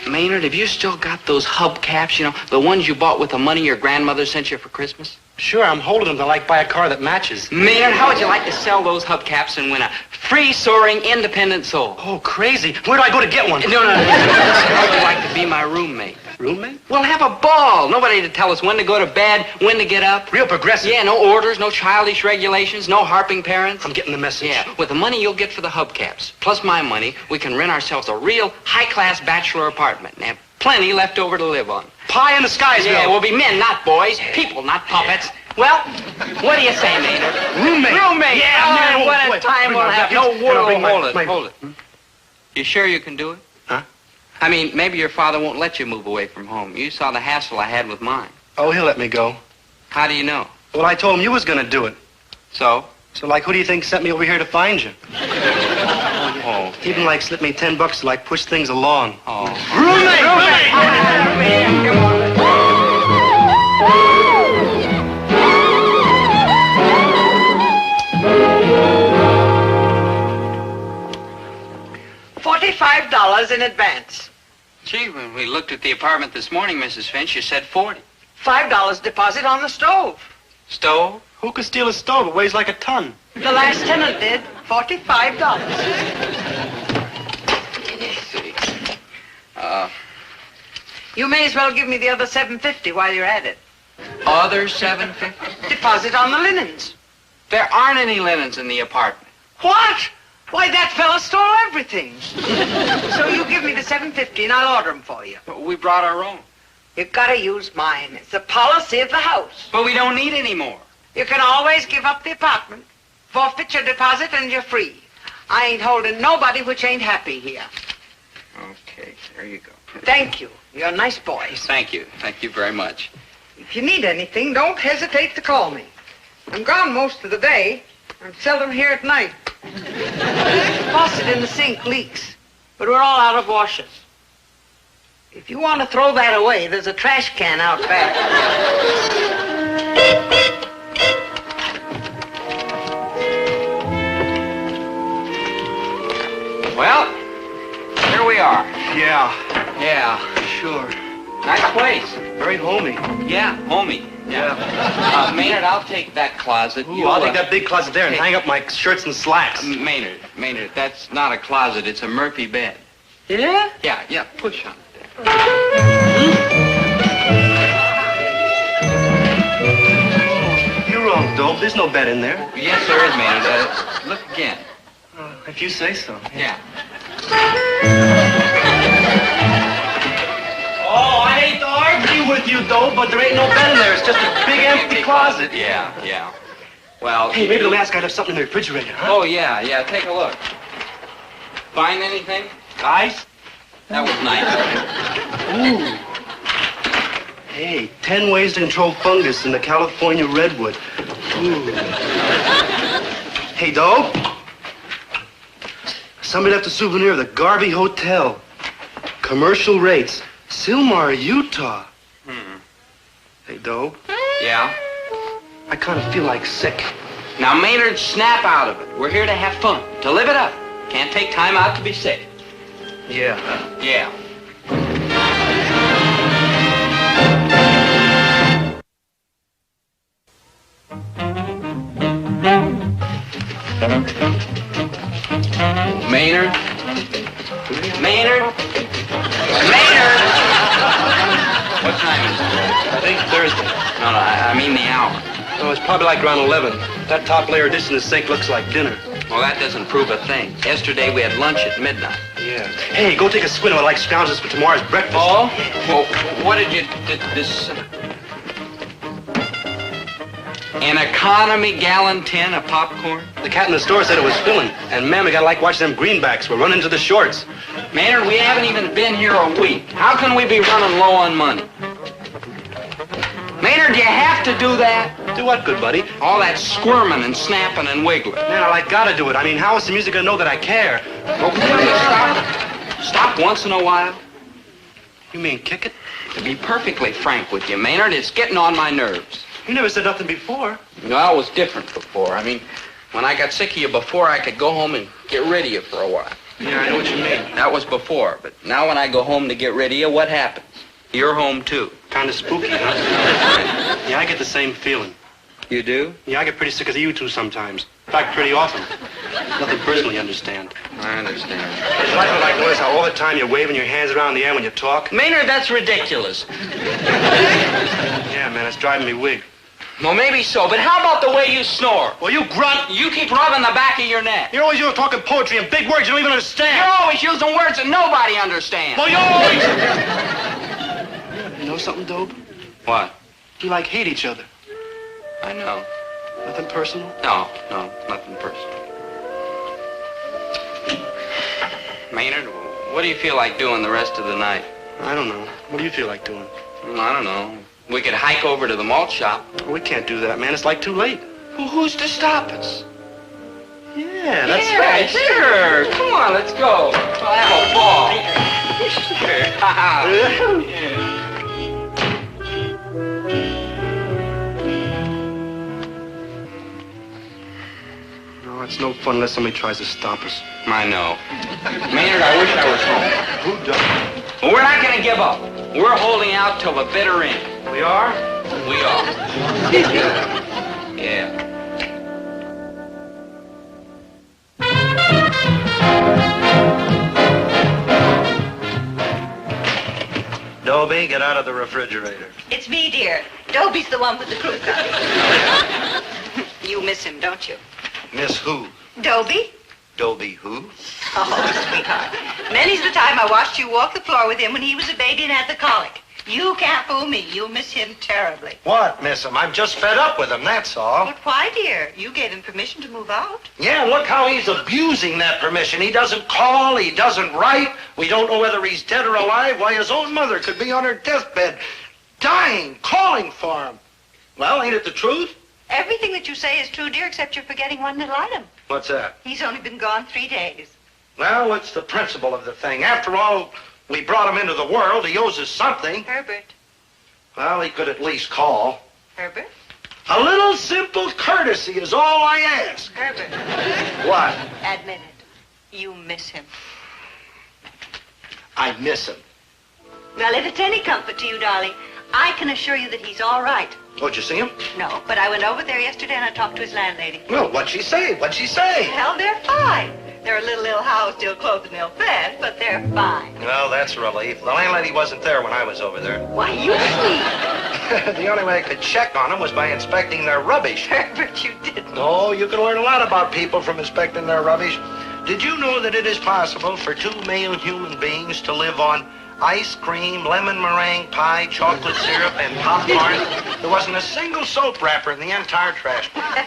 Maynard, have you still got those hubcaps, you know, the ones you bought with the money your grandmother sent you for Christmas? Sure, I'm holding them to like buy a car that matches. Maynard, how would you like to sell those hubcaps and win a free soaring independent soul? Oh, crazy. Where do I go to get one? No. How would you like to be my roommate? Roommate? We'll have a ball. Nobody to tell us when to go to bed, when to get up. Real progressive. Yeah, no orders, no childish regulations, no harping parents. I'm getting the message. Yeah, with the money you'll get for the hubcaps, plus my money, we can rent ourselves a real high-class bachelor apartment and have plenty left over to live on. Pie in the skies, Yeah, we'll be men, not boys. People, not puppets. Well, what do you say, Maynard? Roommate. Roommate. Yeah, oh, man. what a time we'll have. No, hold it. Hmm? You sure you can do it? Huh? I mean, maybe your father won't let you move away from home. You saw the hassle I had with mine. Oh, he'll let me go. How do you know? Well, I told him you was going to do it. So? So, like, who do you think sent me over here to find you? Oh. Even, like, slipped me $10 to, like, push things along. Oh. Roommate! $45 in advance. Gee, when we looked at the apartment this morning, Mrs. Finch, you said 40. $5 deposit on the stove. Stove? Who could steal a stove? It weighs like a ton. The last tenant did. $45. You may as well give me the other $7.50 while you're at it. Other $7.50? Deposit on the linens. There aren't any linens in the apartment. What? Why, that fella stole everything. So you give me the $7.50 and I'll order them for you. But we brought our own. You've got to use mine. It's the policy of the house. But we don't need any more. You can always give up the apartment, forfeit your deposit, and you're free. I ain't holding nobody which ain't happy here. Okay, there you go. Thank you. You're a nice boy. Thank you. Thank you very much. If you need anything, don't hesitate to call me. I'm gone most of the day. I'm seldom here at night. The faucet in the sink leaks, but we're all out of washers. If you want to throw that away, there's a trash can out back. Well, here we are. Yeah. Yeah. Sure. Nice place. Very homey. Yeah, homey. Yeah. Maynard, I'll take that closet. Ooh, I'll take that big closet there and hang up my shirts and slacks. Maynard, that's not a closet. It's a Murphy bed. Yeah? Yeah, push on it. You're wrong, Dope. There's no bed in there. Yes, there is, Maynard. Look again. If you say so. Yeah. Oh, I hate to argue with you, Dope, but there ain't no bed in there. It's just a big empty closet. Yeah. Well... Hey, maybe the last guy left something in the refrigerator, huh? Oh, yeah, take a look. Find anything? Guys? That was nice. Ooh. Hey, 10 ways to control fungus in the California redwood. Ooh. Hey, Dope. Somebody left a souvenir of the Garvey Hotel. Commercial rates. Sylmar, Utah. Hey, Dope. Yeah? I kind of feel like sick. Now, Maynard, snap out of it. We're here to have fun, to live it up. Can't take time out to be sick. Yeah. Yeah. Maynard? Maynard? Maynard! What time is it? I think Thursday. No, I mean the hour. Oh, it's probably like around 11. That top layer dish in the sink looks like dinner. Well, that doesn't prove a thing. Yesterday we had lunch at midnight. Yeah. Hey, go take a swim of like scrounges for tomorrow's breakfast. Oh? Well, what did you... this... An economy gallon tin of popcorn? The cat in the store said it was filling. And, man, we gotta like watch them greenbacks. We're running to the shorts. Maynard, we haven't even been here a week. How can we be running low on money? Maynard, do you have to do that? Do what, good buddy? All that squirming and snapping and wiggling. Man, I gotta do it. I mean, how is the music gonna know that I care? Well, will you stop once in a while? You mean kick it? To be perfectly frank with you, Maynard, it's getting on my nerves. You never said nothing before. Well, it was different before. I mean, when I got sick of you before, I could go home and get rid of you for a while. Yeah, I know what you mean. That was before, but now when I go home to get rid of you, what happens? You're home, too. Kind of spooky, huh? Yeah, I get the same feeling. You do? Yeah, I get pretty sick of you two sometimes. In fact, pretty often. Nothing personally, understand. I understand. It's like notice how all the time you're waving your hands around in the air when you talk. Maynard, that's ridiculous. Yeah, man, it's driving me wig. Well, maybe so, but how about the way you snore? Well, you grunt. You keep rubbing the back of your neck. You're always talking poetry and big words you don't even understand. You're always using words that nobody understands. Well, you're always... You know something, Dobe? What? You like hate each other. I know. Nothing personal? No, nothing personal. Maynard, what do you feel like doing the rest of the night? I don't know. What do you feel like doing? I don't know. We could hike over to the malt shop. Well, we can't do that, man. It's like too late. Well, who's to stop us? Yeah, that's right. Sure. Come on, let's go. We'll have a ball. Sure. Yeah. No, it's no fun unless somebody tries to stop us. I know. Maynard, I wish I was home. Who doesn't? Well, we're not going to give up. We're holding out till the bitter end. We are? We are. Yeah. Dobie, get out of the refrigerator. It's me, dear. Dobie's the one with the crew cut. You miss him, don't you? Miss who? Dobie? Dobie who? Oh, sweetheart. Many's the time I watched you walk the floor with him when he was a baby and had the colic. You can't fool me. You miss him terribly. What, miss him? I'm just fed up with him, that's all. But why, dear? You gave him permission to move out. Yeah, look how he's abusing that permission. He doesn't call, he doesn't write. We don't know whether he's dead or alive. Why, his own mother could be on her deathbed, dying, calling for him. Well, ain't it the truth? Everything that you say is true, dear, except you're forgetting one little item. What's that? He's only been gone 3 days. Well, it's the principle of the thing. After all, we brought him into the world. He owes us something. Herbert. Well, he could at least call. Herbert? A little simple courtesy is all I ask. Herbert. What? Admit it. You miss him. I miss him. Well, if it's any comfort to you, darling, I can assure you that he's all right. Oh, did you see him? No, but I went over there yesterday and I talked to his landlady. Well, what'd she say? What'd she say? Well, they're fine. They're a little ill-housed, ill-clothed, and ill-fed, but they're fine. Well, that's a relief. The landlady wasn't there when I was over there. Why, you sweet. The only way I could check on them was by inspecting their rubbish. Herbert, you didn't. Oh, you can learn a lot about people from inspecting their rubbish. Did you know that it is possible for 2 male human beings to live on Ice cream, lemon meringue pie, chocolate syrup, and popcorn. There wasn't a single soap wrapper in the entire trash can.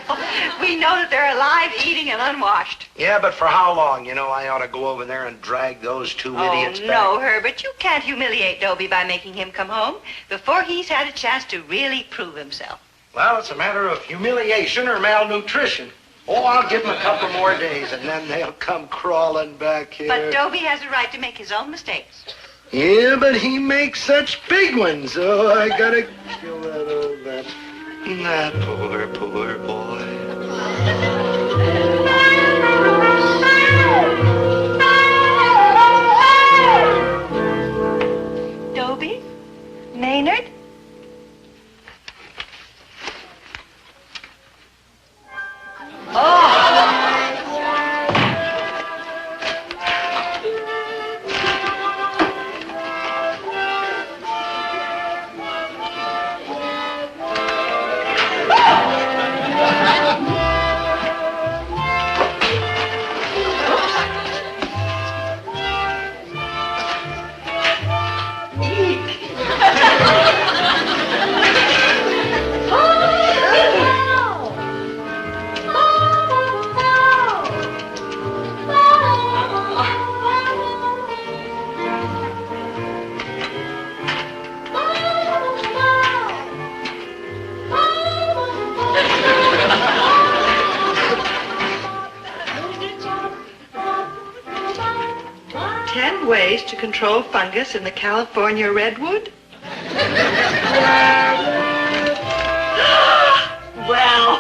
We know that they're alive, eating, and unwashed. Yeah, but for how long? You know, I ought to go over there and drag those two idiots back. No, Herbert, you can't humiliate Dobie by making him come home before he's had a chance to really prove himself. Well, it's a matter of humiliation or malnutrition. Oh, I'll give them a couple more days, and then they'll come crawling back here. But Dobie has a right to make his own mistakes. Yeah, but he makes such big ones, so I gotta kill that old man. That poor boy. Dobie? Maynard? Ways to control fungus in the California redwood? Well.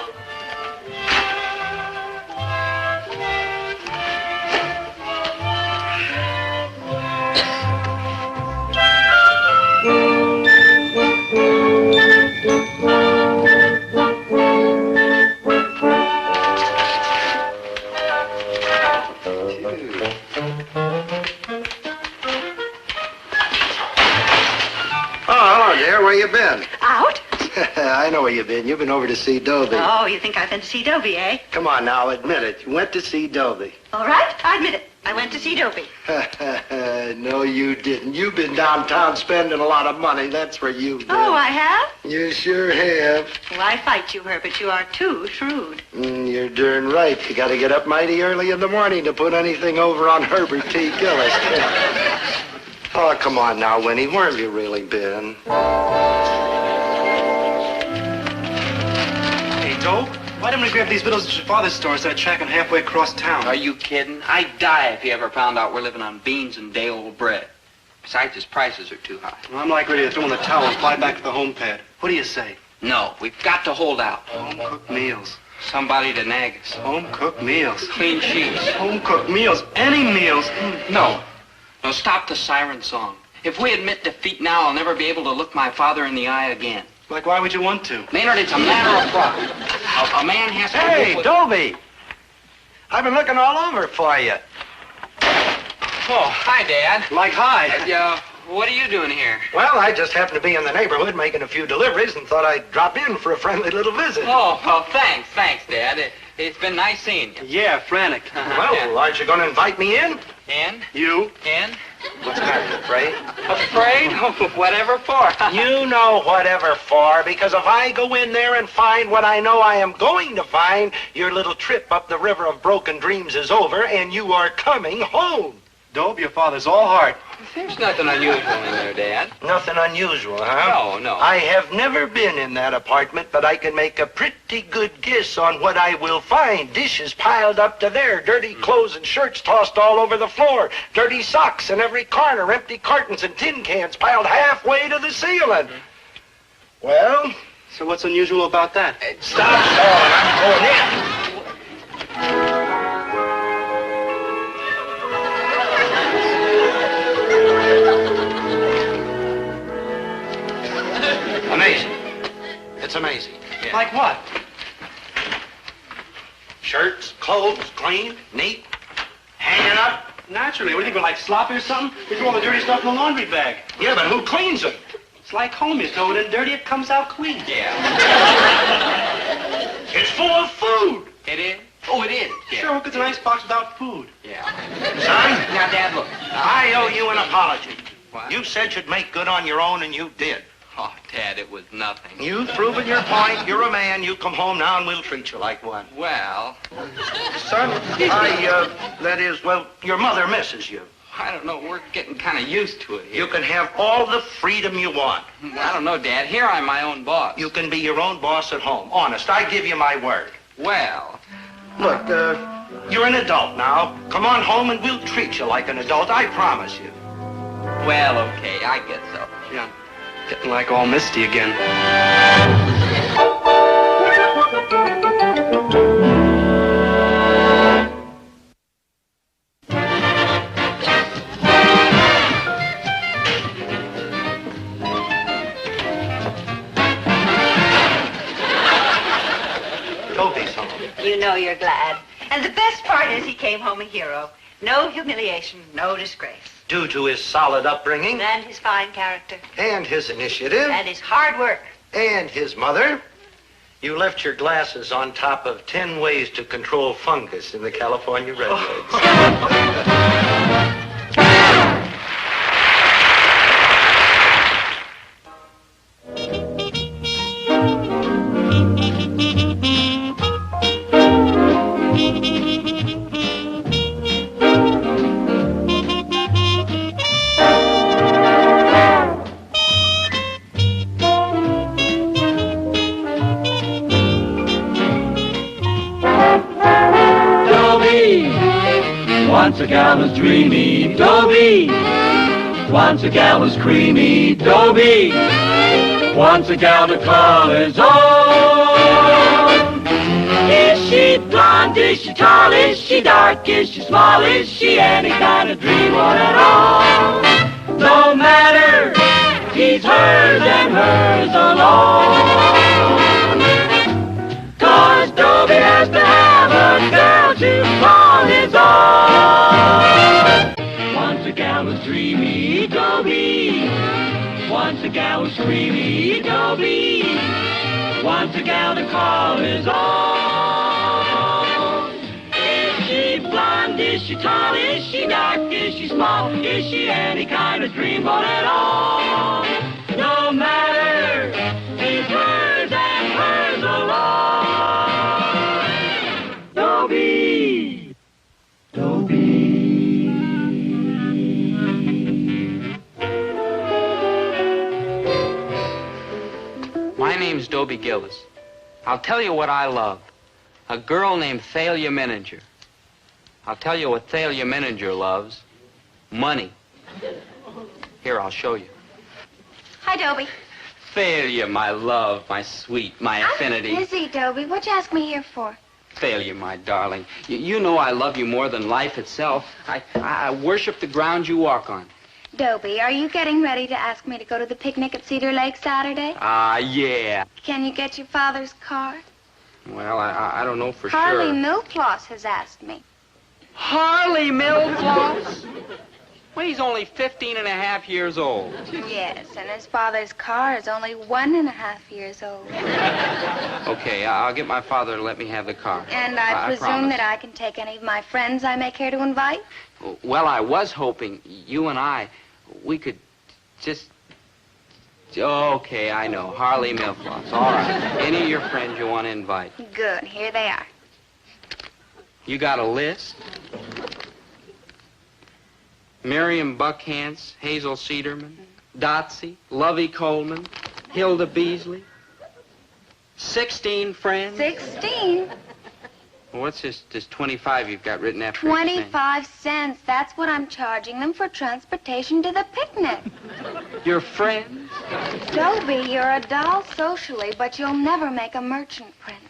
Where you been? Out? I know where you've been. You've been over to see Dobie. Oh, you think I've been to see Dobie, eh? Come on now, admit it. You went to see Dobie. All right, I admit it. I went to see Dobie. No, you didn't. You've been downtown spending a lot of money. That's where you've been. Oh, I have? You sure have. Well, I fight you, Herbert. You are too shrewd. You're darn right. You got to get up mighty early in the morning to put anything over on Herbert T. Gillis. Oh, come on now, Winnie. Where have you really been? Hey, Doe, why didn't we grab these vittles at your father's store instead of tracking halfway across town? Are you kidding? I'd die if he ever found out we're living on beans and day-old bread. Besides, his prices are too high. Well, I'm like ready to throw in the towel and fly back to the home pad. What do you say? No, we've got to hold out. Home-cooked meals. Somebody to nag us. Home-cooked meals. Clean sheets. Home-cooked meals. Any meals. No. No, stop the siren song. If we admit defeat now, I'll never be able to look my father in the eye again. Like, why would you want to? Maynard, it's a matter of pride. A man has to... Hey, Dobie! I've been looking all over for you. Oh, hi, Dad. Like, hi. What are you doing here? Well, I just happened to be in the neighborhood making a few deliveries and thought I'd drop in for a friendly little visit. Oh, well, thanks, Dad. It's been nice seeing you. Yeah, frantic. Well, aren't you going to invite me in? And? You? And? What's the matter, afraid? Afraid? Oh, whatever for. You know whatever for, because if I go in there and find what I know I am going to find, your little trip up the river of broken dreams is over, and you are coming home. Dobe, your father's all heart. There's nothing unusual in there, Dad. Nothing unusual, huh? No. I have never been in that apartment, but I can make a pretty good guess on what I will find. Dishes piled up to there, dirty clothes and shirts tossed all over the floor, dirty socks in every corner, empty cartons and tin cans piled halfway to the ceiling. Well? So what's unusual about that? Stop stalling. I'm going in. Amazing. It's amazing. Yeah. Like what? Shirts, clothes, clean, neat, hanging up. Naturally. What do you think, we're like sloppy or something? We throw all the dirty stuff in the laundry bag. Yeah, but who cleans them? It's like home. You throw it in dirty, it comes out clean. Yeah. It's full of food. It is? Oh, it is. Yeah. Sure, look, it's an icebox without food. Yeah. Son? Now, Dad, look. I owe you an apology. What? You said you'd make good on your own, and you did. Oh, Dad, it was nothing. You've proven your point. You're a man. You come home now, and we'll treat you like one. Well... Son, that is, well, your mother misses you. I don't know. We're getting kind of used to it here. You can have all the freedom you want. I don't know, Dad. Here I'm my own boss. You can be your own boss at home. Honest, I give you my word. Well... Look, you're an adult now. Come on home and we'll treat you like an adult, I promise you. Well, okay, I guess so. Yeah, getting like all misty again. Dobie's home. You know you're glad. And the best part is he came home a hero. No humiliation, no disgrace. Due to his solid upbringing. And his fine character. And his initiative. And his hard work. And his mother. You left your glasses on top of 10 ways to control fungus in the California redwoods. Once a gal was dreamy, Dobie. Once a gal was creamy, Dobie. Once a gal to call his own. Is she blonde? Is she tall? Is she dark? Is she small? Is she any kind of dreamboat at all? No matter, he's hers and hers alone. 'Cause Dobie has to have a girl to call his own. Once a gal was dreamy, Dobie. Once a gal was creamy, Dobie. Once a gal to call his own. Is she blonde? Is she tall? Is she dark? Is she small? Is she any kind of dreamboat at all? No matter, he's hers and hers alone. Dobie. Dobie. My name's Dobie Gillis. I'll tell you what I love. A girl named Thalia Menninger. I'll tell you what Thalia Menninger loves. Money. Here, I'll show you. Hi, Dobie. Thalia, my love, my sweet, my affinity. I'm busy, Dobie. What'd you ask me here for? Thalia, my darling. You know I love you more than life itself. I worship the ground you walk on. Dobie, are you getting ready to ask me to go to the picnic at Cedar Lake Saturday? Yeah. Can you get your father's car? Well, I don't know for Harley sure. Milcloss has asked me. Harley Milcloss? Well, he's only 15 and a half years old. Yes, and his father's car is only 1.5 years old. Okay, I'll get my father to let me have the car. And I presume promise. that I can take any of my friends I may care to invite? Well, I was hoping you and we could just... Okay, I know. Harley Milcloss. All right. Any of your friends you want to invite. Good. Here they are. You got a list? Miriam Buckhantz, Hazel Cederman, Dotsy, Lovey Coleman, Hilda Beasley. 16 friends? 16? Well, what's this 25 you've got written after each name? 25 cents. That's what I'm charging them for transportation to the picnic. Your friends? Dobie, you're a doll socially, but you'll never make a merchant prince.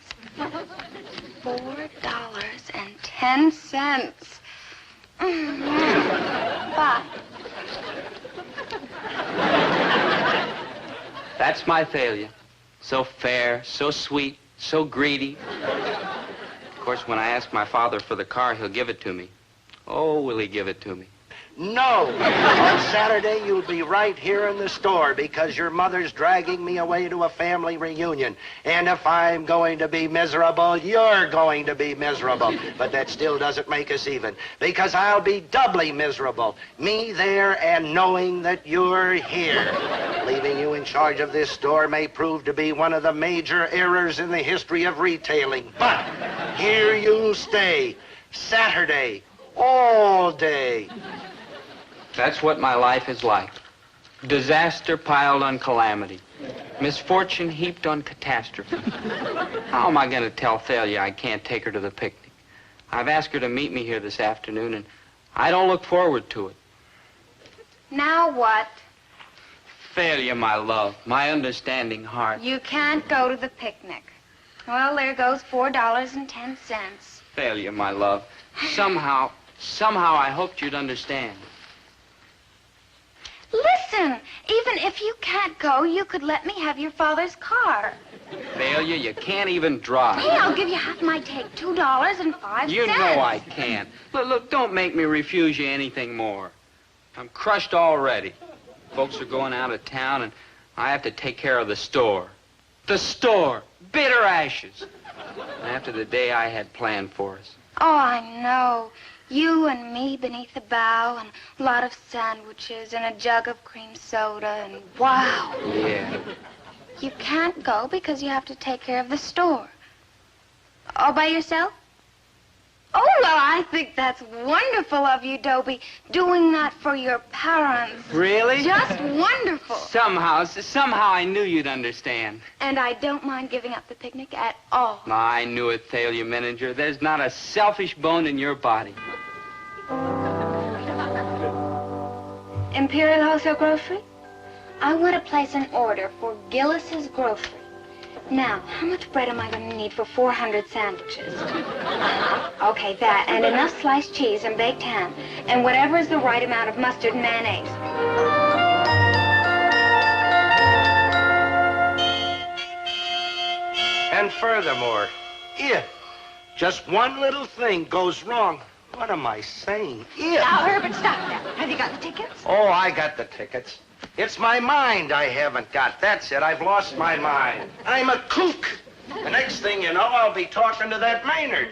$4.10. Bye. That's my Thalia. So fair, so sweet, so greedy. Of course, when I ask my father for the car, he'll give it to me. Oh, will he give it to me? No. On Saturday, you'll be right here in the store because your mother's dragging me away to a family reunion. And if I'm going to be miserable, you're going to be miserable. But that still doesn't make us even because I'll be doubly miserable. Me there and knowing that you're here. Leaving you in charge of this store may prove to be one of the major errors in the history of retailing. But here you'll stay. Saturday. All day. That's what my life is like. Disaster piled on calamity. Misfortune heaped on catastrophe. How am I going to tell Thalia I can't take her to the picnic? I've asked her to meet me here this afternoon, and I don't look forward to it. Now what? Thalia, my love, my understanding heart. You can't go to the picnic. Well, there goes $4.10. Thalia, my love, somehow I hoped you'd understand. Listen, even if you can't go, you could let me have your father's car. Thalia, you can't even drive. Hey, I'll give you half my take, $2.05. You know I can't. Look, don't make me refuse you anything more. I'm crushed already. Folks are going out of town, and I have to take care of the store. The store! Bitter ashes! And after the day I had planned for us. Oh, I know. You and me beneath the bough, and a lot of sandwiches, and a jug of cream soda, and wow. Yeah. You can't go because you have to take care of the store. All by yourself? Oh, well, I think that's wonderful of you, Dobie, doing that for your parents. Really? Just wonderful. Somehow I knew you'd understand. And I don't mind giving up the picnic at all. I knew it, Thalia Mininger. There's not a selfish bone in your body. Imperial Wholesale Grocery? I want to place an order for Gillis's Grocery. Now, how much bread am I going to need for 400 sandwiches? Okay, that, and enough sliced cheese and baked ham, and whatever is the right amount of mustard and mayonnaise. And furthermore, if just one little thing goes wrong, what am I saying? If... Now, Herbert, stop that. Have you got the tickets? Oh, I got the tickets. It's my mind I haven't got. That's it. I've lost my mind. I'm a kook. The next thing you know, I'll be talking to that Maynard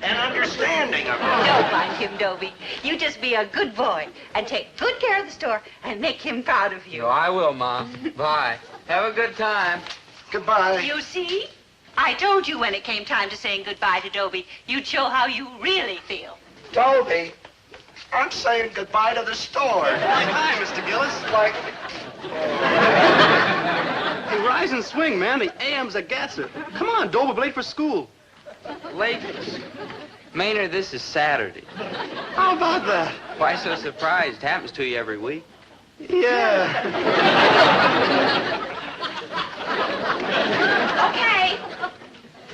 and understanding him. Don't mind him, Dobie. You just be a good boy and take good care of the store and make him proud of you. Oh, I will, Mom. Bye. Have a good time. Goodbye. You see? I told you when it came time to saying goodbye to Dobie, you'd show how you really feel. Dobie, I'm saying goodbye to the store. Hi, Mr. Gillis. Like... Hey, rise and swing, man. The AM's a gasser. Come on, Dobie, we're late for school. Late? Maynard, this is Saturday. How about that? Why so surprised? Happens to you every week. Yeah. Okay.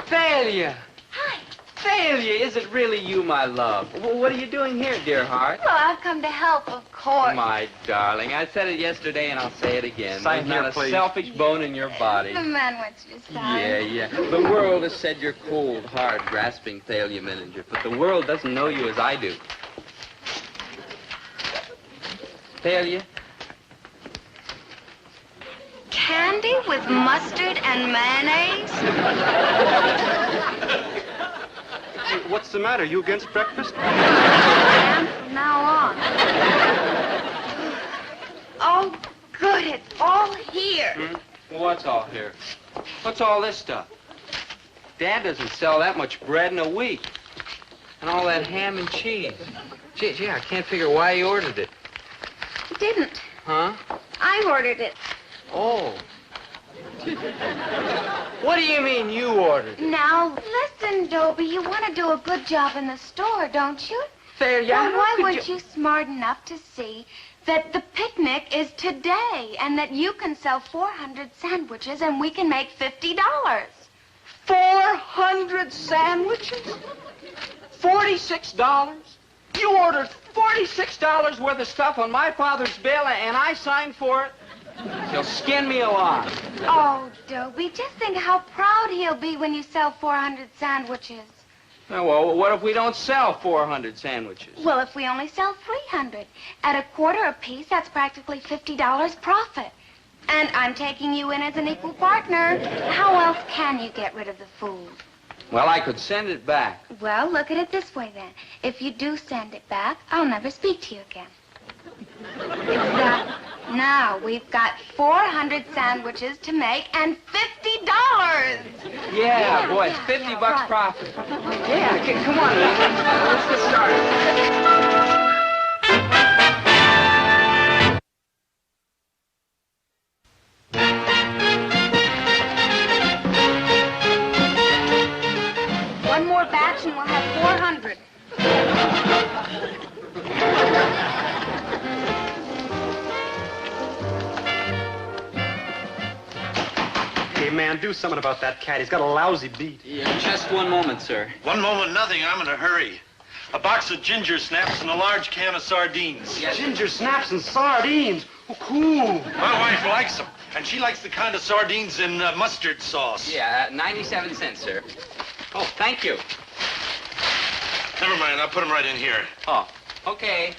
Thalia! Hi. Thalia, is it really you, my love? What are you doing here, dear heart? Well, I've come to help, of course. My darling, I said it yesterday and I'll say it again. Sign There's here, not a please. selfish bone in your body. The man wants you to sign. Yeah. The world has said you're cold, hard, grasping Thalia Mininger, but the world doesn't know you as I do. Thalia? Candy with mustard and mayonnaise? What's the matter? You against breakfast? And from now on. Oh, good. It's all here. What's all here? What's all this stuff? Dad doesn't sell that much bread in a week. And all that ham and cheese. Gee, I can't figure why he ordered it. He didn't. Huh? I ordered it. Oh. What do you mean you ordered it? Now, listen, Dobie, you want to do a good job in the store, don't you? Thalia, Well, why how could weren't you smart enough to see that the picnic is today and that you can sell 400 sandwiches and we can make $50? 400 sandwiches? $46? You ordered $46 worth of stuff on my father's bill and I signed for it? He'll skin me alive. Oh, Dobie, just think how proud he'll be when you sell 400 sandwiches. Oh, well, what if we don't sell 400 sandwiches? Well, if we only sell 300, at a quarter apiece, that's practically $50 profit. And I'm taking you in as an equal partner. How else can you get rid of the food? Well, I could send it back. Well, look at it this way, then. If you do send it back, I'll never speak to you again. Exactly. Now, we've got 400 sandwiches to make and $50. Yeah, boy, it's 50 bucks right. profit. Yeah, come on, let's get started. One more batch and we'll have 400. Hey, man, do something about that cat. He's got a lousy beat. Yeah, just one moment, sir. One moment, nothing. I'm in a hurry. A box of ginger snaps and a large can of sardines. Yes. Ginger snaps and sardines. Oh, cool. My wife likes them, and she likes the kind of sardines in mustard sauce. Yeah, 97 cents, sir. Oh, thank you. Never mind, I'll put them right in here. Oh, okay.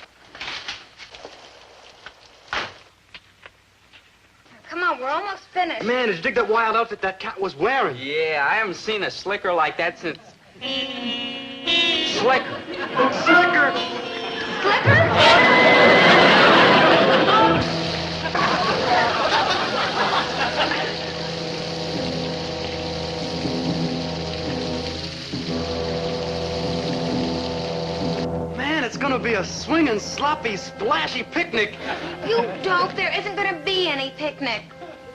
Come on, we're almost finished. Man, did you dig that wild outfit that cat was wearing? Yeah, I haven't seen a slicker like that since... Slicker. Slicker! Man, it's gonna be a swinging, sloppy, splashy picnic. You dope, there isn't going to be any picnic.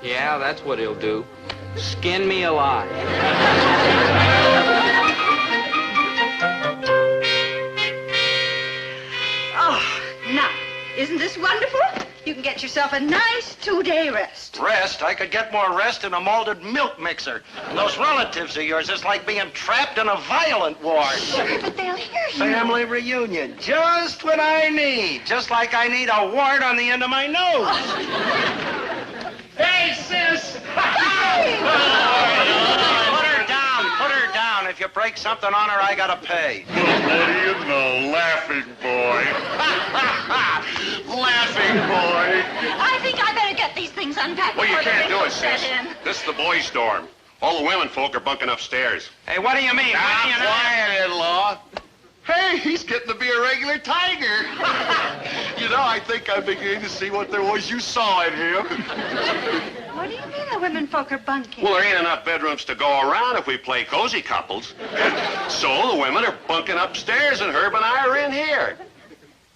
Yeah, that's what he'll do. Skin me alive. Oh, now, isn't this wonderful? You can get yourself a nice 2-day rest. Rest? I could get more rest in a malted milk mixer. And those relatives of yours, it's like being trapped in a violent ward. Sure, but they'll hear you. Family reunion. Just what I need. Just like I need a wart on the end of my nose. Hey, sis! Put her down. If you break something on her, I gotta pay. Well, what do you know, laughing boy. Laughing boy. I think I better get these things unpacked. Well, you before the can't do it, wrinkles set sis. in. This is the boys' dorm. All the women folk are bunking upstairs. Hey, what do you mean? Now, quiet, in-law. Hey, he's getting to be a regular tiger. You know, I think I'm beginning to see what there was you saw in him. What do you mean the women folk are bunking? Well, there ain't enough bedrooms to go around if we play cozy couples. So the women are bunking upstairs and Herb and I are in here.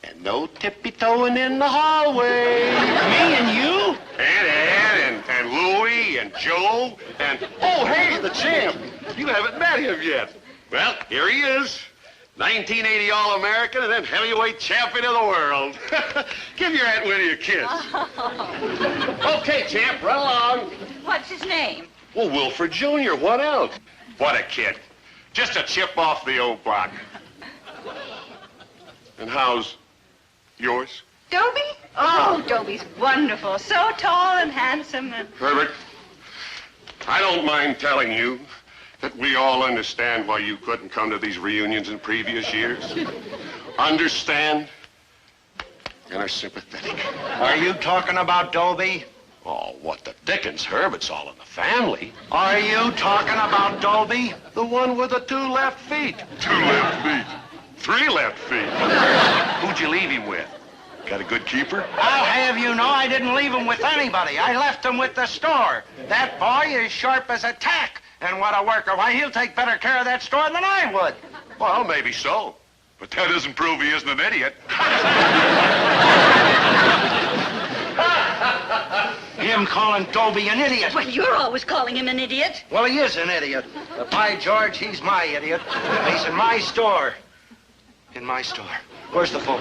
And no tippy-toeing in the hallway. Me and you? And Ed and Louie and Joe and... Oh, hey, the champ. You haven't met him yet. Well, here he is. 1980 All-American and then heavyweight champion of the world. Give your Aunt Winnie a kiss. Okay, champ, run along. What's his name? Well, Wilford Jr., what else? What a kid. Just a chip off the old block. And how's yours? Dobie? Oh, Dobie's wonderful. So tall and handsome. And... Herbert, I don't mind telling you that we all understand why you couldn't come to these reunions in previous years. Understand and are sympathetic. Are you talking about Dobie? Oh, what the dickens, Herb? It's all in the family. Are you talking about Dobie? The one with the 2 left feet. 2 left feet. 3 left feet. Who'd you leave him with? Got a good keeper? I'll have you know I didn't leave him with anybody. I left him with the store. That boy is sharp as a tack. And what a worker. Why, he'll take better care of that store than I would. Well, maybe so. But that doesn't prove he isn't an idiot. Him calling Dobie an idiot. Well, you're always calling him an idiot. Well, he is an idiot. But by George, he's my idiot. He's in my store. In my store. Where's the phone?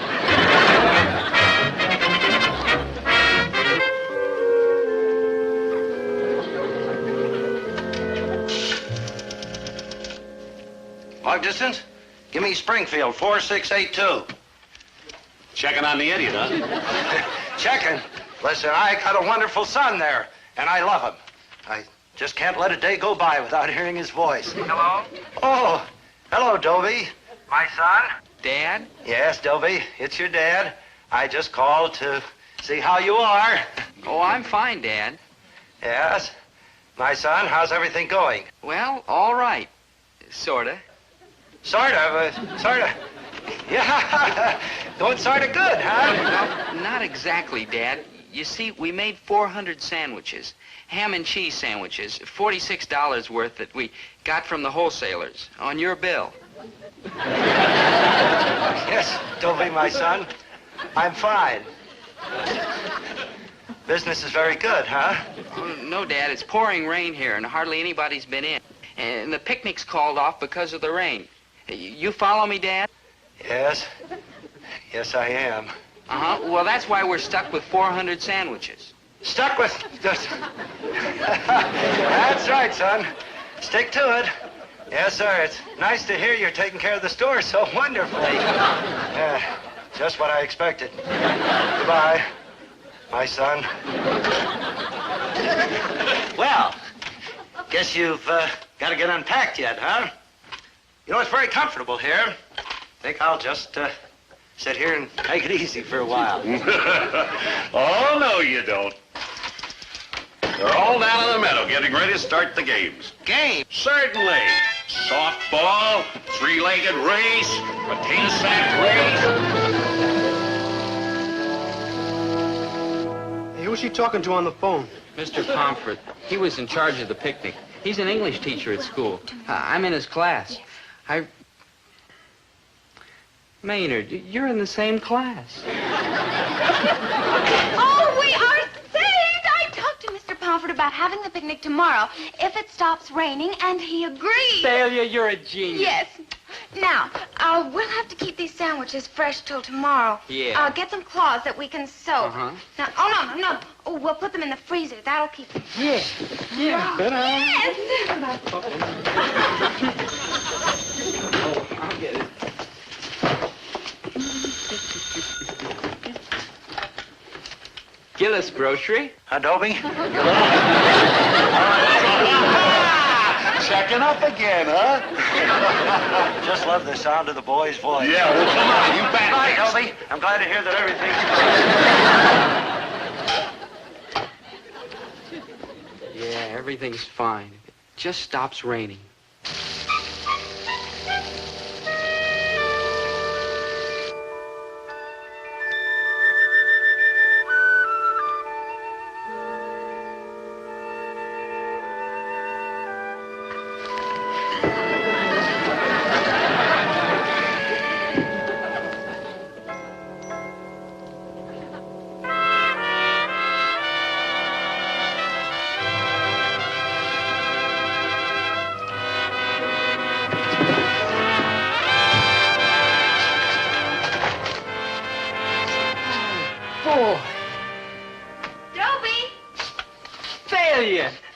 Long distance? Give me Springfield, 4682. Checking on the idiot, huh? Checking? Listen, I got a wonderful son there, and I love him. I just can't let a day go by without hearing his voice. Hello? Oh, hello, Hello, Dobie. My son? Dad? Yes, Dobie, it's your dad. I just called to see how you are. Oh, I'm fine, Dad. Yes? My son, how's everything going? Well, all right. Sorta. Sort of. Yeah, going sort of good, huh? Well, not exactly, Dad. You see, we made 400 sandwiches. Ham and cheese sandwiches, $46 worth that we got from the wholesalers on your bill. Yes, Dobie, my son. I'm fine. Business is very good, huh? Oh, no, Dad, it's pouring rain here and hardly anybody's been in. And the picnic's called off because of the rain. You follow me, Dad? Yes. Yes, I am. Uh-huh. Well, that's why we're stuck with 400 sandwiches. Stuck with... That's right, son. Stick to it. Yes, sir. It's nice to hear you're taking care of the store so wonderfully. Just what I expected. Goodbye, my son. Well, guess you've got to get unpacked yet, huh? You know, it's very comfortable here. Think I'll just sit here and take it easy for a while. Oh, no, you don't. They're all down in the meadow getting ready to start the games. Game? Certainly. Softball, three-legged race, potato sack race. Hey, who's she talking to on the phone? Mr. Pomfret. He was in charge of the picnic. He's an English teacher at school. I'm in his class. Maynard, you're in the same class. Oh, we are saved! I talked to Mr. Pomfret about having the picnic tomorrow if it stops raining, and he agreed. Thalia, you're a genius. Yes. Now, we'll have to keep these sandwiches fresh till tomorrow. Yeah. Get some cloths that we can soak. Uh-huh. Now, no. Oh, we'll put them in the freezer. That'll keep them. Yeah. Yes. Oh, I'll get it. Gillis Grocery. Dobie? Checking up again, huh? Just love the sound of the boy's voice. Yeah, well, come on, you bet. Hi, Dobie. I'm glad to hear that everything's... Yeah, everything's fine. It just stops raining.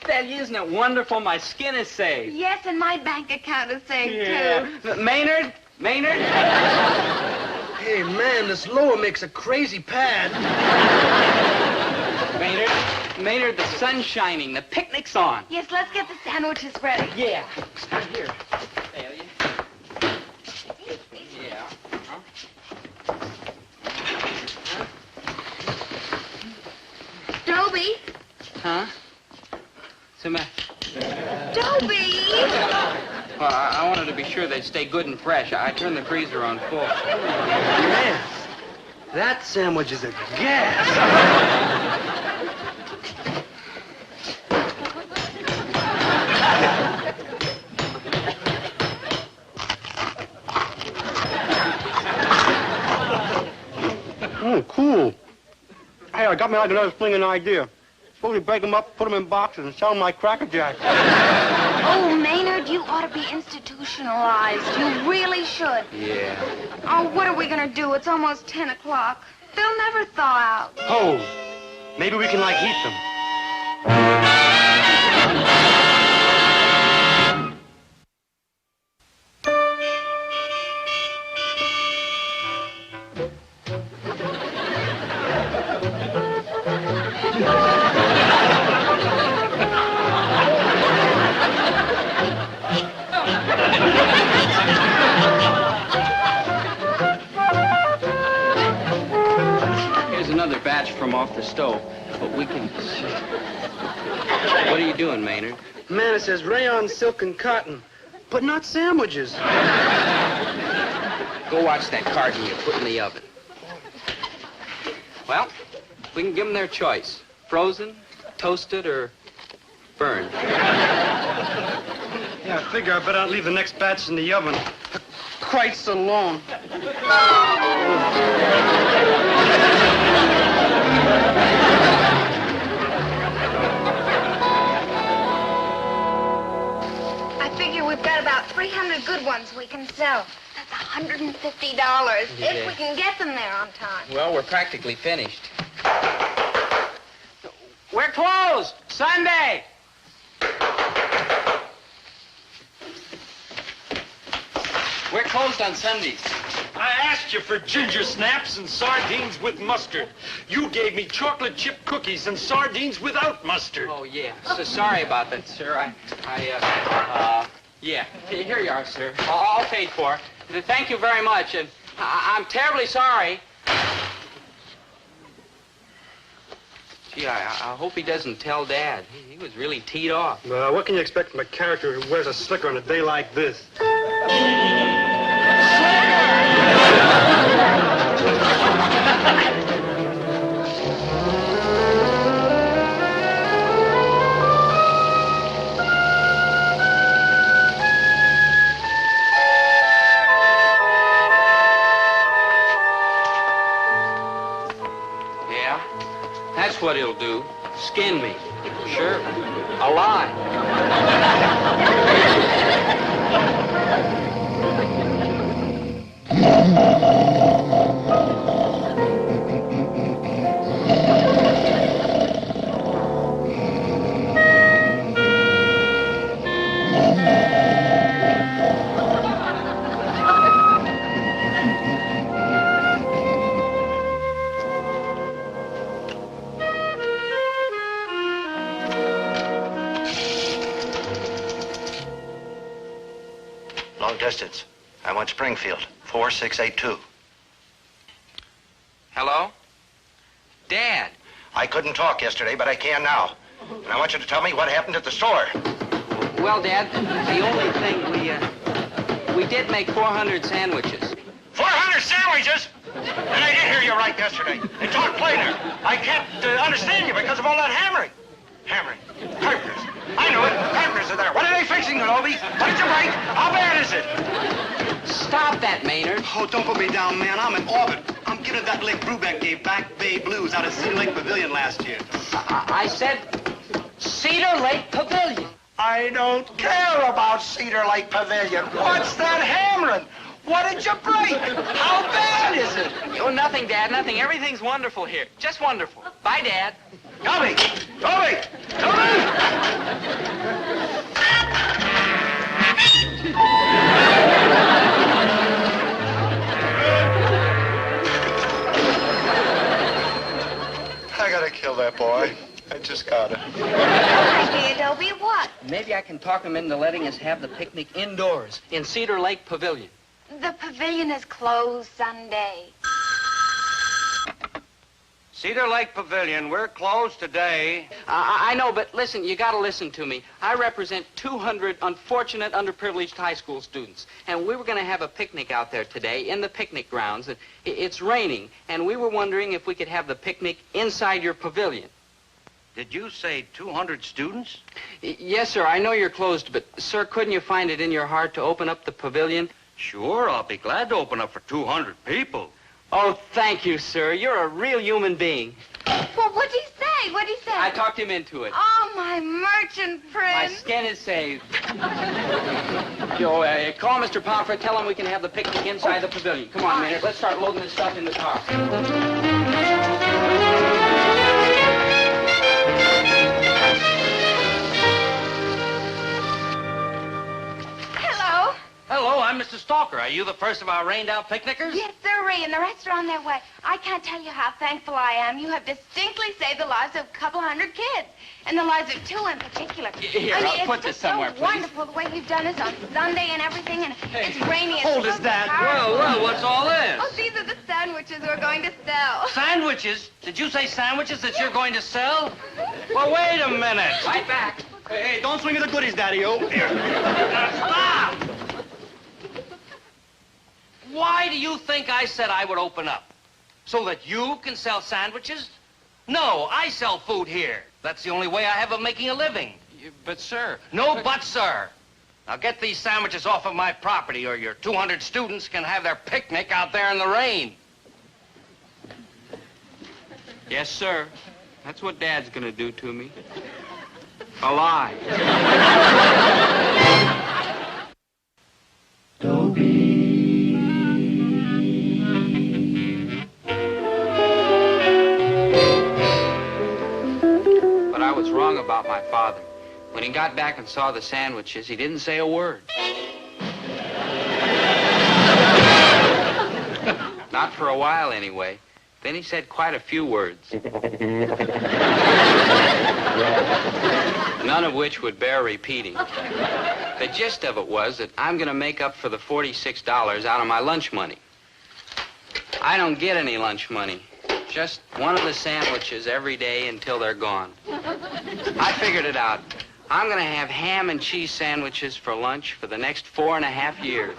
Thalia, isn't it wonderful? My skin is saved. Yes, and my bank account is saved, too. Maynard? Hey, man, this lower makes a crazy pad. Maynard, the sun's shining. The picnic's on. Yes, let's get the sandwiches ready. Yeah. Here, Thalia. Yeah. Dobie? Huh? Dobie! Well, I wanted to be sure they'd stay good and fresh. I turned the freezer on full. Man, that sandwich is a gas. Oh, cool. Hey, I got me another splinging idea. Suppose we break them up, put them in boxes, and sell them like Cracker Jacks. Oh, Maynard, you ought to be institutionalized. You really should. Yeah. Oh, what are we going to do? It's almost 10 o'clock. They'll never thaw out. Oh, maybe we can, like, heat them. off the stove. But we can... What are you doing, Maynard? Man, it says rayon, silk, and cotton, but not sandwiches. Go watch that carton you put in the oven. Well, we can give them their choice. Frozen, toasted, or burned. Yeah, I figure I better not leave the next batch in the oven quite so long. I figure we've got about 300 good ones we can sell. That's $150 if we can get them there on time. Well, we're practically finished. We're closed Sunday. We're closed on Sundays. I asked you for ginger snaps and sardines with mustard. You gave me chocolate chip cookies and sardines without mustard. Oh, yeah. So sorry about that, sir. Yeah. Here you are, sir. All paid for. Thank you very much, and I'm terribly sorry. Gee, I hope he doesn't tell Dad. He was really teed off. Well, what can you expect from a character who wears a slicker on a day like this? Yeah? That's what he'll do. Skin me. Sure. Alive. Long distance. I want Springfield. 4682. Hello? Dad. I couldn't talk yesterday, but I can now. And I want you to tell me what happened at the store. Well, Dad, the only thing we did make 400 sandwiches. 400 sandwiches? And I did hear you right yesterday. And talk plainer. I can't understand you because of all that hammering. Hammering. Carpenters. I know it. Carpenters are there. What are they fixing, Dobie? What did you break? How bad is it? Stop that, Maynard. Oh, don't put me down, man. I'm in orbit. I'm giving it that lick Brubeck gave Back Bay Blues out of Cedar Lake Pavilion last year. I said Cedar Lake Pavilion. I don't care about Cedar Lake Pavilion. What's that hammering? What did you break? How bad is it? Oh, nothing, Dad, nothing. Everything's wonderful here. Just wonderful. Bye, Dad. Dobie! Dobie! Dobie! I gotta kill that boy. I just gotta. Idea, Dobie, what? Maybe I can talk him into letting us have the picnic indoors in Cedar Lake Pavilion. The pavilion is closed Sunday. Cedar Lake Pavilion, we're closed today. I know, but listen, you gotta listen to me. I represent 200 unfortunate, underprivileged high school students, and we were gonna have a picnic out there today in the picnic grounds. And it's raining, and we were wondering if we could have the picnic inside your pavilion. Did you say 200 students? Yes, sir, I know you're closed, but, sir, couldn't you find it in your heart to open up the pavilion? Sure, I'll be glad to open up for 200 people. Oh, thank you, sir. You're a real human being. Well, what'd he say? What'd he say? I talked him into it. Oh, my merchant My prince. skin is saved. Joe, call Mr. Pomfret. Tell him we can have the picnic inside the pavilion. Come on, Maynard. Let's start loading this stuff in the car. Hello. hello, I'm Mr. Stalker. Are you the first of our rained-out picnickers? Yes, sirree, and the rest are on their way. I can't tell you how thankful I am. You have distinctly saved the lives of a couple hundred kids, and the lives of 2 in particular. Here, I mean, I'll put this somewhere, It's so wonderful the way you've done this on Sunday and everything, and it's rainy. Hold it's us, Dad. powerful. Well, what's all this? Oh, these are the sandwiches we're going to sell. Sandwiches? Did you say sandwiches that you're going to sell? Well, wait a minute. Right back. Hey, don't swing at the goodies, Daddy-o. Here. Stop! Why do you think I said I would open up? So that you can sell sandwiches? No, I sell food here. That's the only way I have of making a living. But, sir... No but, sir. Now get these sandwiches off of my property or your 200 students can have their picnic out there in the rain. Yes, sir. That's what Dad's gonna do to me. Alive. But I was wrong about my father. When he got back and saw the sandwiches, he didn't say a word. Not for a while, anyway. Then he said quite a few words. None of which would bear repeating. The gist of it was that I'm going to make up for the $46 out of my lunch money. I don't get any lunch money. Just one of the sandwiches every day until they're gone. I figured it out. I'm going to have ham and cheese sandwiches for lunch for the next 4.5 years.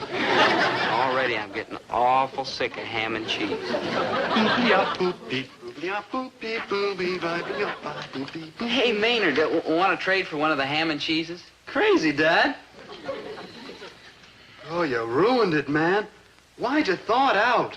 Already I'm getting awful sick of ham and cheese. Hey, Maynard, want to trade for one of the ham and cheeses? Crazy, Dad. Oh, you ruined it, man. Why'd you thaw it out?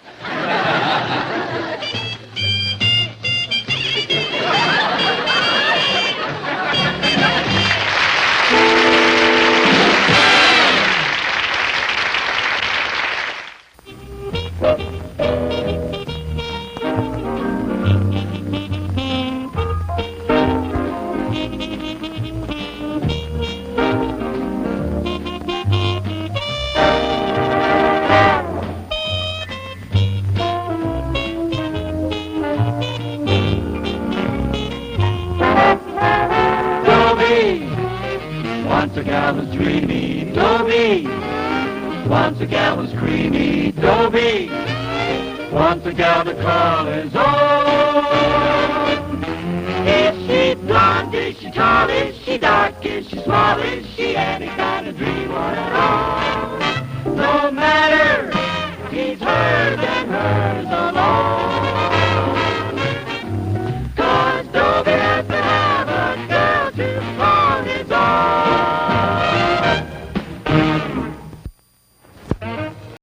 Once a gal was dreamy, Dobie. Once a gal was creamy, Dobie. Once a gal to call his own. Is she blonde? Is she tall? Is she dark? Is she small? Is she any kind?